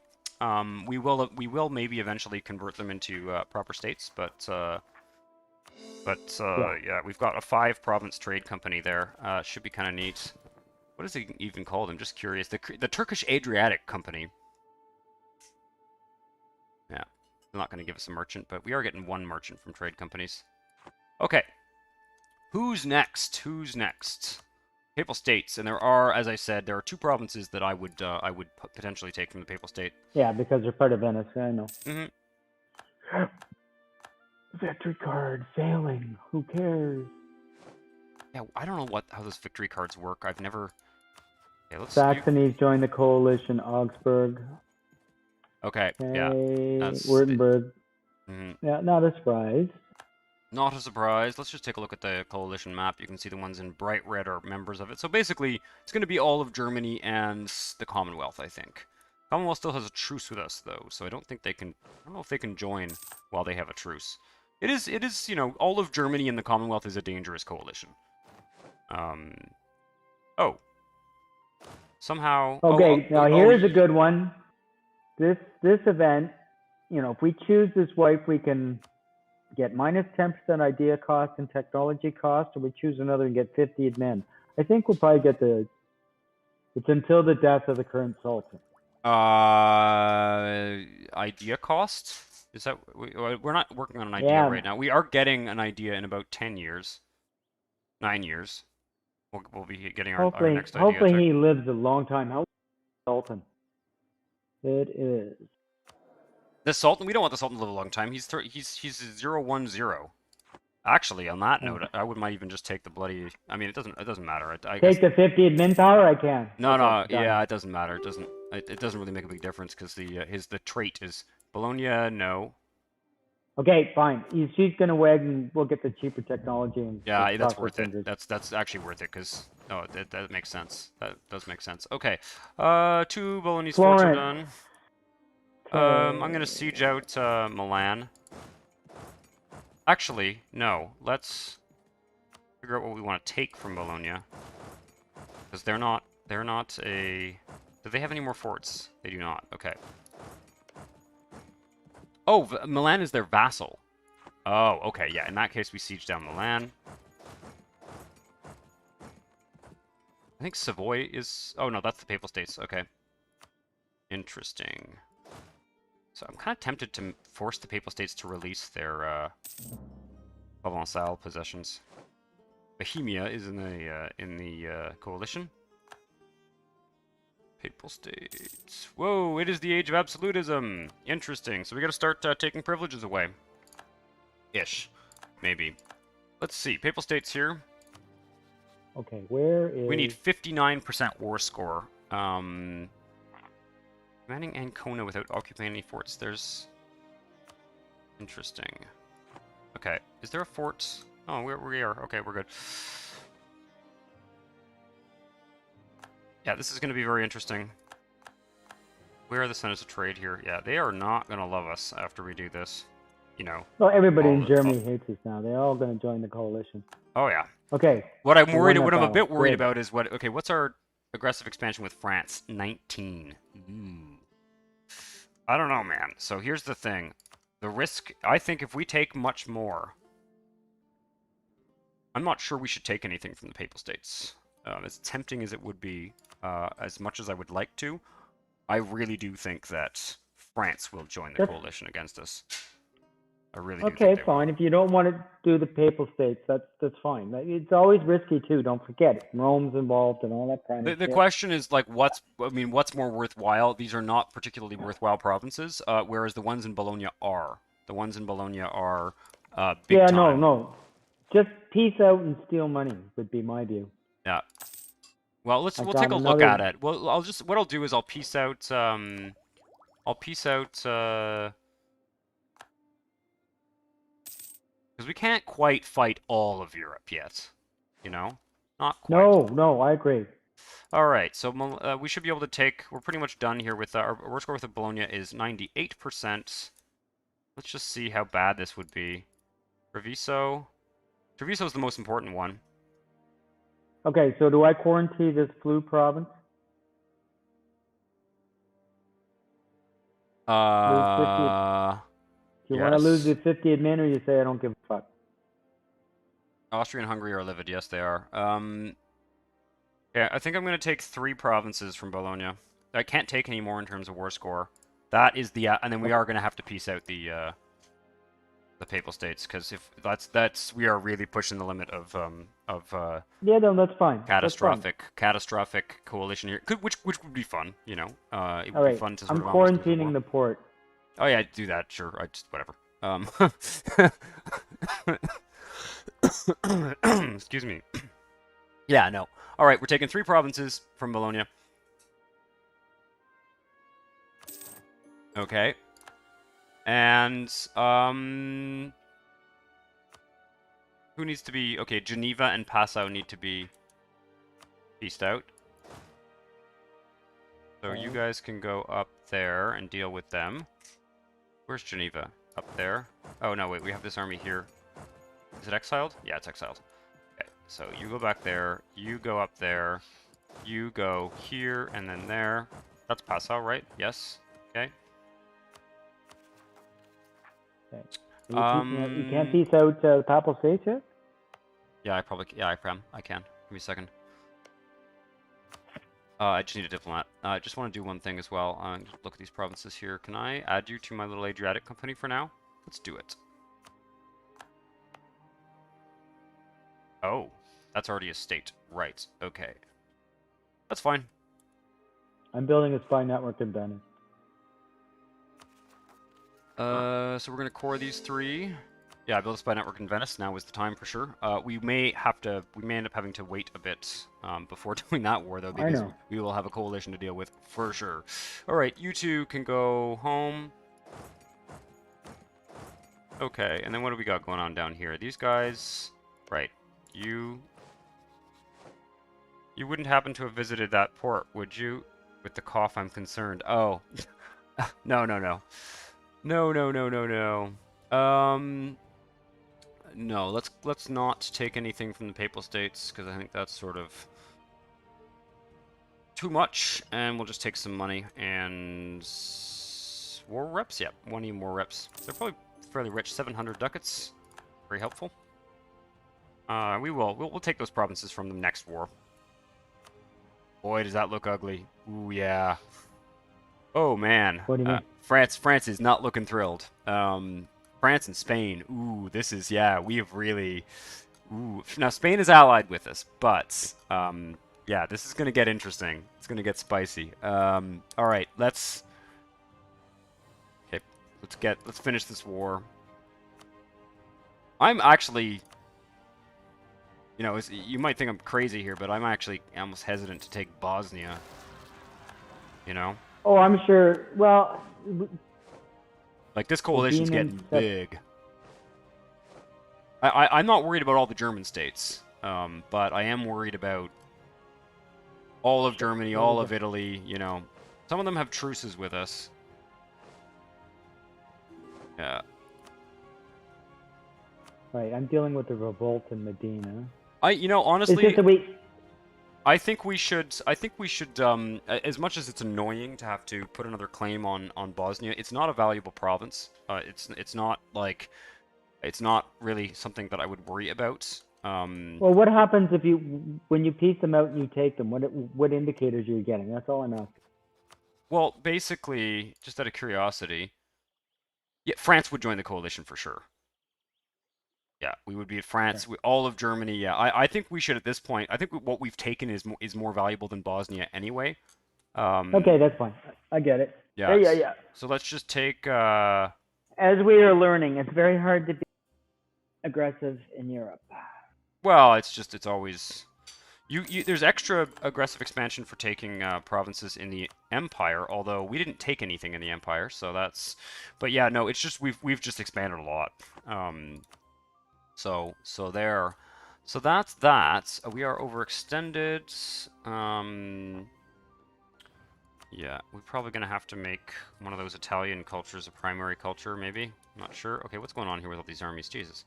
We will maybe eventually convert them into proper states, but But Yeah. yeah, we've got a 5-province trade company there. Should be kind of neat. What is it even called? I'm just curious. The Turkish Adriatic Company. Yeah, they're not going to give us a merchant, but we are getting 1 merchant from trade companies. Okay. Who's next? Who's next? Papal States, and there are, as I said, there are 2 provinces that I would potentially take from the Papal State. Yeah, because they're part of Venice. I know. Mm-hmm. Victory card failing. Who cares? Yeah, I don't know how those victory cards work. I've never. Okay, let's. Saxony's joined the coalition. Augsburg. Okay. Yeah. That's. Württemberg. Mm-hmm. Yeah, not a surprise. Not a surprise. Let's just take a look at the coalition map. You can see the ones in bright red are members of it. So basically, it's going to be all of Germany and the Commonwealth, I think. Commonwealth still has a truce with us, though, so I don't think they can. I don't know if they can join while they have a truce. It is, you know, all of Germany and the Commonwealth is a dangerous coalition. Oh. Somehow. Okay, now here's a good one. This event, you know, if we choose this wife, we can get minus 10% idea cost and technology cost, or we choose another and get 50 admin. I think we'll probably get it's until the death of the current sultan. Idea cost? Is that we're not working on an idea right now. We are getting an idea in about 10 years, 9 years. We'll be getting our next idea. Hopefully he lives a long time. How sultan? It is. The Sultan, we don't want the Sultan to live a long time. He's 010. Actually, on that note, I might even just take the bloody. I mean, it doesn't matter. I take the 50 admin power. I can. No, no, yeah, it doesn't matter. It doesn't really make a big difference because the trait is Bologna. No. Okay, fine. She's gonna wed, and we'll get the cheaper technology. And yeah, that's worth it. That's actually worth it because that makes sense. That does make sense. Okay, 2 Bolognese forts are done. I'm gonna siege out Milan. Actually, no. Let's figure out what we want to take from Bologna, because they're not a. Do they have any more forts? They do not. Okay. Oh, Milan is their vassal. Oh, okay. Yeah. In that case, we siege down Milan. I think Savoy is. Oh no, that's the Papal States. Okay. Interesting. So I'm kind of tempted to force the Papal States to release their Provençal possessions. Bohemia is in the coalition. Papal States. Whoa! It is the age of absolutism. Interesting. So we got to start taking privileges away. Ish, maybe. Let's see. Papal States here. Okay, where is? We need 59% war score. Commanding Ancona without occupying any forts. There's... Interesting. Okay, is there a fort? Oh, we are. Okay, we're good. Yeah, this is going to be very interesting. Where are the centers of trade here? Yeah, they are not going to love us after we do this. You know. Well, everybody in Germany hates us now. They're all going to join the coalition. Oh, yeah. Okay. What I'm a bit worried about is what's our aggressive expansion with France? 19. I don't know, man. So here's the thing. The risk, I think if we take much more, I'm not sure we should take anything from the Papal States. As tempting as it would be, as much as I would like to, I really do think that France will join the coalition against us. I really do. Okay, fine. If you don't want to do the Papal States, that's fine. It's always risky too. Don't forget it. Rome's involved and all that kind of. The question is like, what's more worthwhile? These are not particularly worthwhile provinces, whereas the ones in Bologna are. The ones in Bologna are big time. Yeah, no. Just peace out and steal money would be my view. Yeah. Well, we'll take a look at it. Well, what I'll do is I'll peace out. Because we can't quite fight all of Europe yet, you know? Not quite. No, I agree. All right, so we should be able to take... We're pretty much done here with... Our war score with Bologna is 98%. Let's just see how bad this would be. Treviso. Treviso is the most important one. Okay, so do I quarantine this flu province? Do you want to lose the 50 admin, or you say I don't give a fuck? Austria and Hungary are livid. Yes, they are. Yeah, I think I'm going to take 3 provinces from Bologna. I can't take any more in terms of war score. That is the... and then we are going to have to piece out the Papal States, because if that's we are really pushing the limit of Yeah, no, that's fine. That's fine. catastrophic coalition here, which would be fun, you know. It All would be right, fun to sort I'm of almost lose a quarantining war. the port. Oh yeah, do that, sure. I just whatever. Excuse me. Yeah, no. All right, we're taking 3 provinces from Bologna. Okay. And who needs to be... Okay, Geneva and Passau need to be pieced out. So you guys can go up there and deal with them. Where's Geneva? Up there. Oh, no, wait, we have this army here. Is it exiled? Yeah, it's exiled. Okay, so you go back there, you go up there, you go here, and then there. That's Passau, right? Yes. Okay. Okay. You can't piece out the Papal States yet? Yeah, I can. Give me a second. I just need a diplomat. I just want to do one thing as well. Just look at these provinces here. Can I add you to my little Adriatic company for now? Let's do it. Oh, that's already a state. Right, okay. That's fine. I'm building a spy network in Venice. So we're going to core these 3. Yeah, I built a spy network in Venice. Now is the time for sure. We may end up having to wait a bit before doing that war, though, because we will have a coalition to deal with for sure. All right, you 2 can go home. Okay, and then what do we got going on down here? These guys, right? You wouldn't happen to have visited that port, would you? With the cough, I'm concerned. Oh, no. No, let's not take anything from the Papal States, because I think that's sort of too much, and we'll just take some money and war reps. Yep, 1 more reps. They're probably fairly rich. 700 ducats, very helpful. We'll take those provinces from them next war. Boy, does that look ugly. Ooh, yeah. Oh man. What do you mean? France is not looking thrilled. France and Spain. Ooh, this is, yeah, we have really... Ooh. Now, Spain is allied with us, but, yeah, this is going to get interesting. It's going to get spicy. All right, let's finish this war. I'm actually... You know, you might think I'm crazy here, but I'm actually almost hesitant to take Bosnia. You know? Oh, I'm sure. Well... Like, this coalition's getting big. I'm not worried about all the German states, but I am worried about all of Germany, all of Italy, you know. Some of them have truces with us. Yeah. Right, I'm dealing with the revolt in Medina. You know, honestly... It's just a I think we should, as much as it's annoying to have to put another claim on Bosnia, it's not a valuable province. It's not really something that I would worry about. Well, what happens if when you piece them out and you take them? What indicators are you getting? That's all I'm asking. Well, basically, just out of curiosity, yeah, France would join the coalition for sure. Yeah, we would be at France, all of Germany. Yeah, I think we should at this point. I think what we've taken is more valuable than Bosnia anyway. Okay, that's fine. I get it. Yeah. Yeah. So let's just take. As we are learning, it's very hard to be aggressive in Europe. Well, it's always. There's extra aggressive expansion for taking provinces in the Empire, although we didn't take anything in the Empire, so that's. But yeah, no, it's just we've just expanded a lot. So there. So that's that. We are overextended. Yeah, we're probably going to have to make one of those Italian cultures a primary culture, maybe. I'm not sure. Okay, what's going on here with all these armies? Jesus.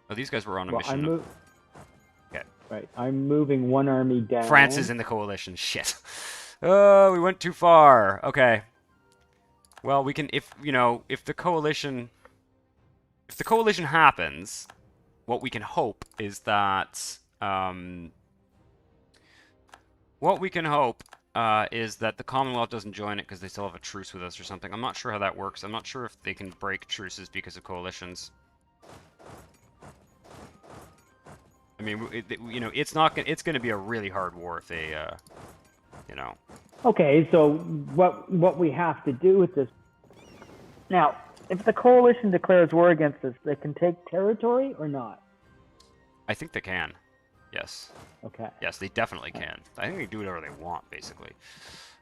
Oh, these guys were on a mission. Okay. Right, I'm moving one army down. France is in the coalition. Shit. Oh, we went too far. Okay. Well, we can, if the coalition happens, what we can hope is that the Commonwealth doesn't join it because they still have a truce with us or something. I'm not sure how that works. I'm not sure if they can break truces because of coalitions. I mean, you know, it's going to be a really hard war if they, you know. Okay, so what we have to do with this now, if the coalition declares war against us, they can take territory or not? I think they can. Yes. Okay. Yes, they definitely can. I think they can do whatever they want, basically.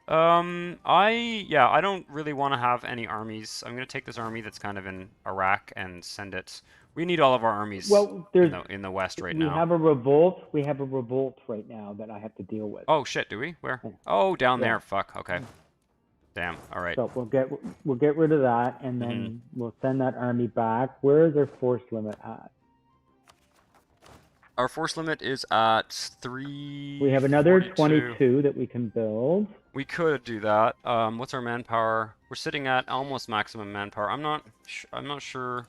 I don't really want to have any armies. I'm going to take this army that's kind of in Iraq and send it. We need all of our armies in the West right now. We have a revolt. We have a revolt right now that I have to deal with. Oh shit, do we? Where? Oh, down there. Fuck. Okay. Damn. All right. So we'll get rid of that, and then we'll send that army back. Where is our force limit at? Our force limit is at 3. We have another 22 that we can build. We could do that. What's our manpower? We're sitting at almost maximum manpower. I'm not sure.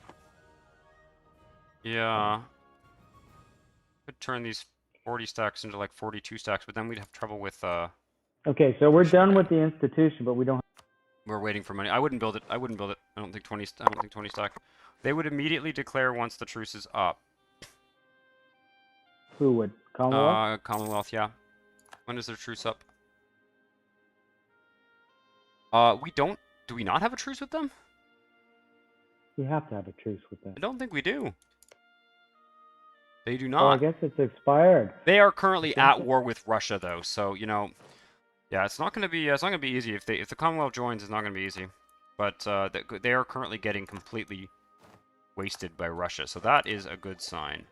Yeah. Could turn these 40 stacks into like 42 stacks, but then we'd have trouble with Okay, so we're done with the institution, but we don't. We're waiting for money. I wouldn't build it. I wouldn't build it. I don't think 20 stacks. They would immediately declare once the truce is up. Who would? Commonwealth? Commonwealth, yeah. When is their truce up? We don't... Do we not have a truce with them? We have to have a truce with them. I don't think we do. They do not. Oh, I guess it's expired. They are currently at war with Russia, though, so, you know... Yeah, it's not going to be easy. If the Commonwealth joins, it's not going to be easy. But they are currently getting completely wasted by Russia, so that is a good sign.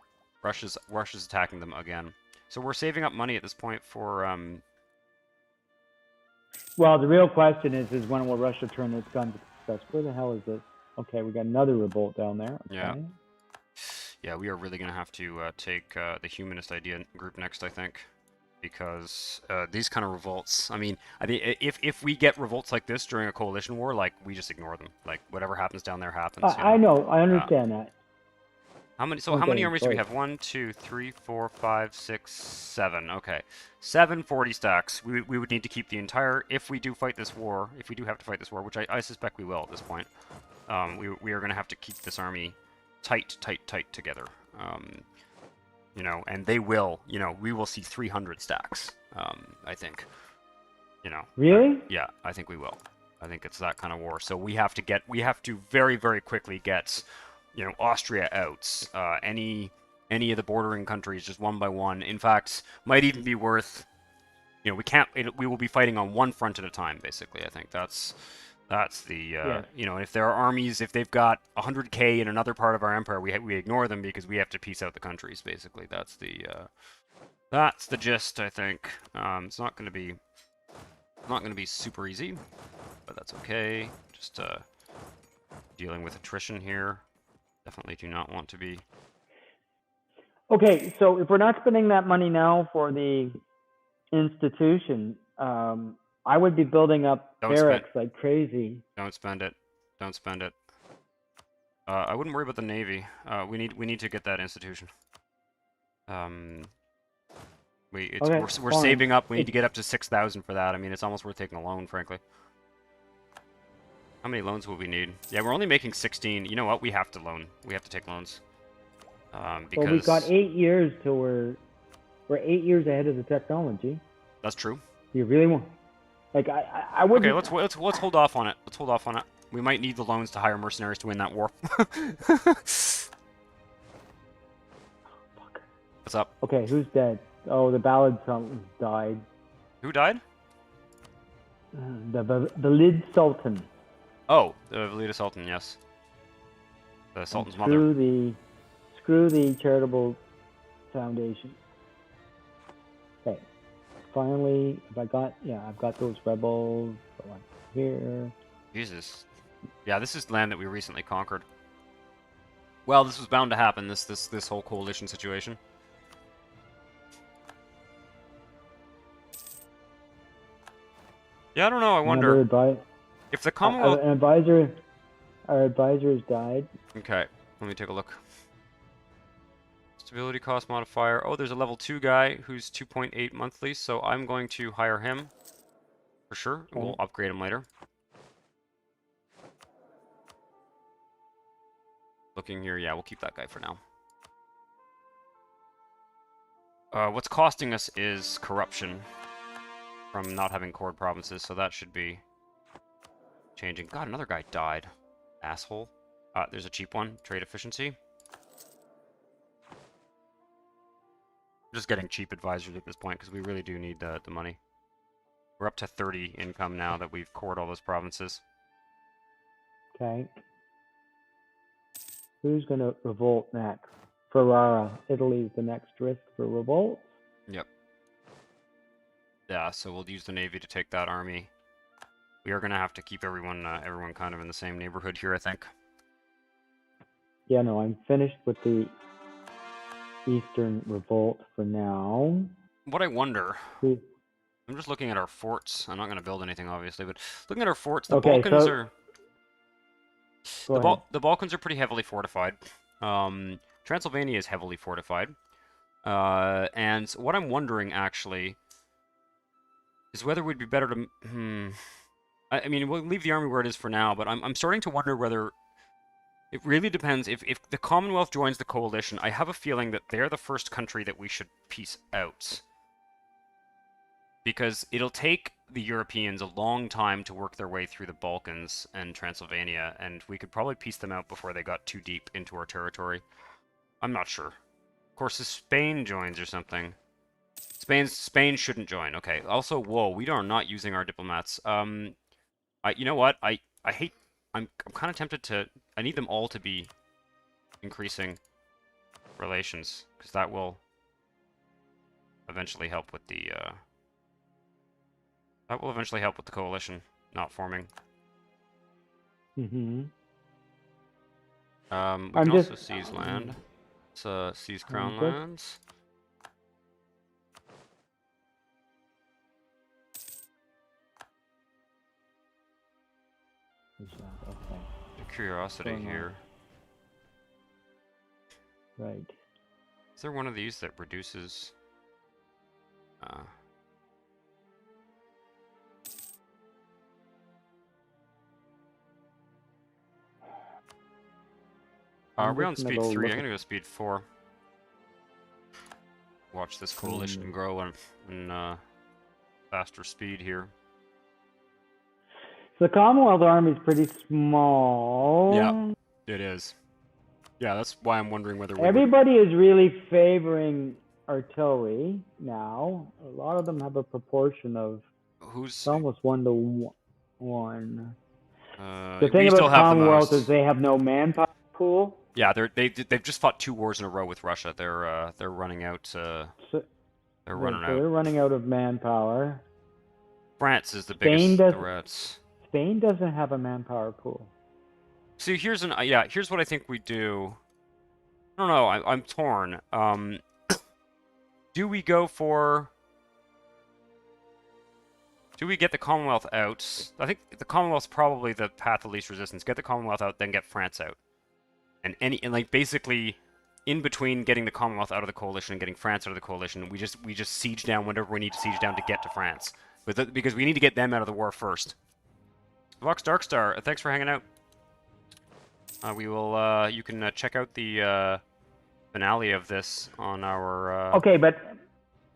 Russia's attacking them again. So we're saving up money at this point for Well, the real question is when will Russia turn its gun to success? Where the hell is this? Okay, we got another revolt down there. Okay. Yeah. Yeah, we are really going to have to take the humanist idea group next, I think. Because these kind of revolts, I mean, if we get revolts like this during a coalition war, like, we just ignore them. Like, whatever happens down there happens. I know, I understand that. How many armies do we have? 1, 2, 3, 4, 5, 6, 7. Okay. 7 40 stacks. We would need to keep the entire, if we do fight this war, if we do have to fight this war, which I suspect we will at this point, we are going to have to keep this army tight together. You know, and they will, you know, we will see 300 stacks, I think. You know. Really? Yeah, I think we will. I think it's that kind of war. So we have to very, very quickly get, you know, Austria out. Any of the bordering countries, just one by one. In fact, might even be worth, you know, we will be fighting on one front at a time, basically. I think that's the, you know, if there are armies, if they've got 100k in another part of our empire, we ignore them because we have to piece out the countries, basically. That's the gist, I think. It's not going to be super easy, but that's okay. Just dealing with attrition here. Definitely do not want to be. Okay, so if we're not spending that money now for the institution, I would be building up barracks like crazy. Don't spend it. Don't spend it. I wouldn't worry about the navy. We need to get that institution. We're saving up. We need to get up to 6,000 for that. I mean, it's almost worth taking a loan, frankly. How many loans will we need? Yeah, we're only making 16. You know what? We have to loan. We have to take loans. Because well, we've got 8 years till we're 8 years ahead of the technology. That's true. You really want? Like I would. Okay, let's hold off on it. Let's hold off on it. We might need the loans to hire mercenaries to win that war. What's up? Okay, who's dead? Oh, the Ballad Sultan died. Who died? The Valid Sultan. Oh, the Valida Sultan, yes. The Sultan's mother. Screw the charitable foundation. Okay. Finally, I've got those rebels here. Jesus. Yeah, this is land that we recently conquered. Well, this was bound to happen, this whole coalition situation. Yeah, I don't know, I wonder if the Commonwealth... Our advisor has died. Okay, let me take a look. Stability cost modifier. Oh, there's a level 2 guy who's 2.8 monthly, so I'm going to hire him for sure. Okay. We'll upgrade him later. Looking here, yeah, we'll keep that guy for now. What's costing us is corruption from not having cord provinces, so that should be changing. God, another guy died. Asshole. There's a cheap one. Trade efficiency. Just getting cheap advisors at this point because we really do need the money. We're up to 30 income now that we've cored all those provinces. Okay. Who's going to revolt next? Ferrara, Italy's the next risk for revolt. Yep. Yeah, so we'll use the navy to take that army. We are going to have to keep everyone kind of in the same neighborhood here, I think. Yeah, no, I'm finished with the Eastern Revolt for now. What I wonder, I'm just looking at our forts. I'm not going to build anything, obviously, but looking at our forts, the Balkans are... The Balkans are pretty heavily fortified. Transylvania is heavily fortified. And what I'm wondering, actually, is whether it would be better to... I mean, we'll leave the army where it is for now, but I'm starting to wonder whether... It really depends. If the Commonwealth joins the coalition, I have a feeling that they're the first country that we should peace out. Because it'll take the Europeans a long time to work their way through the Balkans and Transylvania, and we could probably piece them out before they got too deep into our territory. I'm not sure. Of course, if Spain joins or something... Spain shouldn't join. Okay. Also, whoa, we are not using our diplomats. You know what? I hate... I'm kind of tempted to... I need them all to be increasing relations, because that will eventually help with the... That will eventually help with the coalition not forming. Mm-hmm. We can also seize land. Let's seize crown lands. Okay. Curiosity here. Right. Is there one of these that reduces... we're on speed 3. I'm gonna go speed 4. Watch this coalition grow in faster speed here. So the Commonwealth Army is pretty small. Yeah, it is. Yeah, that's why I'm wondering whether everybody is really favoring artillery now. A lot of them have a proportion of it's almost 1-to-1. The thing about the Commonwealth is they have no manpower pool. Yeah, they've just fought 2 wars in a row with Russia. They're running out. They're running out of manpower. France is the biggest threat. Spain doesn't have a manpower pool. See, here's what I think we do. I don't know. I'm torn. Do we go for? Do we get the Commonwealth out? I think the Commonwealth's probably the path of least resistance. Get the Commonwealth out, then get France out. And like basically, in between getting the Commonwealth out of the coalition and getting France out of the coalition, we just siege down whatever we need to siege down to get to France. Because we need to get them out of the war first. Vox Darkstar, thanks for hanging out. We will. You can check out the finale of this on our. Okay, but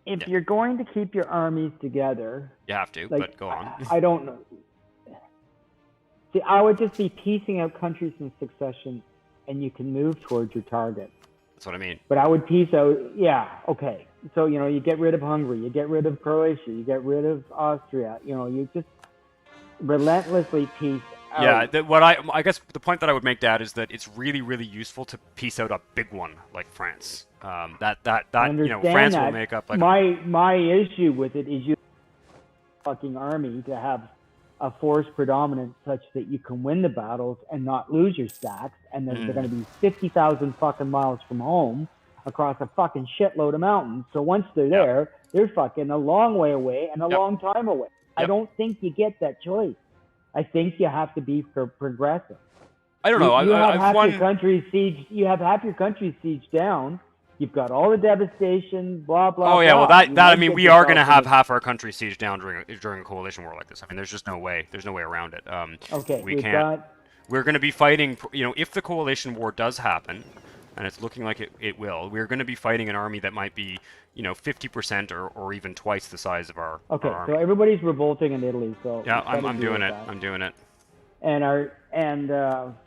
if you're going to keep your armies together, you have to. But go on. I don't know. See, I would just be piecing out countries in succession, and you can move towards your target. That's what I mean. But I would piece out. Yeah. Okay. So you get rid of Hungary, you get rid of Croatia, you get rid of Austria. You just relentlessly piece out. Yeah, I guess the point that I would make, Dad, is that it's really, really useful to piece out a big one like France. France will make up like my issue with it is you fucking army to have a force predominant such that you can win the battles and not lose your stacks, and then they're going to be 50,000 fucking miles from home across a fucking shitload of mountains. So once they're there, they're fucking a long way away and a long time away. I don't think you get that choice. I think you have to be progressive. I don't know. You have half your country sieged down, You've got all the devastation, blah blah Oh yeah, well blah. that You I might mean get we are yourself gonna in have a, half our country sieged down during a coalition war like this. I mean, there's just no way. There's no way around it. okay, We we've can't. got We're gonna be fighting. You know, if the coalition war does happen, and it's looking like it will, we're gonna be fighting an army that might be, 50% or even twice the size of our okay. So army. everybody's revolting in Italy, so Yeah, we've got to I'm deal doing with it. that. I'm doing it. And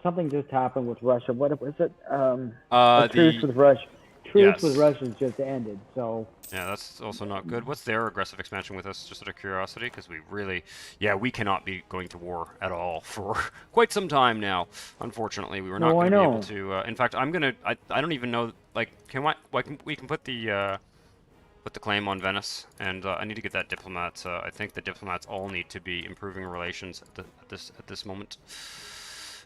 something just happened with Russia. What was it? A truce The with Russia. Truce with yes. Russia just ended. So Yeah, that's also not good. What's their aggressive expansion with us, just out of curiosity? Because we really, yeah, we cannot be going to war at all for quite some time now. Unfortunately, we were not no, going I to be able know. to. In fact, I don't even know. Like, we can put the claim on Venice, and I need to get that diplomat. I think the diplomats all need to be improving relations at this moment.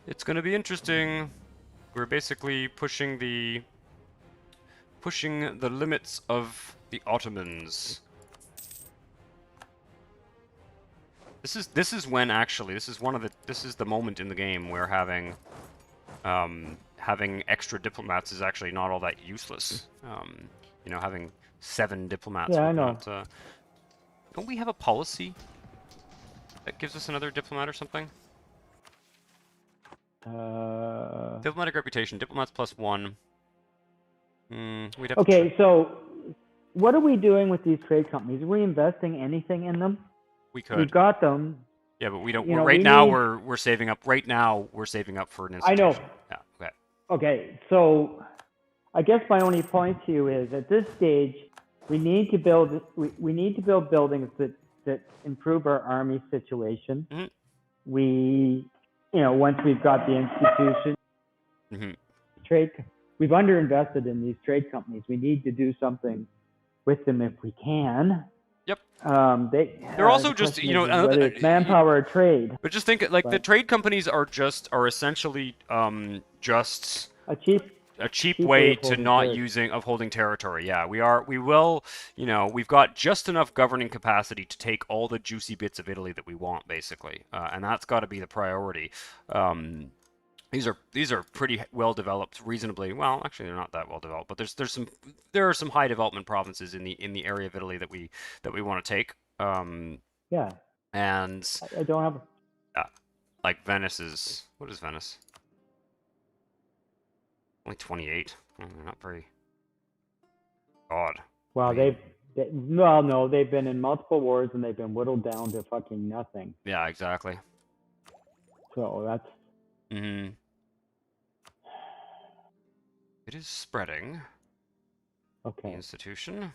It's going to be interesting. We're basically pushing the limits of the Ottomans. This is when actually this is the moment in the game where having extra diplomats is actually not all that useless. Having 7 diplomats Yeah, I would know. not. Don't we have a policy that gives us another diplomat or something? Diplomatic reputation, diplomats +1. We'd have to Okay, so what are we doing with these trade companies? Are we investing anything in them? we could. We've got them. Yeah, but we don't. You know, Right we now, need. we're saving up. Right now, we're saving up for an I know. institution. Yeah. Okay. Okay, so I guess my only point to you is at this stage, we need to build buildings that improve our army situation. Mm-hmm. Once we've got the institution, Mm-hmm. we've underinvested in these trade companies. We need to do something with them if we can. Yep. They're also just whether it's manpower or trade. But just think the trade companies are essentially just a cheap way to not holding territory. Yeah, we've got just enough governing capacity to take all the juicy bits of Italy that we want, basically, and that's got to be the priority. These are pretty well developed, reasonably well. Actually, they're not that well developed, but there are some high development provinces in the area of Italy that we want to take. Yeah. And I don't have. Like Venice is. What is Venice? Only 28. Not very. God. Well, they've been in multiple wars and they've been whittled down to fucking nothing. Yeah, exactly. So that's. It is spreading. Okay. The institution.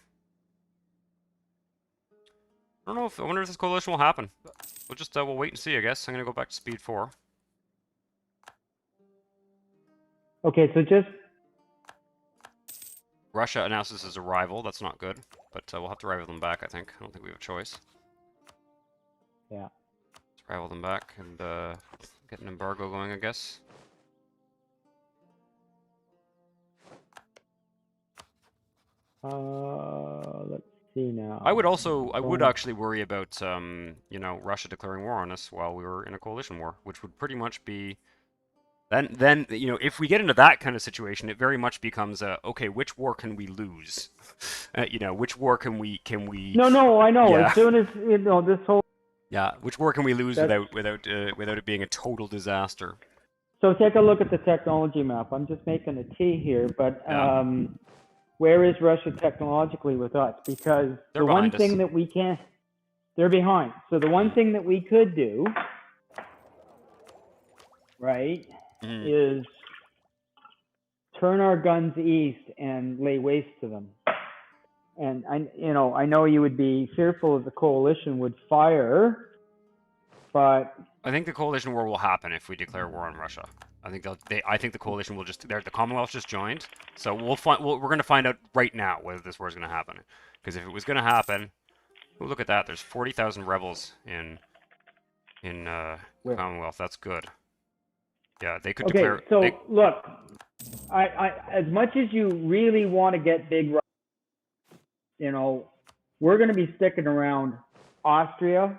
I don't know I wonder if this coalition will happen. We'll wait and see, I guess. I'm gonna go back to speed 4. Okay, so just Russia announces its arrival. That's not good, but we'll have to rival them back, I think. I don't think we have a choice. Yeah. Let's rival them back and get an embargo going, I guess. Let's see now. I would actually worry about Russia declaring war on us while we were in a coalition war, which would pretty much be then if we get into that kind of situation, it very much becomes okay, which war can we lose? Which war can we No, I know. Yeah. As soon as this whole which war can we lose without it being a total disaster? So take a look at the technology map. I'm just making a T here, but where is Russia technologically with us? Because they're the one thing us. that we can't, they're behind. So the one thing that we could do, right, is turn our guns east and lay waste to them. And I know you would be fearful that the coalition would fire, but I think the coalition war will happen if we declare war on Russia. I think the coalition will the Commonwealth just joined, so we're going to find out right now whether this war is going to happen. Because if it was going to happen, look at that. There's 40,000 rebels in Commonwealth. That's good. Yeah, they could declare. Okay, so look, I as much as you really want to get big, we're going to be sticking around Austria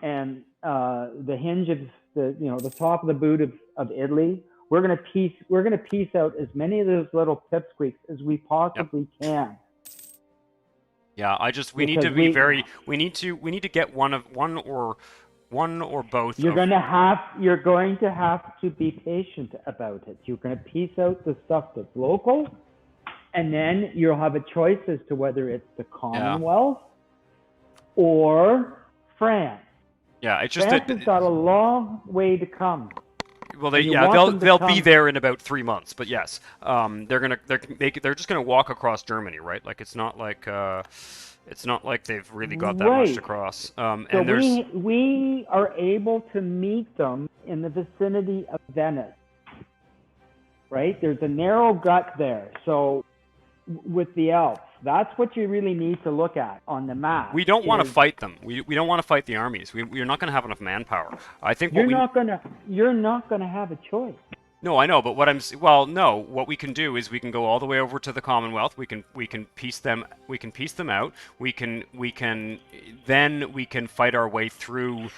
and the hinge of the top of the boot of Italy. we're gonna piece out as many of those little pipsqueaks as we possibly can. Yeah, we need to Because be we need to get one or both You're of, going to have to be patient about it. You're going to piece out the stuff that's local, and then you'll have a choice as to whether it's the Commonwealth or France. Yeah, it's just France has got a long way to come. Well, they'll be there in about 3 months, but yes, they're just gonna walk across Germany, right? Like it's not like they've really got that much to cross. So and we are able to meet them in the vicinity of Venice, right? There's a narrow gut there. So with the Alps, that's what you really need to look at on the map. We don't want to fight them. We don't want to fight the armies. We're not going to have enough manpower. I think you're not gonna have a choice. No, I know, but what we can do is we can go all the way over to the Commonwealth. We can piece them out. We can fight our way through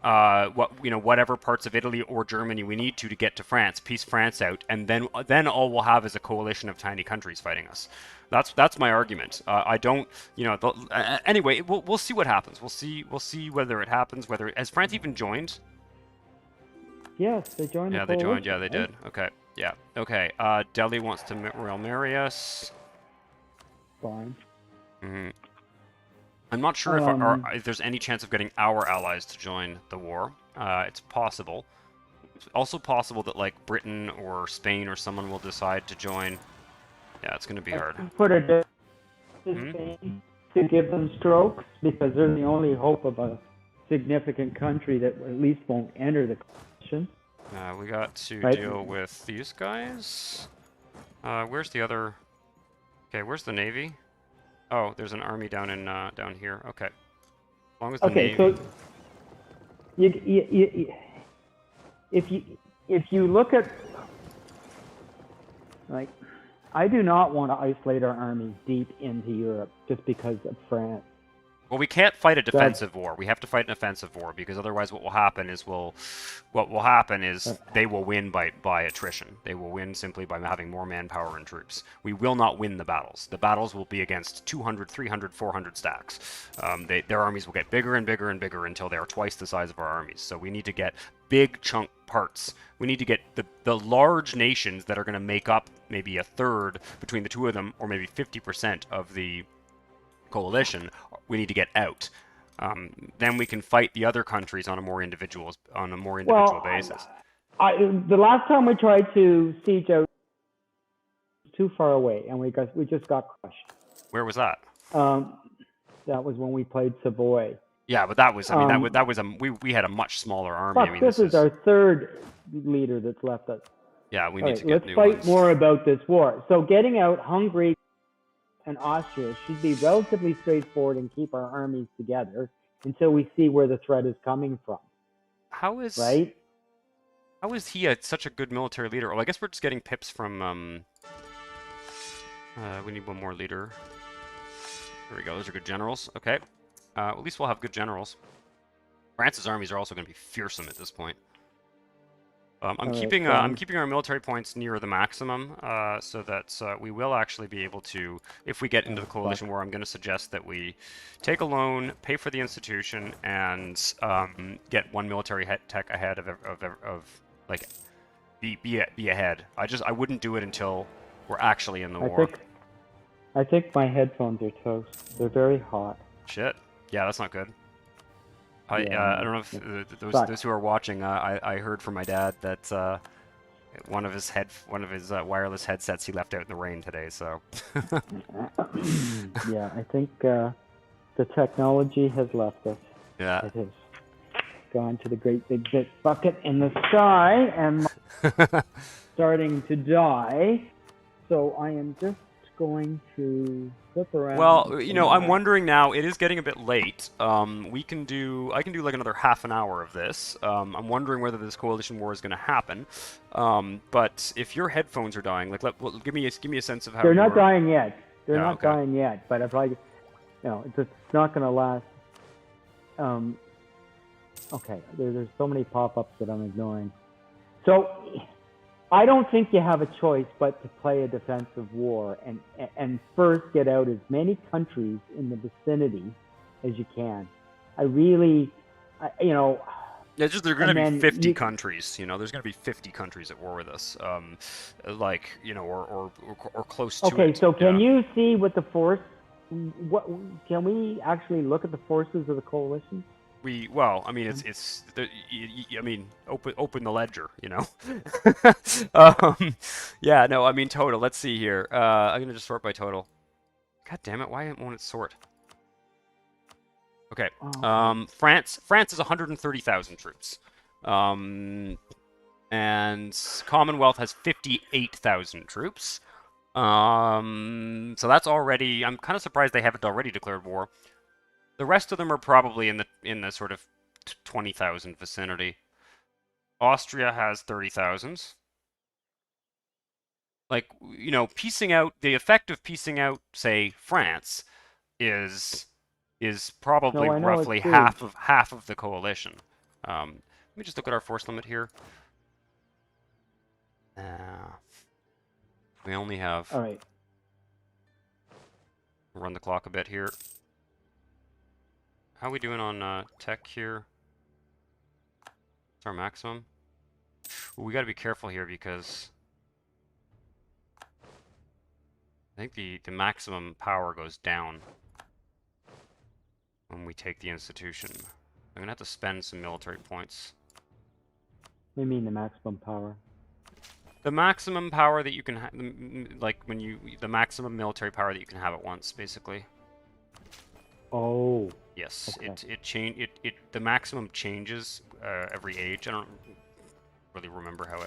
whatever parts of Italy or Germany we need to get to France, piece France out, and then all we'll have is a coalition of tiny countries fighting us. That's my argument. I don't, anyway, we'll see what happens. We'll see whether it happens. Has France even joined? Yes, they joined. Yeah, they joined. Yeah, they did. Okay. Yeah. Okay. Delhi wants to royal marry us. Fine. Mm-hmm. I'm not sure if there's any chance of getting our allies to join the war. It's possible. It's also possible that like Britain or Spain or someone will decide to join. Yeah, it's going to be hard. Put it to Spain to give them strokes because they're the only hope of a significant country that at least won't enter the coalition. We got to deal with these guys. Where's the other? Okay, where's the navy? Oh, there's an army down here. Okay. As long as the navy... so if you look at like, I do not want to isolate our army deep into Europe just because of France. Well, we can't fight a defensive war. We have to fight an offensive war because otherwise, what will happen is they will win by attrition. They will win simply by having more manpower and troops. We will not win the battles. The battles will be against 200, 300, 400 stacks. Their armies will get bigger and bigger and bigger until they are twice the size of our armies. So we need to get big chunk parts. We need to get the large nations that are going to make up maybe a third between the two of them, or maybe 50% of the coalition. We need to get out. Then we can fight the other countries on a more individual basis. The last time we tried to siege out, too far away, and we just got crushed. Where was that? That was when we played Savoy. Yeah, but that was we had a much smaller army. This is our third leader that's left us. Yeah, we need to get new ones. Let's fight more about this war. So getting out Hungary and Austria should be relatively straightforward and keep our armies together until we see where the threat is coming from. How is he such a good military leader? Well, I guess we're just getting pips from. We need one more leader. There we go. Those are good generals. Okay. At least we'll have good generals. France's armies are also going to be fearsome at this point. I'm keeping our military points near the maximum, so that we will actually be able to, if we get into the coalition war, I'm going to suggest that we take a loan, pay for the institution, and get one military tech ahead of like be ahead. I wouldn't do it until we're actually in the war. I think my headphones are toast. They're very hot. Shit. Yeah, that's not good. I don't know if those who are watching. I heard from my dad that one of his wireless headsets he left out in the rain today. So yeah, I think the technology has left us. Yeah, it has gone to the great big bucket in the sky and starting to die. So I am just going to flip around. Well, I'm wondering now. It is getting a bit late. I can do like another half an hour of this. I'm wondering whether this coalition war is going to happen. But if your headphones are dying, like, give me a sense of how. They're not dying yet. They're not dying yet. But if it's not going to last. Okay, there's so many pop-ups that I'm ignoring. So I don't think you have a choice but to play a defensive war and first get out as many countries in the vicinity as you can. Yeah, just there are going to be and then 50 you, countries. There's going to be 50 countries at war with us. Like or close to okay, it. so can Yeah. you see what the force? What can we actually look at the forces of the coalition? Well, I mean, I mean, open the ledger, um, yeah, no, I mean, total. Let's see here. I'm gonna just sort by total. God damn it, why won't it sort? Okay. Okay. France is 130,000 troops. And Commonwealth has 58,000 troops. So that's already. I'm kind of surprised they haven't already declared war. The rest of them are probably in the sort of 20,000 vicinity. Austria has 30,000. Like, piecing out the effect of piecing out, say, France is probably No, I know it's roughly huge. half of the coalition. Let me just look at our force limit here. We only have. All right. Run the clock a bit here. How are we doing on tech here? What's our maximum? Ooh, we got to be careful here because I think the maximum power goes down when we take the institution. I'm gonna have to spend some military points. What do you mean the maximum power? The maximum power that you can have, like the maximum military power that you can have at once, basically. Oh. Yes, Okay. the maximum changes every age. I don't really remember how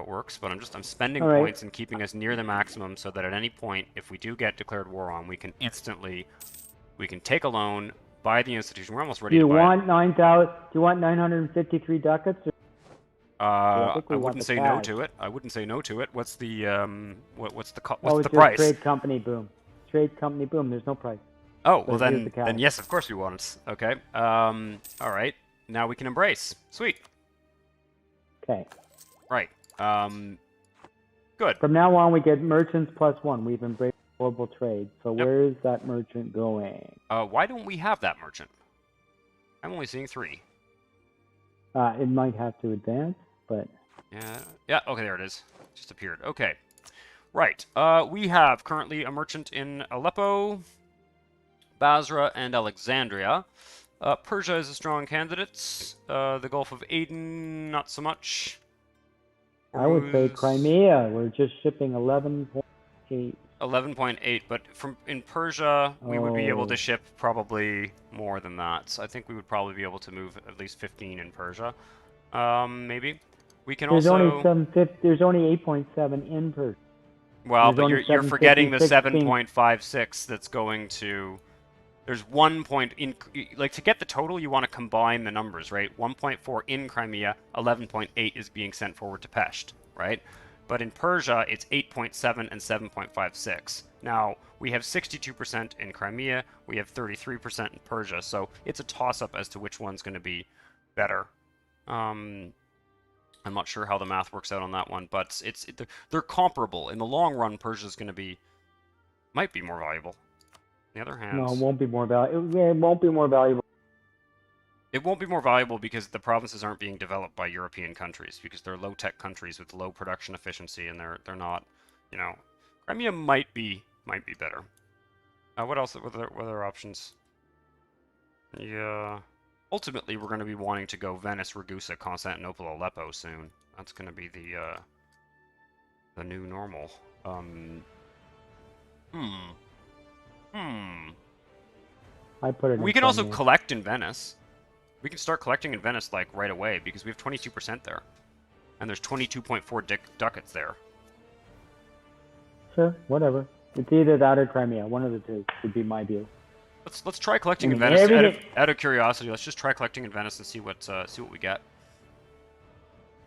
it works, but I'm spending All right. points and keeping us near the maximum so that at any point, if we do get declared war on, we can take a loan, buy the institution. We're almost ready to buy it. 9,000? Do you want 953 ducats? I think I we want wouldn't the say no cash. to it. I wouldn't say no to it. What's the what's the Oh, what's the it's just price? trade company boom. Trade company boom. There's no price. Oh, well So here's the then cash. yes, of course we want it. Okay. All right. Now we can embrace. Sweet. Okay. Right. Good. From now on, we get merchants +1. We've embraced global trade. So Yep. where is that merchant going? Why don't we have that merchant? I'm only seeing 3. It might have to advance, but Yeah. Yeah. Okay, there it is. Just appeared. Okay. Right. We have currently a merchant in Aleppo, Basra, and Alexandria. Persia is a strong candidate. The Gulf of Aden, not so much. I would say Hormuz, Crimea. We're just shipping 11.8. 11.8, but in Persia, we would be able to Oh. ship probably more than that. So I think we would probably be able to move at least 15 in Persia. Maybe. We can There's only also. 750. There's only 8.7 in Persia. Well, There's but only you're forgetting the 756 being 7.56 that's going to. There's 1 point in, like, to get the total, you want to combine the numbers, right? 1.4 in Crimea, 11.8 is being sent forward to Pesht, right? But in Persia, it's 8.7 and 7.56. Now, we have 62% in Crimea, we have 33% in Persia, so it's a toss-up as to which one's going to be better. I'm not sure how the math works out on that one, but they're comparable. In the long run, Persia's going to might be more valuable. On the other hand, no, it won't be more valuable. It won't be more valuable. it won't be more valuable because the provinces aren't being developed by European countries because they're low-tech countries with low production efficiency, and they're not, Crimea might be better. What else? What other options? Yeah. Ultimately, we're going to be wanting to go Venice, Ragusa, Constantinople, Aleppo soon. That's going to be the new normal. Hmm. I put it We in can also Crimea. collect in Venice. We can start collecting in Venice, like, right away, because we have 22% there. And there's 22.4 ducats there. Sure, whatever. It's either that or Crimea. One of the two would be my view. Let's try collecting I in mean, Venice. Out of curiosity, let's just try collecting in Venice and see what we get.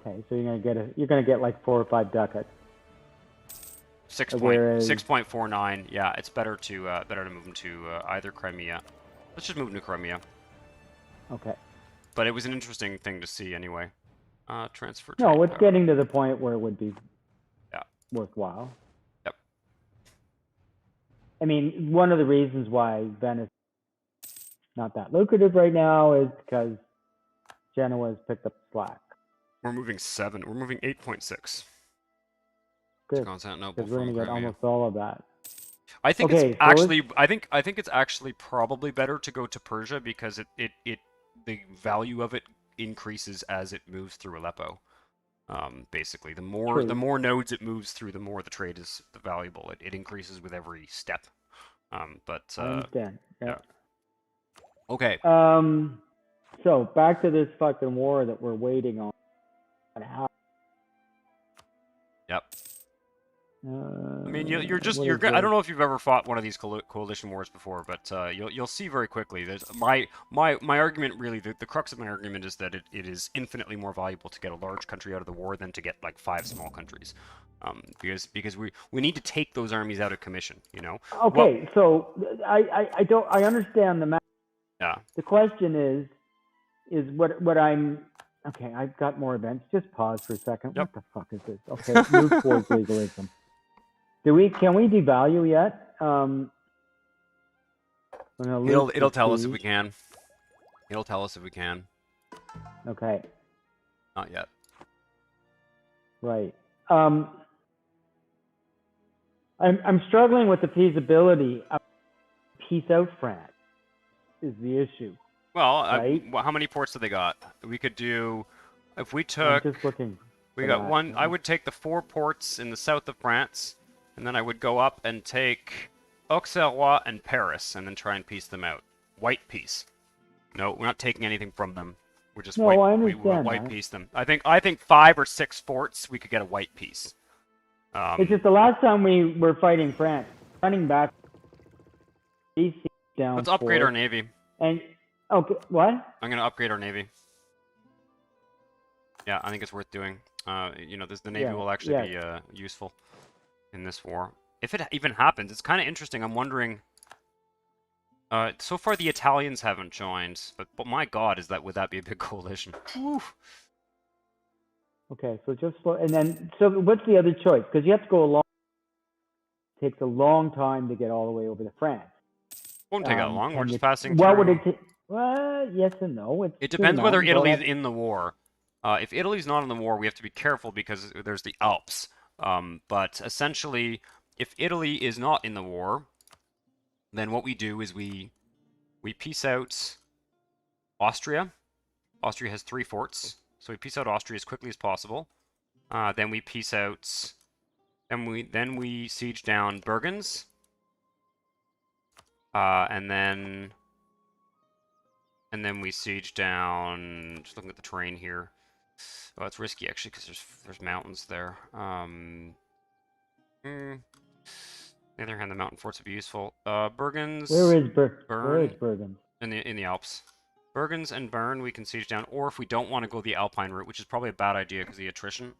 Okay, so you're gonna get like 4 or 5 ducats. 6.49. Yeah, it's better to move them to either Crimea. Let's just move them to Crimea. Okay. But it was an interesting thing to see anyway. Transfer No, trade it's power. getting to the point where it would be Yeah. worthwhile. Yep. I mean, one of the reasons why Venice is not that lucrative right now is because Genoa has picked up slack. We're moving 7. We're moving 8.6. Good, Constantinople because we're going from to get Crimea. almost all of that. I think Okay, it's so actually I think it's actually probably better to go to Persia because it the value of it increases as it moves through Aleppo. Basically, the more true. nodes it moves through, the more the trade is valuable. It increases with every step. But I understand. yeah. Yeah. Okay. So back to this fucking war that we're waiting on. Yep. I mean, you're I I don't know if you've ever fought one of these coalition wars before, but you'll see very quickly. There's my argument really, the crux of my argument is that it is infinitely more valuable to get a large country out of the war than to get like 5 small countries, because we need to take those armies out of commission. You know. Okay, so I understand the math. Yeah. The question is what I'm. Okay, I've got more events. Just pause for a second. Yep. What the fuck is this? Okay, move towards legalism. Can we devalue yet? It'll tell us if we can. It'll tell us if we can. Okay. Not yet. Right. I'm struggling with the feasibility of peace out France is the issue. Well, right? How many ports do they got? We could do, if we I'm took, just looking. we got one. I would take the 4 ports in the south of France, and then I would go up and take Auxerrois and Paris, and then try and piece them out. White peace. No, we're not taking anything from them. We're just No, I understand white that. piece them. I think 5 or 6 forts we could get a white piece. It's just the last time we were fighting France, running back, BC down. Let's upgrade our navy. And okay, what? I'm gonna upgrade our navy. Yeah, I think it's worth doing. You know, the navy will actually be useful in this war. If it even happens, it's kind of interesting. I'm wondering. So far the Italians haven't joined, but my God, would that be a big coalition? Woo. Okay, so just and then what's the other choice? Because you have to go along. It takes a long time to get all the way over to France. Won't take that long. We're just passing what through. would it take? Well, yes and no. It depends whether Italy's in the war. If Italy's not in the war, we have to be careful because there's the Alps. But essentially, if Italy is not in the war, then what we do is we piece out Austria. Austria has 3 forts, so we piece out Austria as quickly as possible. Then we piece out. Then we siege down Burgens. And then we siege down. Just looking at the terrain here. Oh, it's risky actually because there's mountains there. On the other hand, the mountain forts would be useful. Burgens. Where is Bern? Where is Burgens? In the Alps. Burgens and Bern we can siege down, or if we don't want to go the Alpine route, which is probably a bad idea because of the attrition,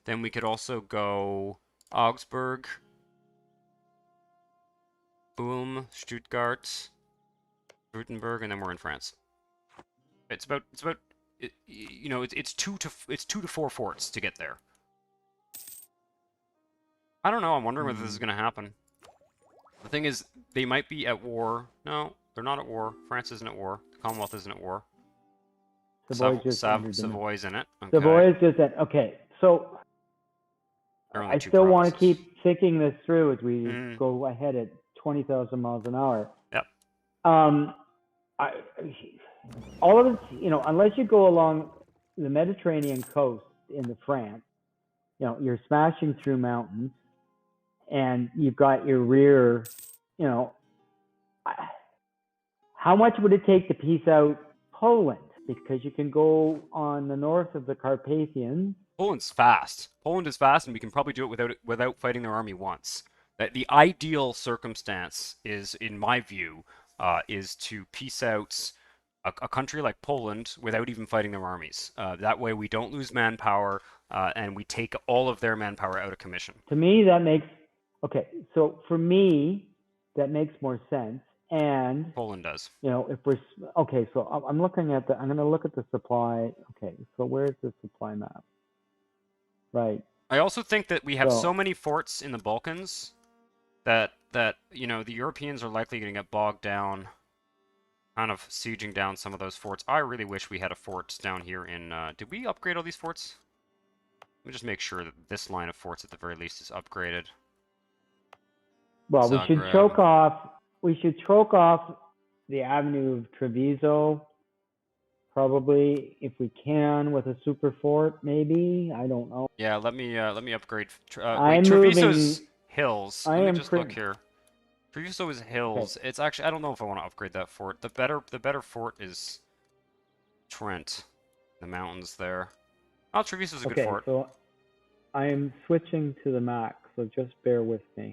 then we could also go Augsburg, Ulm, Stuttgart, Württemberg, and then we're in France. It's 2 to 4 forts to get there. I don't know. I'm wondering whether this is going to happen. The thing is, they might be at war. No, they're not at war. France isn't at war. The Commonwealth isn't at war. Savoy's in it. Okay. Savoy is just at. Okay, so I still want to keep thinking this through as we go ahead at 20,000 miles an hour. Yep. All of it, unless you go along the Mediterranean coast into France, you're smashing through mountains, and you've got your rear. How much would it take to piece out Poland? Because you can go on the north of the Carpathians. Poland's fast. Poland is fast, and we can probably do it without fighting their army once. The ideal circumstance is, in my view, is to piece out a country like Poland without even fighting their armies. That way, we don't lose manpower, and we take all of their manpower out of commission. To me, that makes okay. So for me, that makes more sense. And Poland does. you know, if we're okay, so I'm looking at the. I'm going to look at the supply. Okay, so where's the supply map? Right. I also think that we have so So many forts in the Balkans that you know the Europeans are likely going to get bogged down, kind of sieging down some of those forts. I really wish we had a fort down here in. Did we upgrade all these forts? Let me just make sure that this line of forts at the very least is upgraded. well, we should choke Zagreb. off. We should choke off the avenue of Treviso. Probably, if we can, with a super fort, maybe. I don't know. Yeah, let me upgrade. Wait, I'm Treviso's moving. hills. I Let me am just look pretty. here. Treviso is Okay. hills. It's actually I don't know if I want to upgrade that fort. The better fort is Trent, the mountains there. Oh, Treviso's a good Okay. fort. So I am switching to the Mac. So just bear with me.